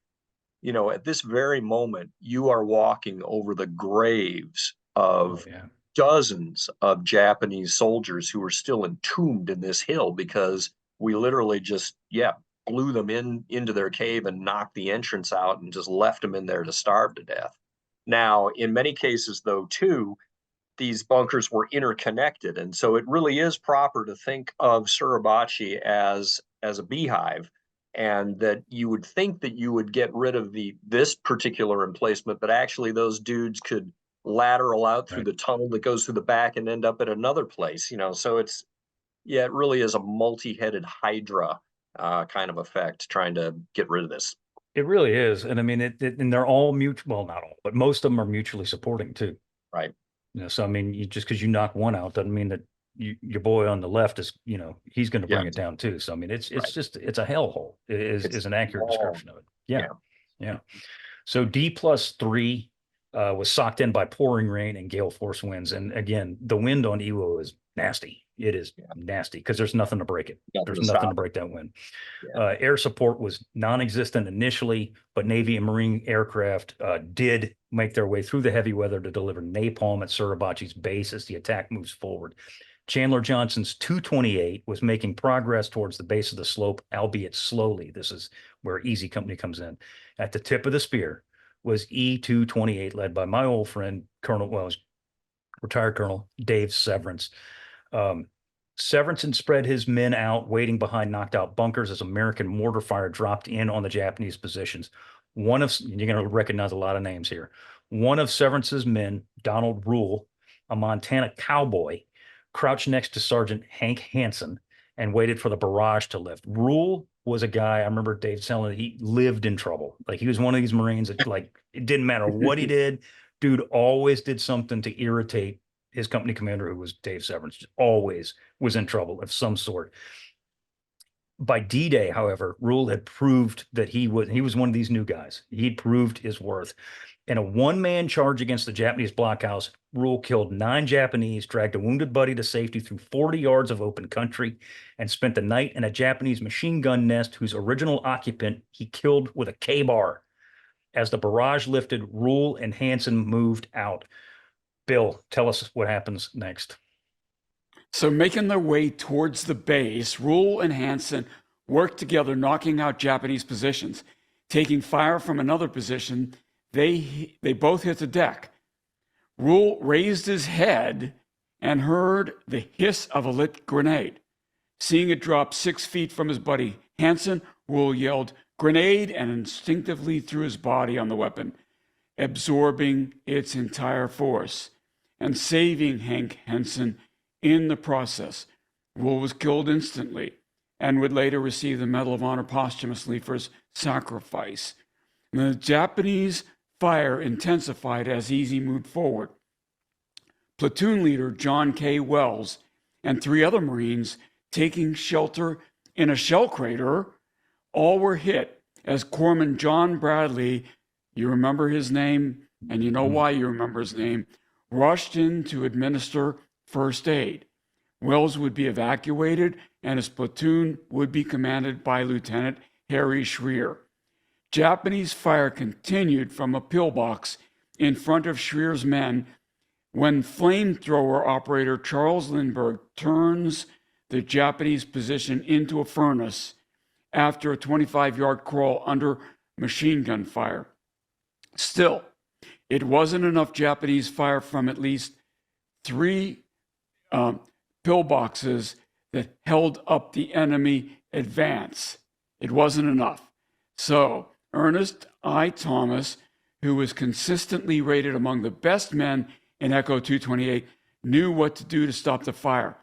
at this very moment, you are walking over the graves of dozens of Japanese soldiers who are still entombed in this hill, because we literally just, blew them into their cave and knocked the entrance out and just left them in there to starve to death. Now, in many cases, though, too, these bunkers were interconnected. And so it really is proper to think of Suribachi as a beehive, and that you would think that you would get rid of this particular emplacement, but actually those dudes could lateral out through the tunnel that goes through the back and end up at another place, so it really is a multi-headed hydra kind of effect, trying to get rid of this. It really is. And I mean, and they're all mutual, well, not all, but most of them are mutually supporting too. Right. So, I mean, just because you knock one out doesn't mean that your boy on the left is, he's going to bring it down too. So, I mean, it's just, it's a hellhole is an accurate description of it. Yeah. So D+3 was socked in by pouring rain and gale force winds. And again, the wind on Iwo is nasty. It is nasty because there's nothing to break it. There's nothing to break that wind. Air support was non-existent initially, but Navy and Marine aircraft did make their way through the heavy weather to deliver napalm at Suribachi's base as the attack moves forward. Chandler Johnson's 228 was making progress towards the base of the slope, albeit slowly. This is where Easy Company comes in. At the tip of the spear was E-228, led by my old friend, retired Colonel Dave Severance. Severance had spread his men out, waiting behind knocked-out bunkers as American mortar fire dropped in on the Japanese positions. You're going to recognize a lot of names here. One of Severance's men, Donald Rule, a Montana cowboy, crouched next to Sergeant Hank Hansen and waited for the barrage to lift. Rule was a guy, I remember Dave telling me, he lived in trouble. Like, he was one of these Marines that, like, it didn't matter what he did. Dude always did something to irritate his company commander, who was Dave Severance, always was in trouble of some sort. By D-Day, however, Rule had proved that he was one of these new guys. He'd proved his worth. In a one-man charge against the Japanese blockhouse, Rule killed 9 Japanese, dragged a wounded buddy to safety through 40 yards of open country, and spent the night in a Japanese machine gun nest whose original occupant he killed with a K-bar. As the barrage lifted, Rule and Hansen moved out. Bill, tell us what happens next. So making their way towards the base, Rule and Hansen worked together, knocking out Japanese positions. Taking fire from another position, they both hit the deck. Rule raised his head and heard the hiss of a lit grenade. Seeing it drop 6 feet from his buddy Hansen, Rule yelled, "Grenade!" and instinctively threw his body on the weapon, absorbing its entire force and saving Hank Hansen in the process. Rule was killed instantly and would later receive the Medal of Honor posthumously for his sacrifice. And the Japanese fire intensified as Easy moved forward. Platoon leader John K. Wells and 3 other Marines, taking shelter in a shell crater, all were hit as Corpsman John Bradley, you remember his name, and you know why you remember his name, rushed in to administer first aid. Wells would be evacuated, and his platoon would be commanded by Lieutenant Harry Schreer. Japanese fire continued from a pillbox in front of Schrier's men when flamethrower operator Charles Lindbergh turns the Japanese position into a furnace after a 25-yard crawl under machine gun fire. Still, it wasn't enough Japanese fire from at least 3 pillboxes that held up the enemy advance. It wasn't enough. So Ernest I. Thomas, who was consistently rated among the best men in Echo 228, knew what to do to stop the fire.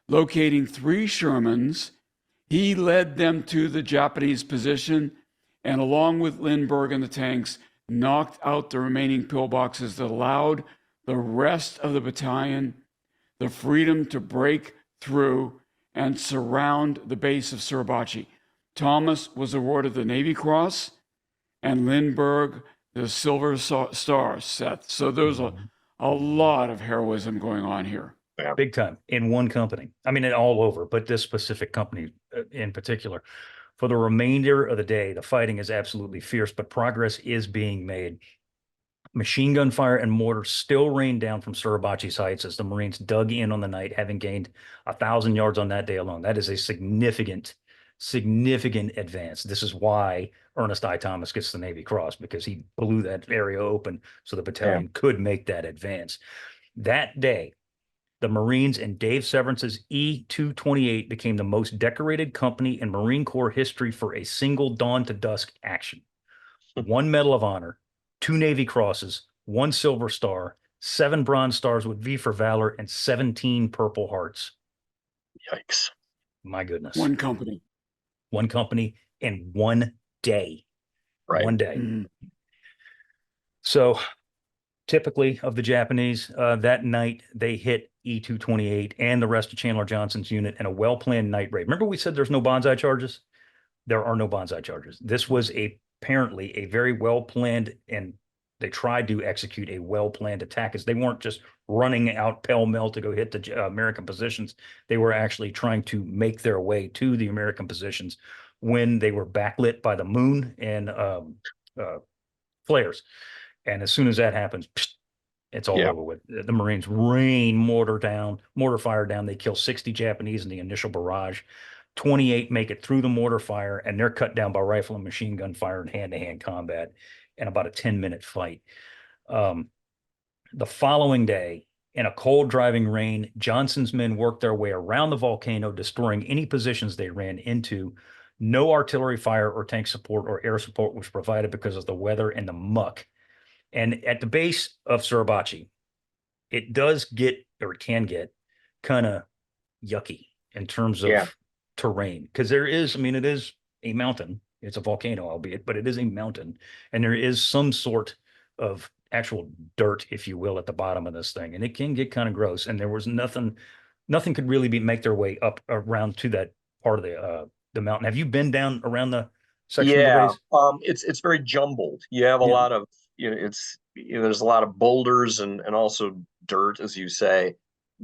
Locating 3 Shermans, he led them to the Japanese position and, along with Lindbergh and the tanks, knocked out the remaining pillboxes that allowed the rest of the battalion the freedom to break through and surround the base of Suribachi. Thomas was awarded the Navy Cross and Lindbergh the Silver Star, Seth. So there's a lot of heroism going on here. Yeah. Big time in one company. I mean, all over, but this specific company in particular. For the remainder of the day, the fighting is absolutely fierce, but progress is being made. Machine gun fire and mortar still rained down from Suribachi's heights as the Marines dug in on the night, having gained 1,000 yards on that day alone. That is a significant advance. This is why Ernest I. Thomas gets the Navy Cross, because he blew that area open so the battalion could make that advance. That day, the Marines and Dave Severance's E-228 became the most decorated company in Marine Corps history for a single dawn to dusk action. 1 Medal of Honor, 2 Navy Crosses, 1 Silver Star, 7 Bronze Stars with V for Valor, and 17 Purple Hearts. Yikes. My goodness. One company in one day. Right. One day. Mm-hmm. So typically of the Japanese, that night they hit E-228 and the rest of Chandler Johnson's unit in a well-planned night raid. Remember we said there's no bonsai charges? There are no bonsai charges. This was apparently a very well-planned and they tried to execute a well-planned attack, as they weren't just running out pell-mell to go hit the American positions. They were actually trying to make their way to the American positions when they were backlit by the moon and flares. And as soon as that happens, it's all over with. The Marines rain mortar fire down. They kill 60 Japanese in the initial barrage. 28 make it through the mortar fire, and they're cut down by rifle and machine gun fire in hand-to-hand combat in about a 10-minute fight. The following day, in a cold driving rain, Johnson's men worked their way around the volcano, destroying any positions they ran into. No artillery fire or tank support or air support was provided because of the weather and the muck. And at the base of Suribachi, it does get, or it can get, kind of yucky in terms of terrain. Because there is, I mean, it is a mountain. It's a volcano, albeit, but it is a mountain. And there is some sort of actual dirt, if you will, at the bottom of this thing. And it can get kind of gross. And there was nothing could really make their way up around to that part of the mountain. Have you been down around the section of the base? It's very jumbled. You have a lot of, there's a lot of boulders and also dirt, as you say.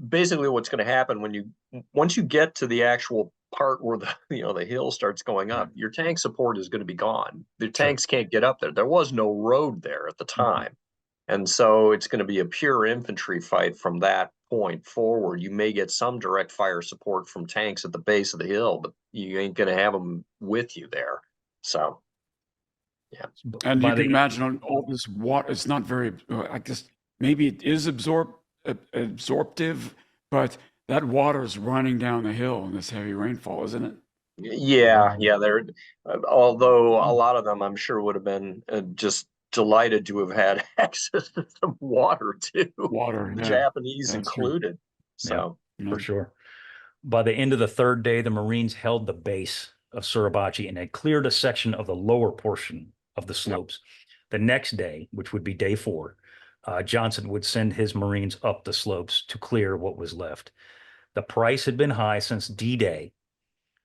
Basically, what's going to happen once you get to the actual part where the hill starts going up, your tank support is going to be gone. The tanks can't get up there. There was no road there at the time. And so it's going to be a pure infantry fight from that point forward. You may get some direct fire support from tanks at the base of the hill, but you ain't going to have them with you there. So, yeah. And you can imagine all this water. It's not very, I guess, maybe it is absorptive, but that water is running down the hill in this heavy rainfall, isn't it? Yeah. Although a lot of them, I'm sure, would have been just delighted to have had access to some water too. The Japanese included. So for sure. By the end of the third day, the Marines held the base of Suribachi and had cleared a section of the lower portion of the slopes. The next day, which would be day 4, Johnson would send his Marines up the slopes to clear what was left. The price had been high since D-Day.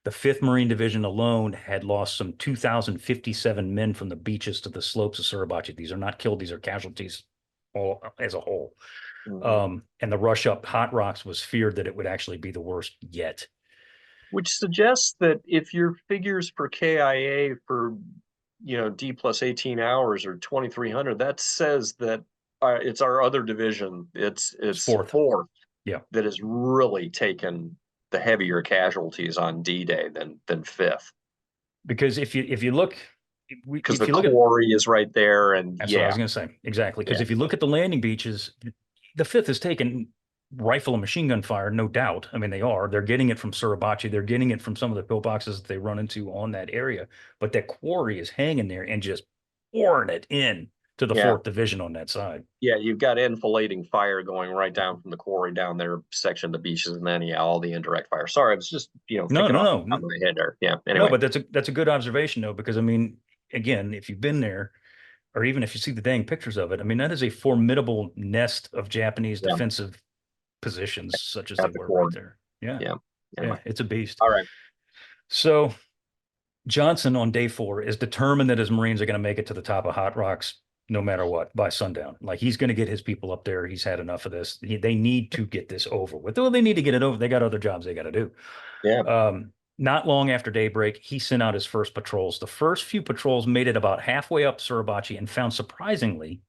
The 5th Marine Division alone had lost some 2,057 men from the beaches to the slopes of Suribachi. These are not killed. These are casualties all as a whole. And the rush up Hot Rocks was feared that it would actually be the worst yet. Which suggests that if your figures per KIA for, D plus 18 hours or 2,300, that says that it's our other division. It's fourth. That has really taken the heavier casualties on D-Day than 5th. Because if you look, because the quarry is right there, and that's what I was going to say, exactly. Because if you look at the landing beaches, the 5th has taken rifle and machine gun fire, no doubt. I mean, they're getting it from Suribachi, they're getting it from some of the pillboxes that they run into on that area, but that quarry is hanging there and just pouring it in to the 4th Division on that side. Yeah, you've got enfilading fire going right down from the quarry down there, section of the beaches, and then all the indirect fire. Sorry, I was just no. my head there. Yeah, anyway. No, but that's a good observation though, because I mean, again, if you've been there, or even if you see the dang pictures of it, I mean, that is a formidable nest of Japanese defensive positions, such as they were right there. Yeah, it's a beast. All right. So Johnson on day 4 is determined that his Marines are going to make it to the top of Hot Rocks no matter what by sundown. Like, he's going to get his people up there. He's had enough of this. They need to get this over with. Well, they need to get it over. They got other jobs they got to do. Not long after daybreak, he sent out his first patrols. The first few patrols made it about halfway up Suribachi and found surprisingly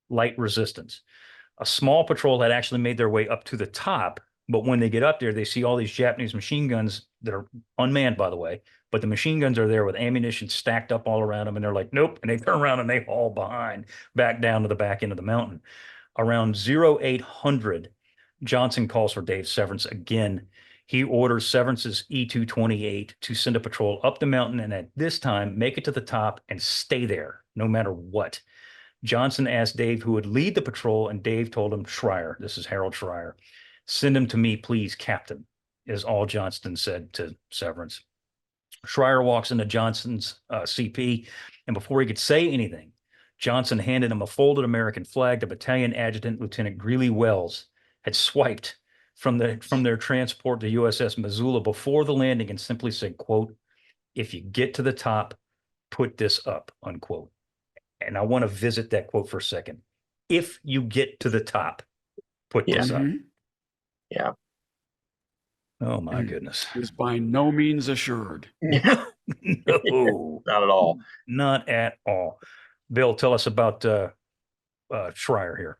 light resistance. A small patrol had actually made their way up to the top, but when they get up there, they see all these Japanese machine guns that are unmanned, by the way, but the machine guns are there with ammunition stacked up all around them, and they're like, nope, and they turn around and they haul behind, back down to the back end of the mountain. Around 0800, Johnson calls for Dave Severance again. He orders Severance's E-228 to send a patrol up the mountain, and at this time, make it to the top and stay there, no matter what. Johnson asked Dave who would lead the patrol, and Dave told him Schreier. This is Harold Schreier. Send him to me, please, Captain, is all Johnston said to Severance. Schreier walks into Johnson's CP, and before he could say anything, Johnson handed him a folded American flag the battalion adjutant, Lieutenant Greeley Wells, had swiped from their transport to USS Missoula before the landing, and simply said, quote, "If you get to the top, put this up," unquote. and I want to visit that quote for a second. If you get to the top, put this up. Yeah. Oh my goodness. Is by no means assured. No, not at all. Not at all. Bill, tell us about Schreier here.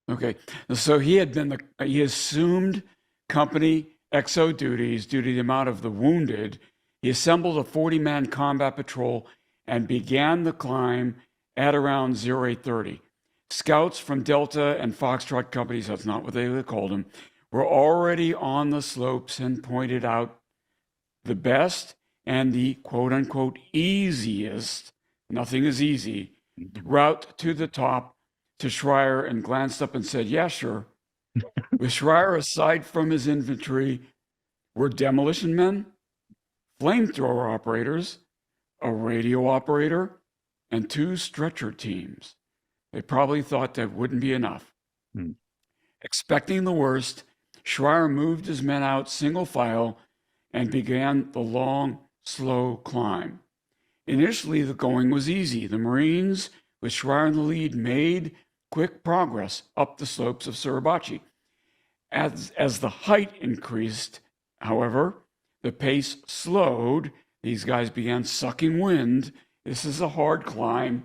Okay, so he assumed company XO duties due to the amount of the wounded. He assembled a 40-man combat patrol and began the climb at around 0830. Scouts from Delta and Foxtrot companies, that's not what they called them, were already on the slopes and pointed out the best and the quote-unquote easiest, nothing is easy, route to the top to Schreier, and glanced up and said, yeah, sure. With Schreier, aside from his infantry, were demolition men, flamethrower operators, a radio operator, and 2 stretcher teams. They probably thought that wouldn't be enough. Expecting the worst, Schreier moved his men out single file and began the long, slow climb. Initially, the going was easy. The Marines, with Schreier in the lead, made quick progress up the slopes of Suribachi. As the height increased, however, the pace slowed. These guys began sucking wind. This is a hard climb,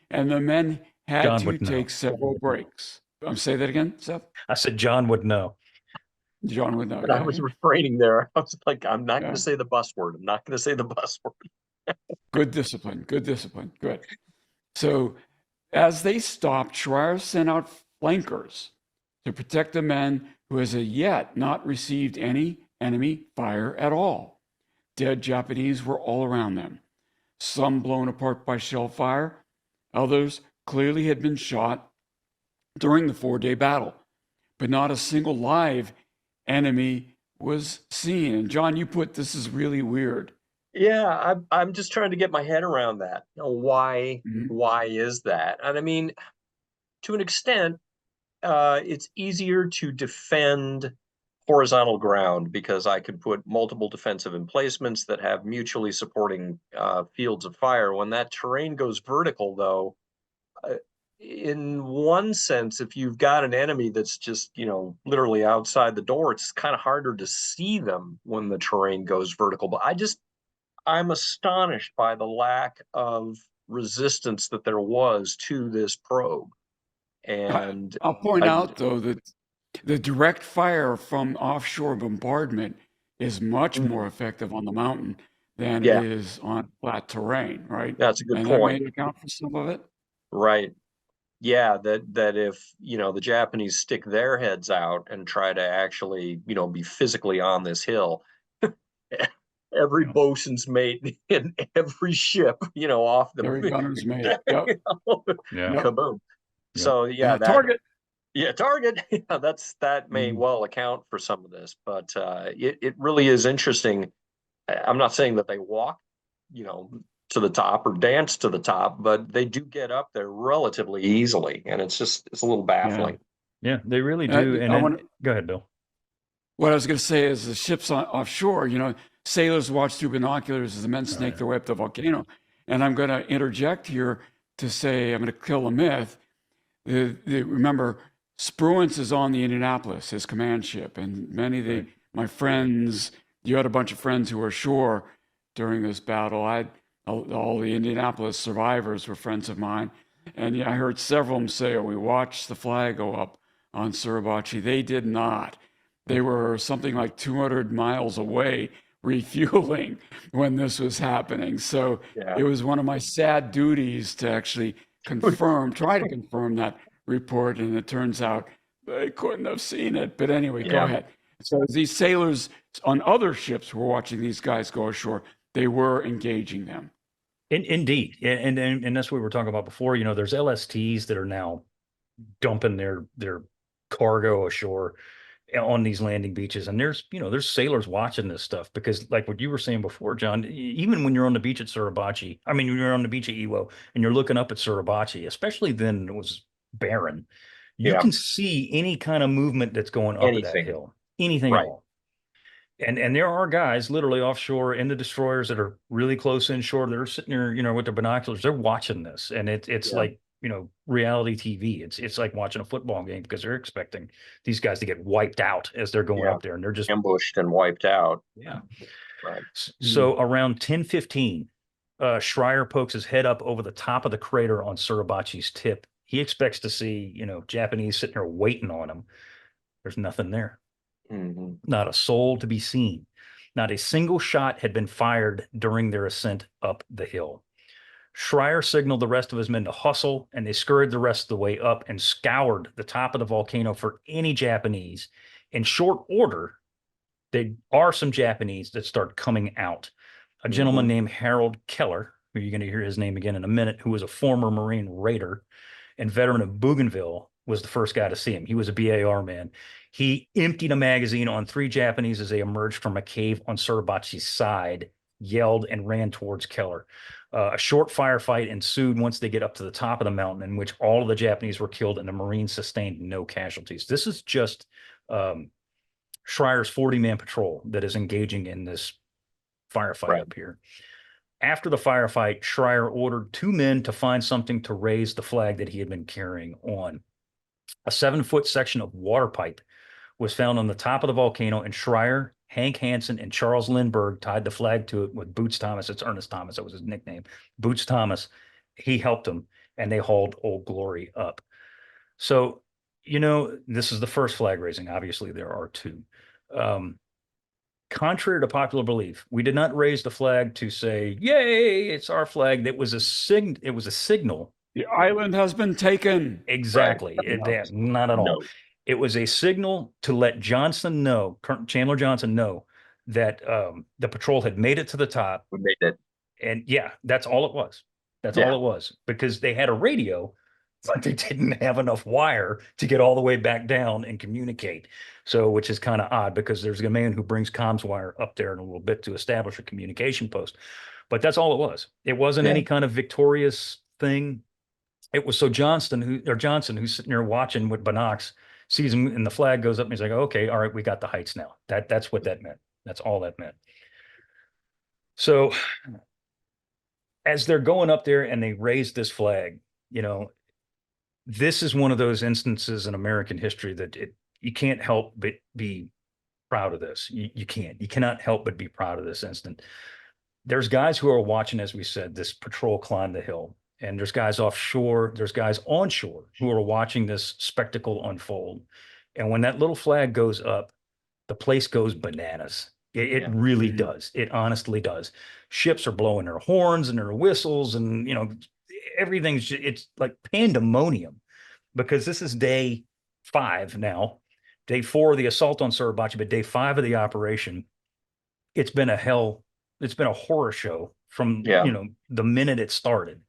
and the men had to take several breaks. Say that again, Seth? I said John would know. John would know. But I was refraining there. I was like, I'm not going to say the bus word. I'm not going to say the bus word. Good discipline. Good discipline. Good. So as they stopped, Schreier sent out flankers to protect the men who as yet not received any enemy fire at all. Dead Japanese were all around them. Some blown apart by shell fire. Others clearly had been shot during the 4-day battle. But not a single live enemy was seen. And John, you put this is really weird. Yeah, I'm just trying to get my head around that. Why is that? And I mean, to an extent, it's easier to defend horizontal ground because I could put multiple defensive emplacements that have mutually supporting fields of fire. When that terrain goes vertical, though, in one sense, if you've got an enemy that's just, literally outside the door, it's kind of harder to see them when the terrain goes vertical. But I'm astonished by the lack of resistance that there was to this probe. And I'll point out, though, that the direct fire from offshore bombardment is much more effective on the mountain than it is on flat terrain, right? That's a good point. point. That may account for some of it. Right. Yeah, that if, the Japanese stick their heads out and try to actually, be physically on this hill, every bosun's mate in every ship, off the every gunner's mate. Yep. Kaboom. So target. Yeah, target. Yeah, that may well account for some of this, but it really is interesting. I'm not saying that they walk, to the top or dance to the top, but they do get up there relatively easily, and it's a little baffling. Yeah, they really do. Go ahead, Bill. What I was going to say is the ships offshore, sailors watch through binoculars as the men snake their way up the volcano. And I'm going to interject here to say, I'm going to kill a myth. Remember, Spruance is on the Indianapolis, his command ship, and many of my friends, you had a bunch of friends who were ashore during this battle. All the Indianapolis survivors were friends of mine. And I heard several of them say, we watched the flag go up on Suribachi. They did not. They were something like 200 miles away refueling when this was happening. So it was one of my sad duties to actually try to confirm that report. And it turns out they couldn't have seen it. But anyway, go ahead. So these sailors on other ships who were watching these guys go ashore, they were engaging them. Indeed. And that's what we were talking about before. There's LSTs that are now dumping their cargo ashore on these landing beaches. And there's sailors watching this stuff because like what you were saying before, John, even when you're on the beach at Suribachi, when you're on the beach at Iwo and you're looking up at Suribachi, especially then it was barren, you can see any kind of movement that's going up that hill, anything at all. And there are guys literally offshore in the destroyers that are really close inshore. They're sitting there, with their binoculars. They're watching this, and it's Yeah. like reality TV. It's like watching a football game because they're expecting these guys to get wiped out as they're going Yeah. up there, and they're just ambushed and wiped out. yeah. Right. So around 10:15, Schreier pokes his head up over the top of the crater on Suribachi's tip. He expects to see, Japanese sitting there waiting on him. There's nothing there. Mm-hmm. Not a soul to be seen. Not a single shot had been fired during their ascent up the hill. Schreier signaled the rest of his men to hustle, and they scurried the rest of the way up and scoured the top of the volcano for any Japanese. In short order, there are some Japanese that start coming out. A gentleman named Harold Keller, who you're going to hear his name again in a minute, who was a former Marine raider and veteran of Bougainville, was the first guy to see him. He was a BAR man. He emptied a magazine on 3 Japanese as they emerged from a cave on Suribachi's side, yelled, and ran towards Keller. A short firefight ensued once they get up to the top of the mountain, in which all of the Japanese were killed and the Marines sustained no casualties. This is just Schreier's 40-man patrol that is engaging in this firefight up here. After the firefight, Schreier ordered 2 men to find something to raise the flag that he had been carrying on. A 7-foot section of water pipe was found on the top of the volcano, and Schreier, Hank Hansen, and Charles Lindbergh tied the flag to it with Boots Thomas. It's Ernest Thomas. That was his nickname. Boots Thomas. He helped them, and they hauled Old Glory up. So, this is the first flag raising. Obviously, there are 2. Contrary to popular belief, we did not raise the flag to say, "Yay, it's our flag." It was a signal. The island has been taken. Exactly. Right. Not at all. No. It was a signal to let Johnson know, Colonel Chandler Johnson know, that the patrol had made it to the top. We made it. And yeah, that's all it was. That's all it was, because they had a radio, but they didn't have enough wire to get all the way back down and communicate. So, which is kind of odd, because there's a man who brings comms wire up there in a little bit to establish a communication post. But that's all it was. It wasn't any kind of victorious thing. It was so Johnson, who's sitting there watching with binocs, sees him and the flag goes up, and he's like, "Okay, all right, we got the heights now." That's what that meant. That's all that meant. So as they're going up there and they raise this flag, this is one of those instances in American history that you can't help but be proud of this. You cannot help but be proud of this instant. There's guys who are watching, as we said, this patrol climb the hill. And there's guys offshore, there's guys onshore who are watching this spectacle unfold. And when that little flag goes up, the place goes bananas. It really does. It honestly does. Ships are blowing their horns and their whistles, and it's like pandemonium, because this is day 5 now. Day 4 of the assault on Suribachi, but day 5 of the operation. It's been a horror show from the minute it started.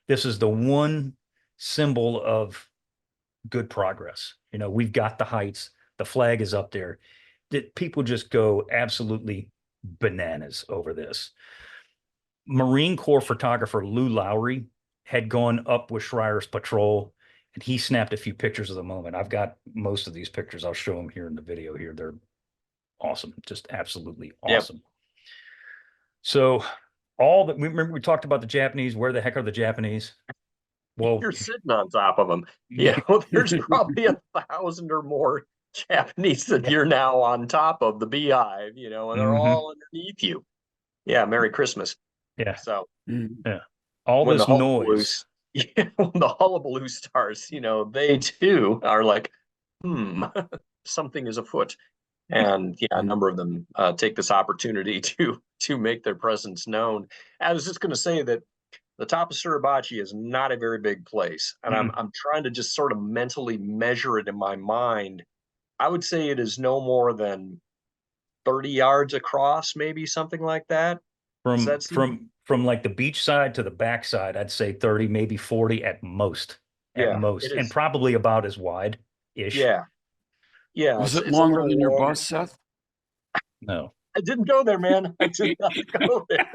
This is the one symbol of good progress. We've got the heights. The flag is up there. People just go absolutely bananas over this. Marine Corps photographer Lou Lowry had gone up with Schreier's patrol, and he snapped a few pictures of the moment. I've got most of these pictures. I'll show them here in the video here. They're awesome. Just absolutely awesome. Yep. So remember we talked about the Japanese. Where the heck are the Japanese? Well, you're sitting on top of them. There's probably 1,000 or more Japanese that you're now on top of the beehive, and they're all underneath you. Yeah, Merry Christmas. Yeah. So all this noise. When the hullabaloo starts, they too are like, something is afoot. And a number of them take this opportunity to make their presence known. I was just going to say that the top of Suribachi is not a very big place, and I'm trying to just sort of mentally measure it in my mind. I would say it is no more than 30 yards across, maybe something like that. From like the beach side to the back side, I'd say 30, maybe 40 at most. And probably about as wide ish. Yeah. Was it longer than your bus, Seth? No. I didn't go there, man. I did not go there.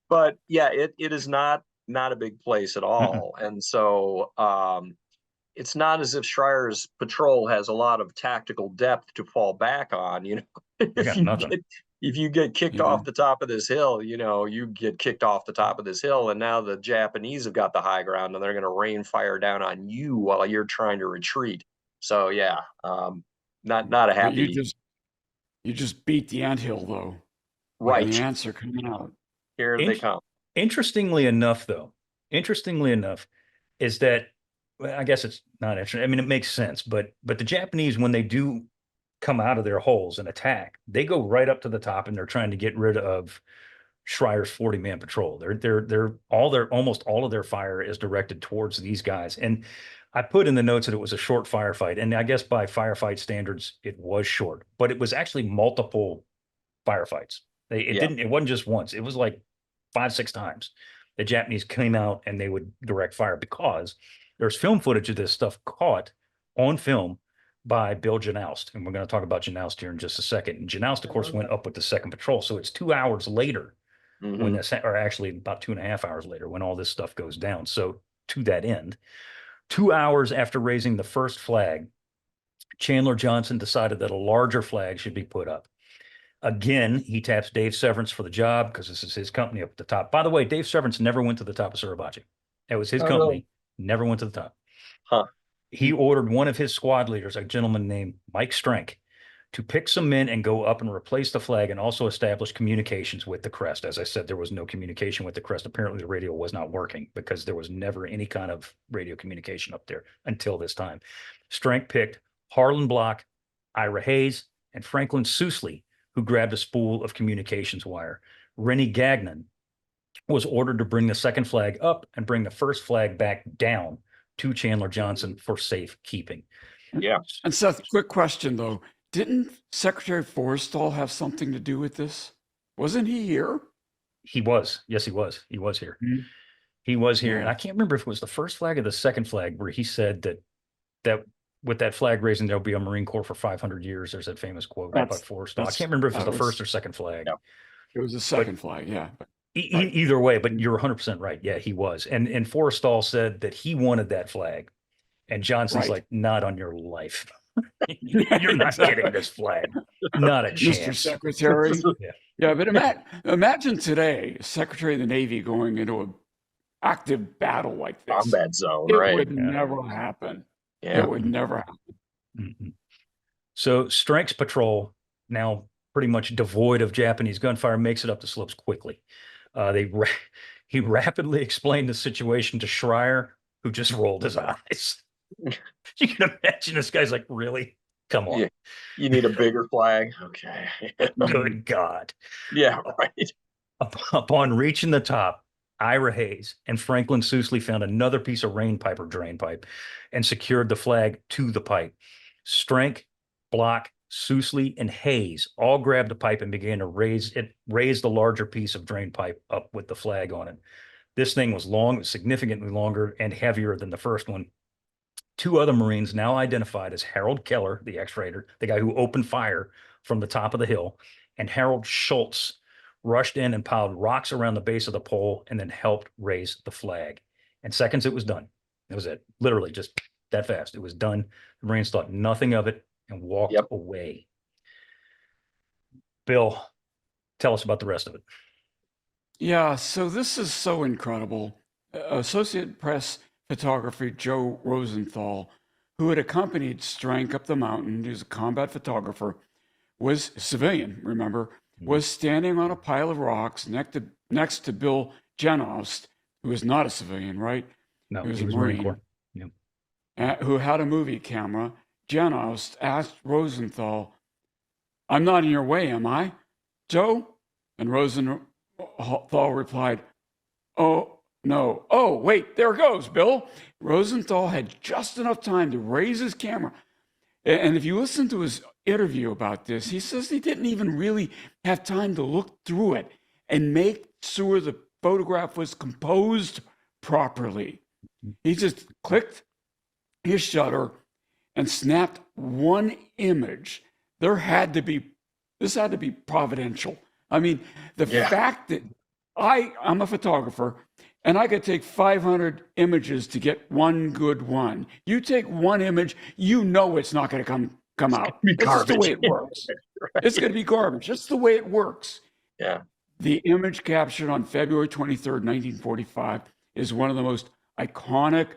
But yeah, it is not a big place at all. And so it's not as if Schreier's patrol has a lot of tactical depth to fall back on. got nothing. If you get kicked off the top of this hill, you get kicked off the top of this hill, and now the Japanese have got the high ground, and they're going to rain fire down on you while you're trying to retreat. So yeah, not a happy. You just beat the anthill though. Right. And the ants are coming out. Here they come. Interestingly enough, is that, well, I guess it's not interesting. I mean, it makes sense, but the Japanese, when they do come out of their holes and attack, they go right up to the top, and they're trying to get rid of Schreier's 40-man patrol. Almost all of their fire is directed towards these guys. And I put in the notes that it was a short firefight, and I guess by firefight standards, it was short, but it was actually multiple firefights. It wasn't just once. It was like 5-6 times. The Japanese came out and they would direct fire, because there's film footage of this stuff caught on film by Bill Janoust. And we're going to talk about Janoust here in just a second. And Janoust, of course, went up with the second patrol. So it's 2 hours later when this, or actually about 2.5 hours later, when all this stuff goes down. So to that end, 2 hours after raising the first flag, Chandler Johnson decided that a larger flag should be put up. Again, he taps Dave Severance for the job, because this is his company up at the top. By the way, Dave Severance never went to the top of Suribachi. That was his company, never went to the top. Huh. He ordered one of his squad leaders, a gentleman named Mike Strank, to pick some men and go up and replace the flag, and also establish communications with the crest. As I said, there was no communication with the crest. Apparently the radio was not working, because there was never any kind of radio communication up there until this time. Strank picked Harlan Block, Ira Hayes, and Franklin Sousley, who grabbed a spool of communications wire. Rennie Gagnon was ordered to bring the second flag up and bring the first flag back down to Chandler Johnson for safekeeping. Yeah. And Seth, quick question though. Didn't Secretary Forrestal have something to do with this? Wasn't he here? He was. Yes, he was. He was here. Mm-hmm. He was here. Yeah. And I can't remember if it was the first flag or the second flag, where he said that with that flag raising, there'll be a Marine Corps for 500 years. There's that famous quote by Forrestal. I can't remember if it was the first or second flag. Yeah. It was the second flag, yeah. Either way, but you're 100% right. Yeah, he was. And Forrestal said that he wanted that flag. And Johnson's like, not on your life. You're not getting this flag. Not a chance. Mr. Secretary. Yeah, but imagine today, Secretary of the Navy going into an active battle like this. Combat zone, It would never happen. Yeah. It would never happen. Mm-hmm. So Strank's patrol, now pretty much devoid of Japanese gunfire, makes it up the slopes quickly. He rapidly explained the situation to Schreier, who just rolled his eyes. You can imagine this guy's like, really? Come on. Yeah. You need a bigger flag? Okay. Good God. Yeah, right. Upon reaching the top, Ira Hayes and Franklin Sousley found another piece of rain pipe or drain pipe and secured the flag to the pipe. Strank, Block, Sousley, and Hayes all grabbed the pipe and began to raise the larger piece of drain pipe up with the flag on it. This thing was long, significantly longer and heavier than the first one. 2 other Marines, now identified as Harold Keller, the X-Raider, the guy who opened fire from the top of the hill, and Harold Schultz, rushed in and piled rocks around the base of the pole and then helped raise the flag. In seconds, it was done. That was it. Literally just that fast. It was done. The Marines thought nothing of it and walked away. Bill, tell us about the rest of it. Yeah, so this is so incredible. Associated Press photographer Joe Rosenthal, who had accompanied Strank up the mountain, he's a combat photographer, was a civilian, remember, was standing on a pile of rocks next to Bill Janoust, who was not a civilian, right? No, he was a Marine Corps. Yeah. Who had a movie camera. Janoust asked Rosenthal, "I'm not in your way, am I, Joe?" And Rosenthal replied, "Oh, no. Oh, wait, there it goes, Bill." Rosenthal had just enough time to raise his camera. And if you listen to his interview about this, he says he didn't even really have time to look through it and make sure the photograph was composed properly. He just clicked his shutter and snapped one image. This had to be providential. I mean, the fact that I'm a photographer, And I could take 500 images to get one good one. You take one image, you know it's not going to come out. It's just the way it works. Right. It's going to be garbage. That's the way it works. Yeah. The image captured on February 23rd, 1945 is one of the most iconic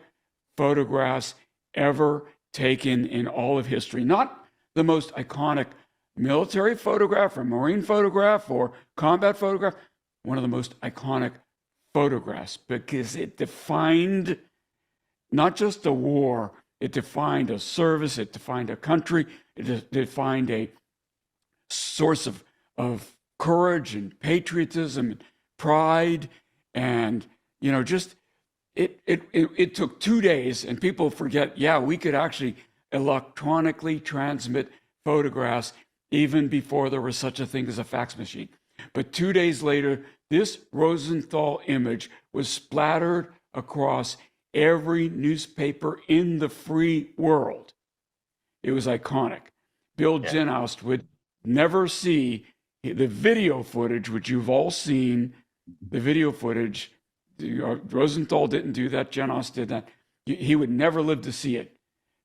photographs ever taken in all of history. Not the most iconic military photograph or marine photograph or combat photograph, one of the most iconic photographs because it defined not just a war, it defined a service, it defined a country, it defined a source of courage and patriotism and pride. And, you know, just it took 2 days, and people forget, yeah, we could actually electronically transmit photographs even before there was such a thing as a fax machine. But 2 days later, this Rosenthal image was splattered across every newspaper in the free world. It was iconic. Bill Jenoust would never see the video footage, which you've all seen, the video footage. Rosenthal didn't do that. Jenoust did that. He would never live to see it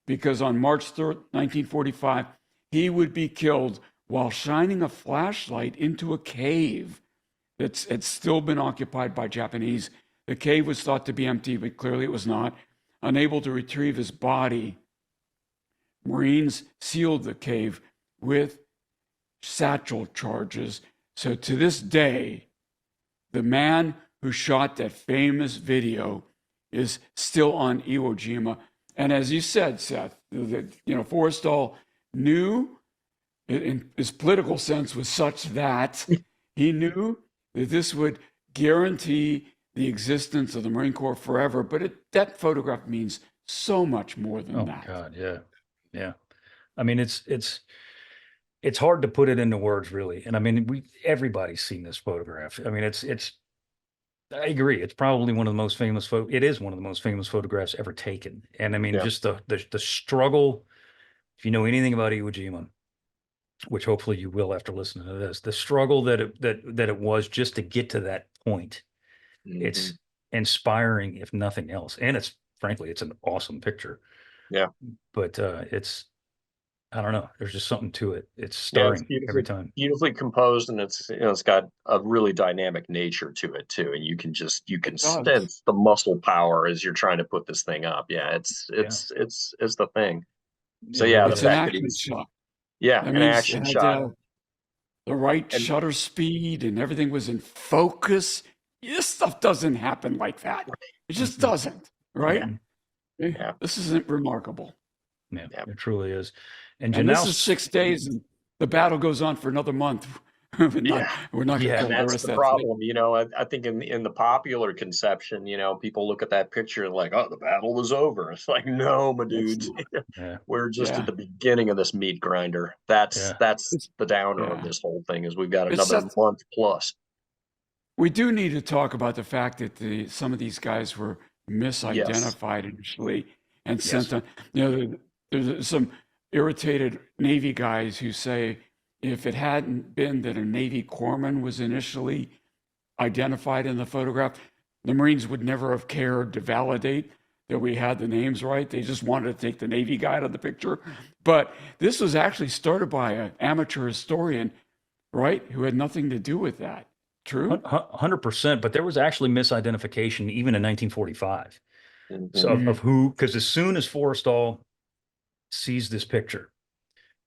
because on March 3rd, 1945, he would be killed while shining a flashlight into a cave that's still been occupied by Japanese. The cave was thought to be empty, but clearly it was not. Unable to retrieve his body, Marines sealed the cave with satchel charges. So to this day, the man who shot that famous video is still on Iwo Jima. And as you said, Seth, Forrestal knew, in his political sense, was such that he knew that this would guarantee the existence of the Marine Corps forever. But that photograph means so much more than that. Oh God, yeah. I mean, it's hard to put it into words, really. And I mean, everybody's seen this photograph. I mean, I agree. It's probably one of the most famous it is one of the most famous photographs ever taken. And I mean, just the struggle. If you know anything about Iwo Jima, which hopefully you will after listening to this, the struggle that it was just to get to that point. Mm-hmm. It's inspiring, if nothing else. And frankly, it's an awesome picture. Yeah. But I don't know. There's just something to it. It's stirring every time. Beautifully composed, and it's got a really dynamic nature to it too. And you can sense the muscle power as you're trying to put this thing up. Yeah, it's the thing. So it's an action shot. Yeah, an action shot. The right shutter speed and everything was in focus. This stuff doesn't happen like that. It just doesn't, right? Yeah. This isn't remarkable. Yeah, it truly is. And this is 6 days, and the battle goes on for another month. We're not going to kill the rest of that problem. You know, I think in the popular conception, people look at that picture like, oh, the battle was over. It's like, no, my dudes, we're just at the beginning of this meat grinder. That's the downer of this whole thing is we've got another month plus. We do need to talk about the fact that some of these guys were misidentified initially and sent on. There's some irritated Navy guys who say if it hadn't been that a Navy corpsman was initially identified in the photograph, the Marines would never have cared to validate that we had the names right. They just wanted to take the Navy guy out of the picture. But this was actually started by an amateur historian, right, who had nothing to do with that. True? 100%. But there was actually misidentification even in 1945. So of who, because as soon as Forrestal sees this picture,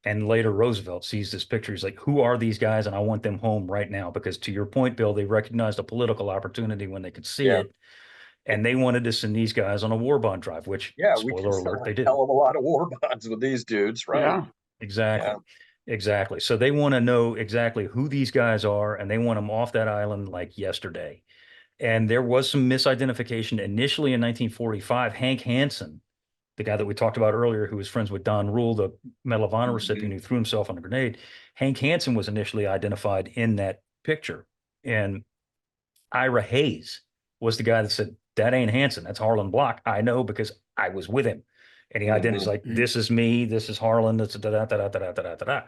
and later Roosevelt sees this picture, he's like, who are these guys? And I want them home right now. Because to your point, Bill, they recognized a political opportunity when they could see it. And they wanted to send these guys on a war bond drive, which, spoiler alert, they did. Hell of a lot of war bonds with these dudes, right? Yeah. Exactly. So they want to know exactly who these guys are, and they want them off that island like yesterday. And there was some misidentification initially in 1945. Hank Hansen, the guy that we talked about earlier, who was friends with Don Rule, the Medal of Honor recipient who threw himself on a grenade, Hank Hansen was initially identified in that picture. And Ira Hayes was the guy that said, that ain't Hansen, that's Harlan Block. I know because I was with him. And he identifies like, this is me, this is Harlan, that's da-da-da-da-da-da-da-da-da.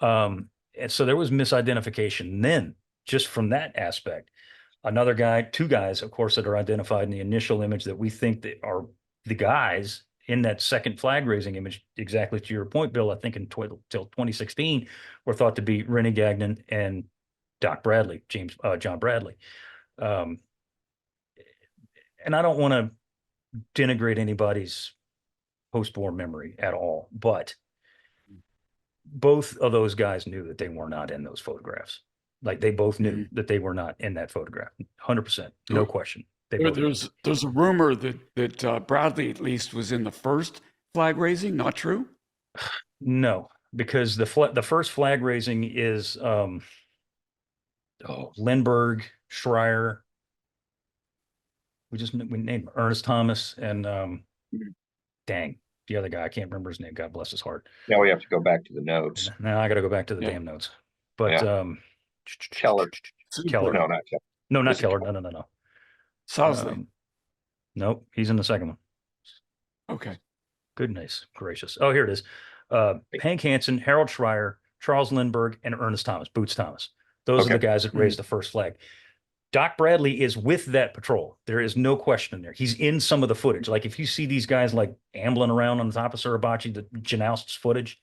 And so there was misidentification then, just from that aspect. Another guy, two guys, of course, that are identified in the initial image that we think that are the guys in that second flag raising image, exactly to your point, Bill, I think until 2016, were thought to be Rennie Gagnon and Jon Bradley. And I don't want to denigrate anybody's post-war memory at all, but both of those guys knew that they were not in those photographs. Like they both knew that they were not in that photograph. 100%, no question. There's a rumor that Bradley at least was in the first flag raising. Not true? No, because the first flag raising is Lindbergh, Schreier. We named Ernest Thomas and dang, the other guy, I can't remember his name. God bless his heart. Now we have to go back to the notes. Now I got to go back to the damn notes. But Keller. Keller. No, not Keller. No, not Keller. No. Sousley. Nope, he's in the second one. Okay. Goodness gracious. Oh, here it is. Hank Hansen, Harold Schreier, Charles Lindbergh, and Ernest Thomas, Boots Thomas. Those are the guys that raised the first flag. Doc Bradley is with that patrol. There is no question there. He's in some of the footage. Like if you see these guys like ambling around on the top of Suribachi, the Janoust's footage,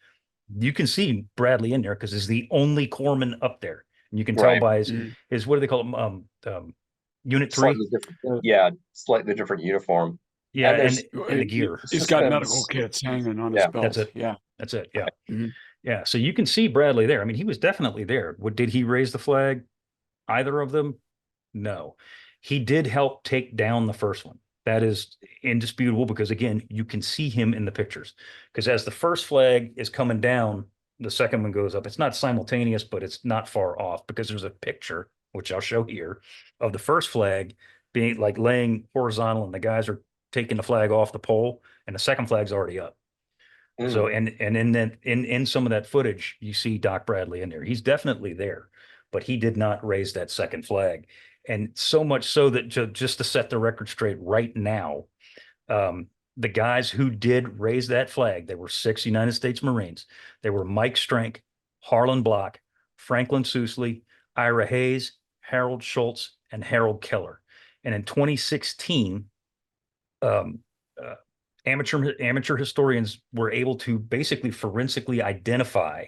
you can see Bradley in there because he's the only corpsman up there. And you can tell by his what do they call him? Unit 3. Slightly different uniform. Yeah, and the gear. He's got medical kits hanging on his belt. That's it. Yeah. That's it. Yeah. Yeah. So you can see Bradley there. I mean, he was definitely there. Did he raise the flag? Either of them? No. He did help take down the first one. That is indisputable because, again, you can see him in the pictures. Because as the first flag is coming down, the second one goes up. It's not simultaneous, but it's not far off because there's a picture, which I'll show here, of the first flag being like laying horizontal and the guys are taking the flag off the pole and the second flag's already up. So, and in some of that footage, you see Doc Bradley in there. He's definitely there, but he did not raise that second flag. And so much so that just to set the record straight right now, the guys who did raise that flag, there were 6 United States Marines. They were Mike Strank, Harlan Block, Franklin Sousley, Ira Hayes, Harold Schultz, and Harold Keller. And in 2016, amateur historians were able to basically forensically identify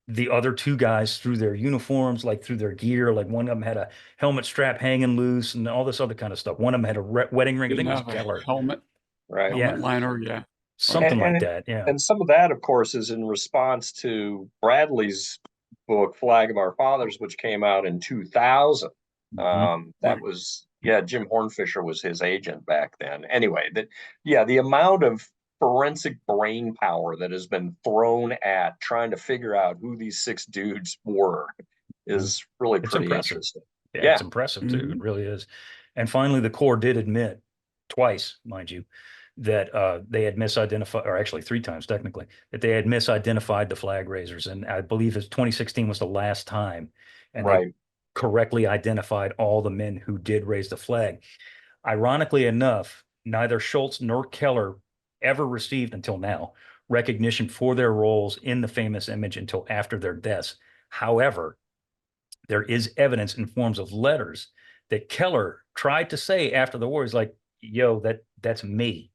the other two guys through their uniforms, like through their gear. Like one of them had a helmet strap hanging loose and all this other kind of stuff. One of them had a wedding ring. I think it was Keller. Helmet. Right. Helmet liner. Something like that. Yeah. And some of that, of course, is in response to Bradley's book, Flag of Our Fathers, which came out in 2000. That was, Jim Hornfisher was his agent back then. Anyway, the amount of forensic brain power that has been thrown at trying to figure out who these 6 dudes were is really pretty interesting. Yeah, it's impressive too. It really is. And finally, the Corps did admit twice, mind you, that they had misidentified, or actually 3 times technically, that they had misidentified the flag raisers. And I believe 2016 was the last time. And they correctly identified all the men who did raise the flag. Ironically enough, neither Schultz nor Keller ever received until now recognition for their roles in the famous image until after their deaths. However, there is evidence in forms of letters that Keller tried to say after the war. He's like, yo, that's me.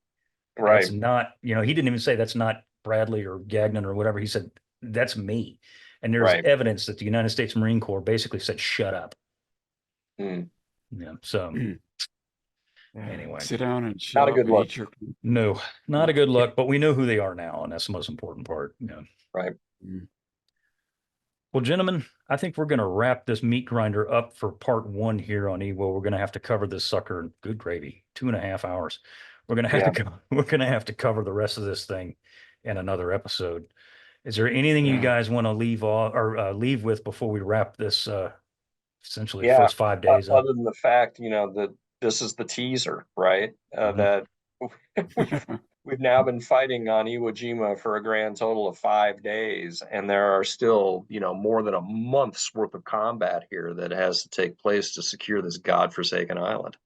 Right. That's not, he didn't even say that's not Bradley or Gagnon or whatever. He said, that's me. And there's evidence that the United States Marine Corps basically said, shut up. Yeah. So anyway, sit down and not a good look. No, not a good look, but we know who they are now. And that's the most important part. Yeah. Right. Well, gentlemen, I think we're going to wrap this meat grinder up for part 1 here on Iwo. We're going to have to cover this sucker in good gravy, 2.5 hours. We're going to have to cover the rest of this thing in another episode. Is there anything you guys want to leave off or leave with before we wrap this essentially first 5 days up? Other than the fact, that this is the teaser, right? That we've now been fighting on Iwo Jima for a grand total of 5 days, and there are still, more than a month's worth of combat here that has to take place to secure this godforsaken island.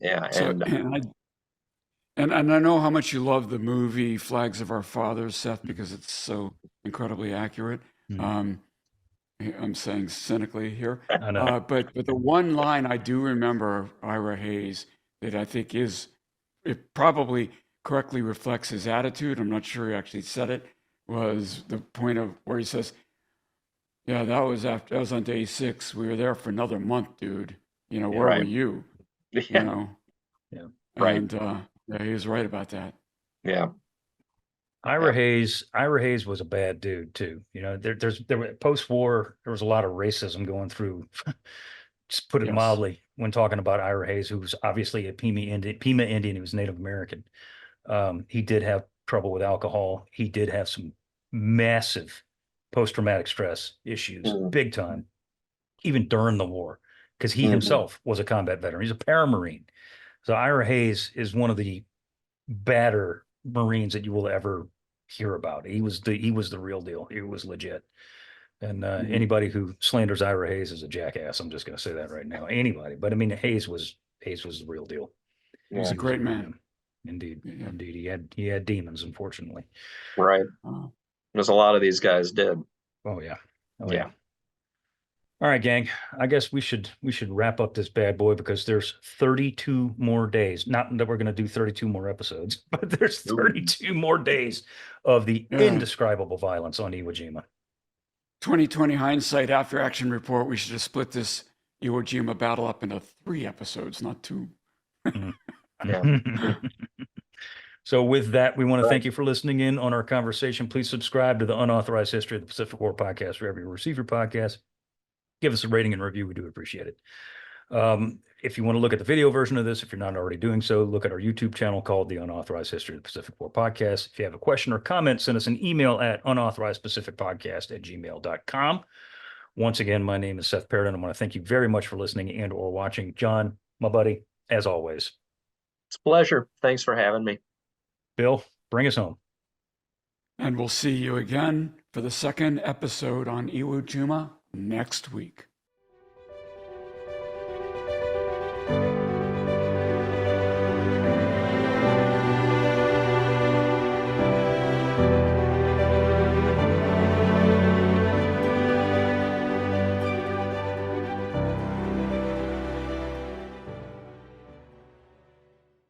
Yeah, and I know how much you love the movie Flags of Our Fathers, Seth, because it's so incredibly accurate. I'm saying cynically here. I know. But the one line I do remember of Ira Hayes that I think it probably correctly reflects his attitude. I'm not sure he actually said it, was the point of where he says, yeah, that was on day 6. We were there for another month, dude. You know, where were you? You Yeah. know? Yeah. And yeah, he was right about that. Yeah. Ira Hayes was a bad dude too. You know, there were post-war, there was a lot of racism going through, just put it Yes. mildly, when talking about Ira Hayes, who was obviously a Pima Indian, who was Native American. He did have trouble with alcohol. He did have some massive post-traumatic stress issues, big time, even during the war, because he himself was a combat veteran. He's a paramarine. So Ira Hayes is one of the badder Marines that you will ever hear about. He was the real deal. He was legit. And anybody who slanders Ira Hayes is a jackass. I'm just going to say that right now. Anybody, but I mean, Hayes was the real deal. He's a great man. Indeed, Yeah. indeed. He had demons, unfortunately. Right. Because a lot of these guys did. Oh yeah. Oh Yeah. All right, gang. I guess we should wrap up this bad boy, because there's 32 more days. Not that we're going to do 32 more episodes, but there's 32 more days of the indescribable violence on Iwo Jima. 2020 hindsight after action report. We should have split this Iwo Jima battle up into 3 episodes, not 2. Yeah. So with that, we want to thank you for listening in on our conversation. Please subscribe to the Unauthorized History of the Pacific War podcast wherever you receive your podcast. Give us a rating and review. We do appreciate it. If you want to look at the video version of this, if you're not already doing so, look at our YouTube channel called the Unauthorized History of the Pacific War podcast. If you have a question or comment, send us an email at unauthorizedpacificpodcast@gmail.com. Once again, my name is Seth Perrin. I want to thank you very much for listening and or watching. John, my buddy, as always. It's a pleasure. Thanks for having me. Bill, bring us home. And we'll see you again for the 2nd episode on Iwo Jima next week.